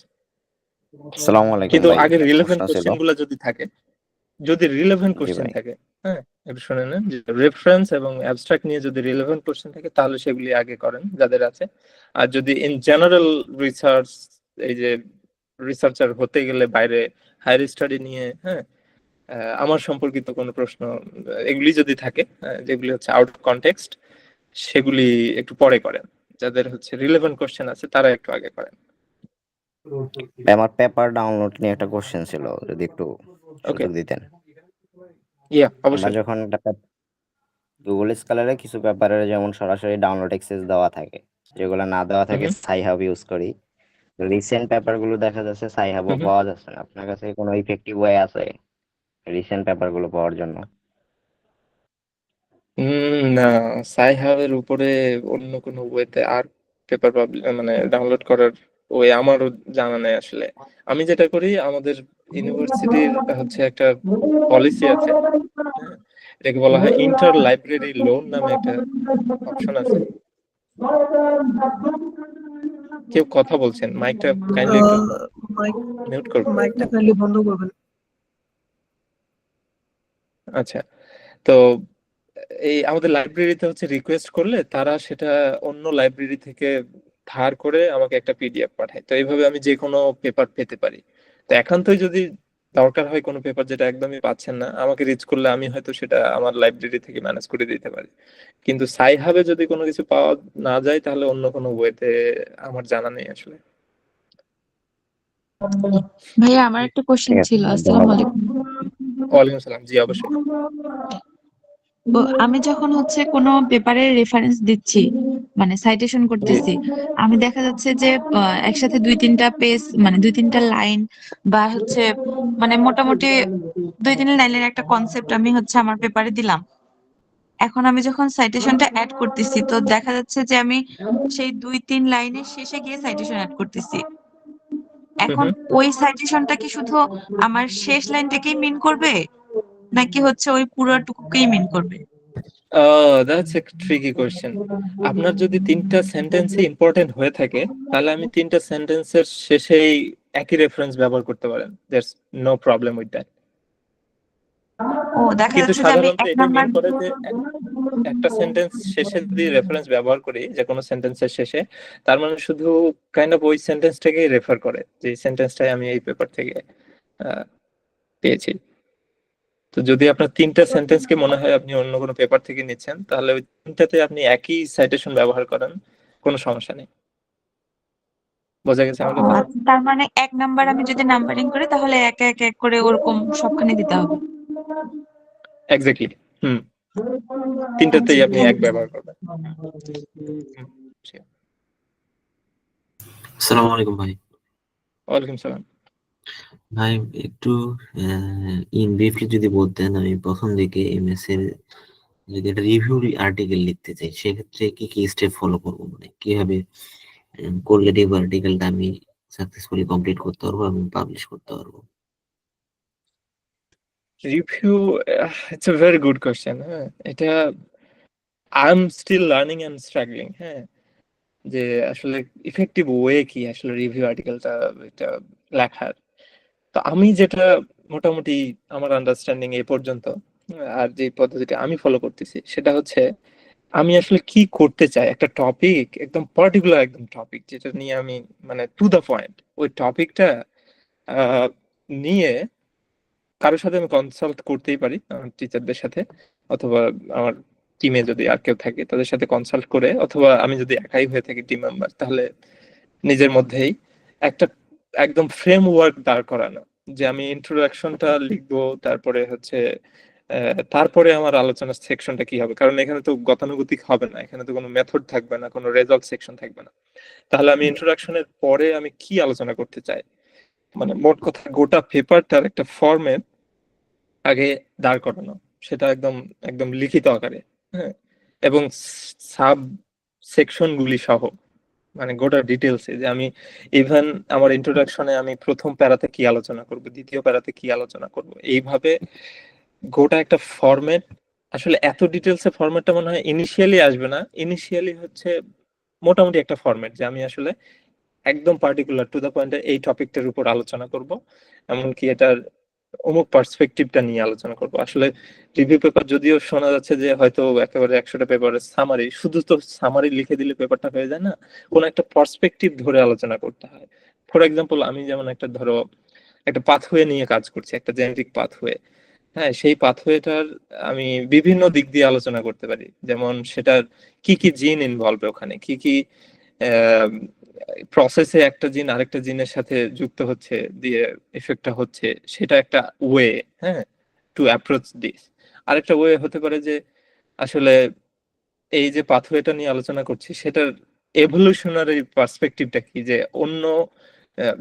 P: আসসালামু আলাইকুম
A: কিন্তু
P: ভাই,
A: আগে
P: একটা
A: রিলেভেন্ট
P: প্রশ্ন ছিল।
A: কোশ্চেন গুলো যদি রিলেভেন্ট
P: জি
A: কোশ্চেন
P: ভাই।
A: থাকে, হ্যাঁ, একটু শুনে নেন। যে রেফারেন্স এবং অ্যাবস্ট্রাক্ট নিয়ে যদি রিলেভেন্ট কোশ্চেন থাকে তাহলে সেগুলি আগে করেন যাদের আছে। আর যদি ইন জেনারেল রিসার্চ, এই যে রিসার্চার হতে গেলে বাইরে হায়ার স্টাডি নিয়ে, হ্যাঁ, আমার সম্পর্কিত কোনো প্রশ্ন, এগুলি যদি থাকে, যেগুলি হচ্ছে আউট অফ কনটেক্সট, সেগুলি একটু পরে করেন। যাদের হচ্ছে রিলেভেন্ট কোশ্চেন আছে তারা একটু আগে করেন।
P: ভাই, আমার পেপার ডাউনলোড নিয়ে একটা কোশ্চেন ছিল, যদি একটু
A: ওকে,
P: সুযোগ দিতেন।
A: ইয়া,
P: আমরা
A: অবশ্যই।
P: যখন গুগল স্কলারে কিছু পেপারের যেমন সরাসরি ডাউনলোড অ্যাক্সেস দেওয়া থাকে, যেগুলো না দেওয়া থাকে সাইহাব ইউজ করি। রিসেন্ট পেপার গুলো দেখা যাচ্ছে সাইহাবও পাওয়া যাচ্ছে না। আপনার কাছে কোনো ইফেক্টিভ ওয়ে আছে রিসেন্ট পেপার গুলো পাওয়ার জন্য?
A: না, সাইহাবের উপরে অন্য কোনো ওয়েতে আর পেপার মানে ডাউনলোড করার ওয়ে আমারও জানা নেই আসলে। আমি যেটা করি, আমাদের ইউনিভার্সিটির হচ্ছে একটা পলিসি আছে, হ্যাঁ, এটাকে বলা হয় ইন্টার লাইব্রেরি লোন নামে একটা অপশন আছে। কেউ কথা বলছেন, মাইকটা কাইন্ডলি একটু মিউট করবেন।
B: মাইকটা কাইন্ডলি বন্ধ করবেন।
A: আচ্ছা, তো এই আমাদের লাইব্রেরিতে হচ্ছে রিকোয়েস্ট করলে তারা সেটা অন্য লাইব্রেরি থেকে ধার করে আমাকে একটা পিডিএফ পাঠায়। তো এইভাবে আমি যে কোনো পেপার পেতে পারি। তো একান্তই যদি দরকার হয় কোনো পেপার যেটা একদমই পাচ্ছেন না, আমাকে রিচ করলে আমি হয়তো সেটা আমার লাইব্রেরি থেকে ম্যানেজ করে দিতে পারি। কিন্তু সাইহাবে যদি কোনো কিছু পাওয়া না যায় তাহলে অন্য কোনো ওয়েতে আমার জানা নেই আসলে।
Q: ভাইয়া আমার একটা কোশ্চেন
P: ঠিক আছে,
Q: ছিল। আসসালামু
P: ধন্যবাদ।
Q: আলাইকুম।
A: ওয়ালাইকুম আসসালাম, জি অবশ্যই।
Q: আমি যখন হচ্ছে কোনো পেপারের রেফারেন্স দিচ্ছি, মানে সাইটেশন
A: জি
Q: করতেছি, আমি দেখা যাচ্ছে যে একসাথে 2-3টা পেজ, মানে 2-3টা লাইন বা হচ্ছে মানে মোটামুটি 2-3 লাইনের একটা কনসেপ্ট আমি হচ্ছে আমার পেপারে দিলাম। এখন আমি যখন সাইটেশনটা অ্যাড করতেছি, তো দেখা যাচ্ছে যে আমি সেই 2-3 লাইনের শেষে গিয়ে সাইটেশন অ্যাড করতেছি। এখন ওই সাইটেশনটা কি শুধু আমার শেষ লাইনটাকেই মিন করবে, নাকি হচ্ছে ওই পুরোটুকুকেই মিন করবে?
A: That's a tricky question. আপনার যদি 3টা সেন্টেন্সে ইম্পর্টেন্ট হয়ে থাকে তাহলে আমি 3টা সেন্টেন্সের শেষেই একই রেফারেন্স ব্যবহার করতে পারেন। There's no problem with that.
Q: ও দেখা
A: কিন্তু
Q: যাচ্ছে যে আমি
A: সাধারণত
Q: 1
A: এটা
Q: নাম্বার
A: মিন করে যে একটা সেন্টেন্স শেষে যদি রেফারেন্স ব্যবহার করি যে কোনো সেন্টেন্সের শেষে, তার মানে শুধু কাইন্ড অফ ওই সেন্টেন্সটাকেই রেফার করে যে সেন্টেন্সটাই আমি এই পেপার থেকে পেয়েছি। তো যদি আপনার 3টা সেন্টেন্সকে মনে হয় আপনি অন্য কোনো পেপার থেকে নিচ্ছেন তাহলে ওই 3টাতে আপনি একই সাইটেশন ব্যবহার করেন, কোনো সমস্যা নেই। বোঝা গেছে আমার কথা?
Q: তার মানে 1 নাম্বার আমি যদি নাম্বারিং করি তাহলে এক করে ওরকম সবখানে দিতে হবে।
A: এক্স্যাক্টলি। হুম, 3টাতেই
Q: আচ্ছা,
A: আপনি
Q: থ্যাংক
A: এক
Q: ইউ।
A: ব্যবহার করবেন। sure.
R: আসসালামু আলাইকুম ভাই।
A: ওয়ালাইকুম সালাম।
R: ভাই একটু ইন ব্রিফলি যদি বলতেন, আমি প্রথম দিকে এমএস এর যদি একটা রিভিউ আর্টিকেল লিখতে চাই সেক্ষেত্রে কি কি স্টেপ ফলো করবো, মানে কিভাবে করলে রিভিউ আর্টিকেলটা আমি সাকসেসফুলি কমপ্লিট করতে পারবো এবং পাবলিশ করতে পারবো?
A: Review, it's a very good question. হ্যাঁ, এটা I am still learning and struggling. হ্যাঁ, যে আসলে ইফেক্টিভ ওয়ে কি আসলে রিভিউ আর্টিকেলটা এটা লেখার। তো আমি যেটা মোটামুটি আমার আন্ডারস্ট্যান্ডিং এই পর্যন্ত আর যে পদ্ধতিটা আমি ফলো করতেছি সেটা হচ্ছে আমি আসলে কি করতে চাই, একটা টপিক একদম পার্টিকুলার, একদম টপিক যেটা নিয়ে আমি মানে টু দা পয়েন্ট ওই টপিকটা নিয়ে কারোর সাথে আমি কনসাল্ট করতেই পারি, আমার টিচারদের সাথে অথবা আমার টিমে যদি আর কেউ থাকে তাদের সাথে কনসাল্ট করে, অথবা আমি যদি একাই হয়ে থাকি টিম মেম্বার তাহলে নিজের মধ্যেই একটা একদম ফ্রেমওয়ার্ক দাঁড় করানো যে আমি ইন্ট্রোডাকশনটা লিখবো, তারপরে হচ্ছে তারপরে আমার আলোচনার সেকশনটা কি হবে, কারণ এখানে তো গতানুগতিক হবে না, এখানে তো কোনো মেথড থাকবে না, কোনো রেজাল্ট সেকশন থাকবে না। তাহলে আমি ইন্ট্রোডাকশনের পরে আমি কি আলোচনা করতে চাই, মানে মোট কথা গোটা পেপারটার একটা ফরম্যাট আগে দাঁড় করানো, সেটা একদম একদম লিখিত আকারে। হ্যাঁ, এবং সাব সেকশন গুলি সহ, মানে গোটা ডিটেলসে যে আমি ইভেন আমার ইন্ট্রোডাকশনে আমি প্রথম প্যারাতে কি আলোচনা করব, দ্বিতীয় প্যারাতে কি আলোচনা করব, এইভাবে গোটা একটা ফরম্যাট। আসলে এত ডিটেলসে ফরম্যাটটা মনে হয় ইনিশিয়ালি আসবে না, ইনিশিয়ালি হচ্ছে মোটামুটি একটা ফরম্যাট যে আমি আসলে একদম পার্টিকুলার টু দা পয়েন্টে এই টপিকটার উপর আলোচনা করব, এমনকি এটার অমুক পার্সপেক্টিভটা নিয়ে আলোচনা করব। আসলে রিভিউ পেপার যদিও শোনা যাচ্ছে যে হয়তো একেবারে 100টা পেপারের সামারি, শুধু তো সামারি লিখে দিলে পেপারটা হয়ে যায় না, কোনো একটা পার্সপেক্টিভ ধরে আলোচনা করতে হয়। ফর এক্সাম্পল আমি যেমন একটা ধরো একটা পাথওয়ে নিয়ে কাজ করছি, একটা জেনেটিক পাথওয়ে। হ্যাঁ, সেই পাথওয়েটার আমি বিভিন্ন দিক দিয়ে আলোচনা করতে পারি, যেমন সেটার কি কি জিন ইনভলভ, ওখানে কি কি প্রসেসে একটা জিন আরেকটা জিনের সাথে যুক্ত হচ্ছে দিয়ে এফেক্টটা হচ্ছে, সেটা একটা ওয়ে। হ্যাঁ, টু অ্যাপ্রোচ দিস। আরেকটা ওয়ে হতে পারে যে আসলে এই যে পাথওয়েটা নিয়ে আলোচনা করছি সেটার এভলিউশনারি পার্সপেক্টিভটা কি, যে অন্য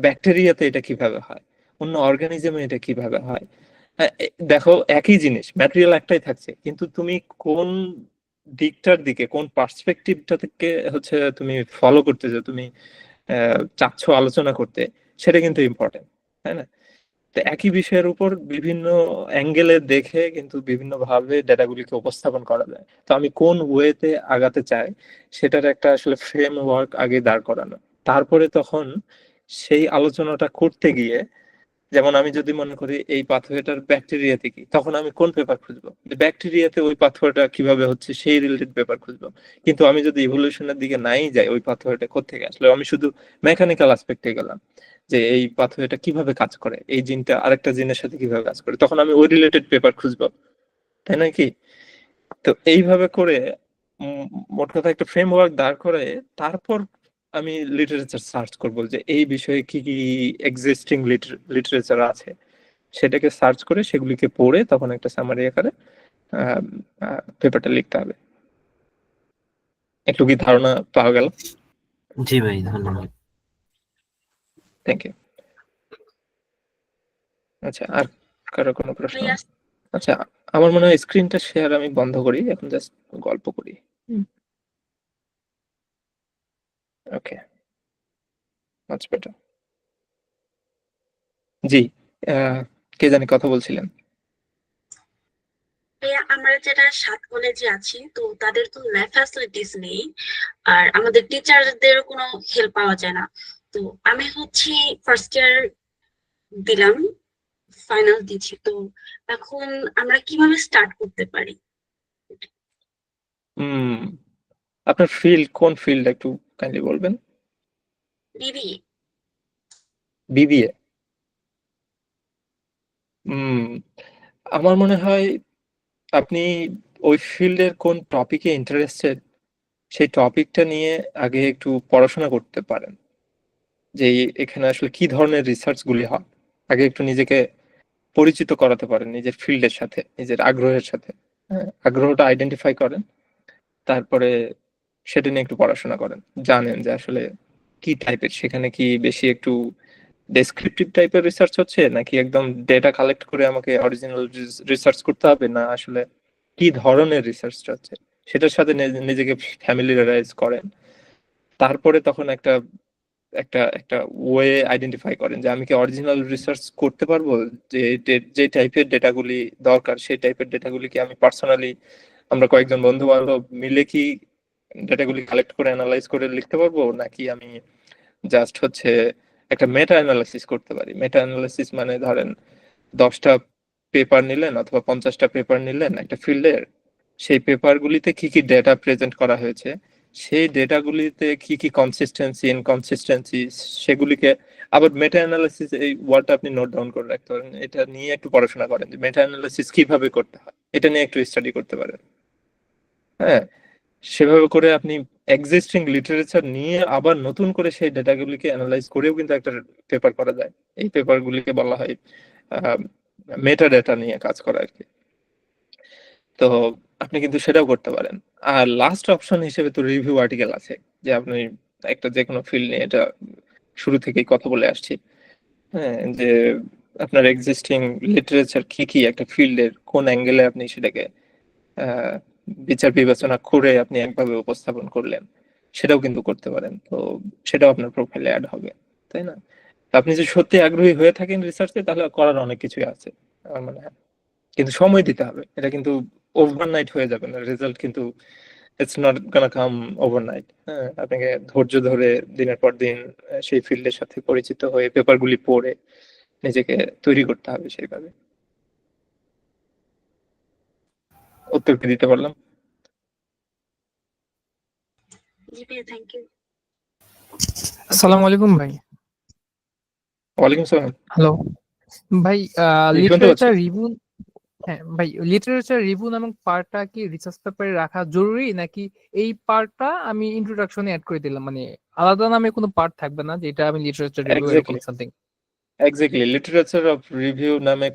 A: ব্যাকটেরিয়াতে এটা কিভাবে হয়, অন্য অর্গানিজমে এটা কিভাবে হয়। দেখো একই জিনিস, ম্যাটেরিয়াল একটাই থাকছে, কিন্তু তুমি কোন দিকটার দিকে, কোন পার্সপেক্টিভটা থেকে হচ্ছে তুমি ফলো করতেছো, তুমি চাচ্ছ আলোচনা করতে, সেটা কিন্তু ইম্পর্টেন্ট, তাই না? তো একই বিষয়ের উপর বিভিন্ন অ্যাঙ্গেলে দেখে কিন্তু বিভিন্ন ভাবে ডেটাগুলিকে উপস্থাপন করা যায়। তো আমি কোন ওয়েতে আগাতে চাই সেটার একটা আসলে ফ্রেমওয়ার্ক আগে দাঁড় করানো, তারপরে তখন সেই আলোচনাটা করতে গিয়ে, যেমন আমি যদি মনে করি এই পাথওয়েটার ব্যাকটেরিয়াতে কি, তখন আমি কোন পেপার খুঁজবো, ব্যাকটেরিয়াতে ওই পাথওয়েটা কিভাবে হচ্ছে সেই রিলেটেড পেপার খুঁজবো। কিন্তু আমি যদি ইভলিউশনের দিকে নাই যাই, ওই পাথওয়েটা কোত্থেকে আসলে, আমি শুধু মেকানিক্যাল অ্যাসপেক্টে গেলাম যে এই পাথওয়েটা কিভাবে কাজ করে, এই জিনটা আরেকটা জিনের সাথে কিভাবে কাজ করে, তখন আমি ওই রিলেটেড পেপার খুঁজবো, তাই না কি? তো এইভাবে করে মোট কথা একটা ফ্রেমওয়ার্ক দাঁড় করে তারপর আমি লিটারেচার সার্চ করব যে এই বিষয়ে কি কি এক্সিস্টিং লিটারেচার আছে, সেটাকে সার্চ করে সেগুলিকে পড়ে তখন একটা সামারি আকারে পেপারটা লিখতে হবে। একটু কি ধারণা পাওয়া গেল?
R: জি ভাই, ধন্যবাদ।
A: Thank you. আচ্ছা, আর কারো কোনো প্রশ্ন? আচ্ছা, আমার মনে হয় স্ক্রিনটা শেয়ার আমি বন্ধ করি, এখন জাস্ট গল্প করি। ওকে, মাচ বেটার। জি, কে জানি কথা বলছিলেন?
S: আমরা যারা 7 কলেজে আছি তো তাদের তো ল্যাব ফ্যাসিলিটিস নেই, আর আমাদের টিচারদের কোনো হেল্প পাওয়া যায় না। তো আমি হচ্ছে ফার্স্ট ইয়ার দিলাম, ফাইনাল দিচ্ছি, তো এখন আমরা কিভাবে স্টার্ট করতে পারি?
A: আপনার ফিল্ড কোন ফিল্ড একটু কাইন্ডলি বলবেন?
S: বিবিএ।
A: বিবিএ। আমার মনে হয় আপনি ওই ফিল্ডের কোন টপিকে ইন্টারেস্টেড সেই টপিকটা নিয়ে আগে একটু পড়াশোনা করতে পারেন, যে এখানে আসলে কি ধরনের রিসার্চ গুলি হয়, আগে একটু নিজেকে পরিচিত করাতে পারেন নিজের ফিল্ডের সাথে, নিজের আগ্রহের সাথে। হ্যাঁ, আগ্রহটা আইডেন্টিফাই করেন, তারপরে সেটা নিয়ে একটু পড়াশোনা করেন, জানেন যে আসলে কি টাইপের, সেখানে কি বেশি একটু ডেসক্রিপটিভ টাইপের রিসার্চ হচ্ছে নাকি একদম ডেটা কালেক্ট করে আমাকে অরিজিনাল রিসার্চ করতে হবে, না আসলে কি ধরনের রিসার্চটা হচ্ছে সেটার সাথে নিজেকে ফ্যামিলিয়ারাইজ করেন। তারপরে তখন একটা একটা একটা ওয়ে আইডেন্টিফাই করেন যে আমি কি অরিজিনাল রিসার্চ করতে পারবো, যে টাইপের ডেটাগুলি দরকার সেই টাইপের ডেটাগুলি কি আমি পার্সোনালি, আমরা কয়েকজন বন্ধু বান্ধব মিলে কি ডেটাগুলি কালেক্ট করে অ্যানালাইজ করে লিখতে পারবো, নাকি আমি জাস্ট হচ্ছে একটা মেটা অ্যানালাইসিস করতে পারি। মেটা অ্যানালাইসিস মানে ধরেন 10টা পেপার নিলেন অথবা 50টা পেপার নিলেন একটা ফিল্ডের, সেই পেপারগুলিতে কি কি ডেটা প্রেজেন্ট করা হয়েছে, সেই ডেটাগুলিতে কি কি কনসিস্টেন্সি ইনকনসিস্টেন্সি, সেগুলিকে আবার মেটা অ্যানালাইসিস, এই ওয়ার্ডটা আপনি নোট ডাউন করে রাখতে পারেন, এটা নিয়ে একটু পড়াশোনা করেন যে মেটা অ্যানালাইসিস কিভাবে করতে হয়, এটা নিয়ে একটু স্টাডি করতে পারেন। হ্যাঁ, সেভাবে করে আপনি এক্সিস্টিং লিটারেচার নিয়ে আবার নতুন করে সেই ডেটাগুলিকে অ্যানালাইজ করেও কিন্তু একটা পেপার করা যায়। এই পেপারগুলিকে বলা হয় মেটা ডেটা নিয়ে কাজ করা আর কি। তো আপনি কিন্তু সেটাও করতে পারেন। আর লাস্ট অপশন হিসেবে তো রিভিউ আর্টিকেল আছে, যে আপনি একটা যে কোনো ফিল্ড নিয়ে, এটা শুরু থেকেই কথা বলে আসছি, হ্যাঁ, যে আপনার এক্সিস্টিং লিটারেচার কি কি একটা ফিল্ডের কোন অ্যাঙ্গেলে আপনি সেটাকে বিচার বিবেচনা করে আপনি একভাবে উপস্থাপন করলেন, সেটাও কিন্তু করতে পারেন। তো সেটাও আপনার প্রোফাইলে অ্যাড হবে, তাই না? আপনি যদি সত্যি আগ্রহী হয়ে থাকেন রিসার্চে, তাহলে করার অনেক কিছুই আছে আমার মনে হয়, কিন্তু সময় দিতে হবে। এটা কিন্তু ওভারনাইট হয়ে যাবে না, রেজাল্ট কিন্তু it's not gonna come overnight. হ্যাঁ, আপনাকে ধৈর্য ধরে দিনের পর দিন সেই ফিল্ডের সাথে পরিচিত হয়ে পেপারগুলি পড়ে নিজেকে তৈরি করতে হবে সেইভাবে। উত্তর কি দিতে পারলাম?
S: জি ভাইয়া, থ্যাংক ইউ।
T: আসসালামু আলাইকুম ভাই।
A: ওয়ালাইকুম সালাম।
T: হ্যালো ভাই,
A: শুনতে
T: লিটারেচার
A: পাচ্ছি।
T: রিভিউ, হ্যাঁ ভাই, লিটারেচার রিভিউ নামক পার্টটা কি রিসার্চ পেপারে রাখা জরুরি, নাকি এই পার্টটা আমি ইন্ট্রোডাকশনে অ্যাড করে দিলাম, মানে আলাদা নামে কোনো পার্ট থাকবে না যেটা আমি লিটারেচার রিভিউ এরকম something?
A: Exactly literature of review নামে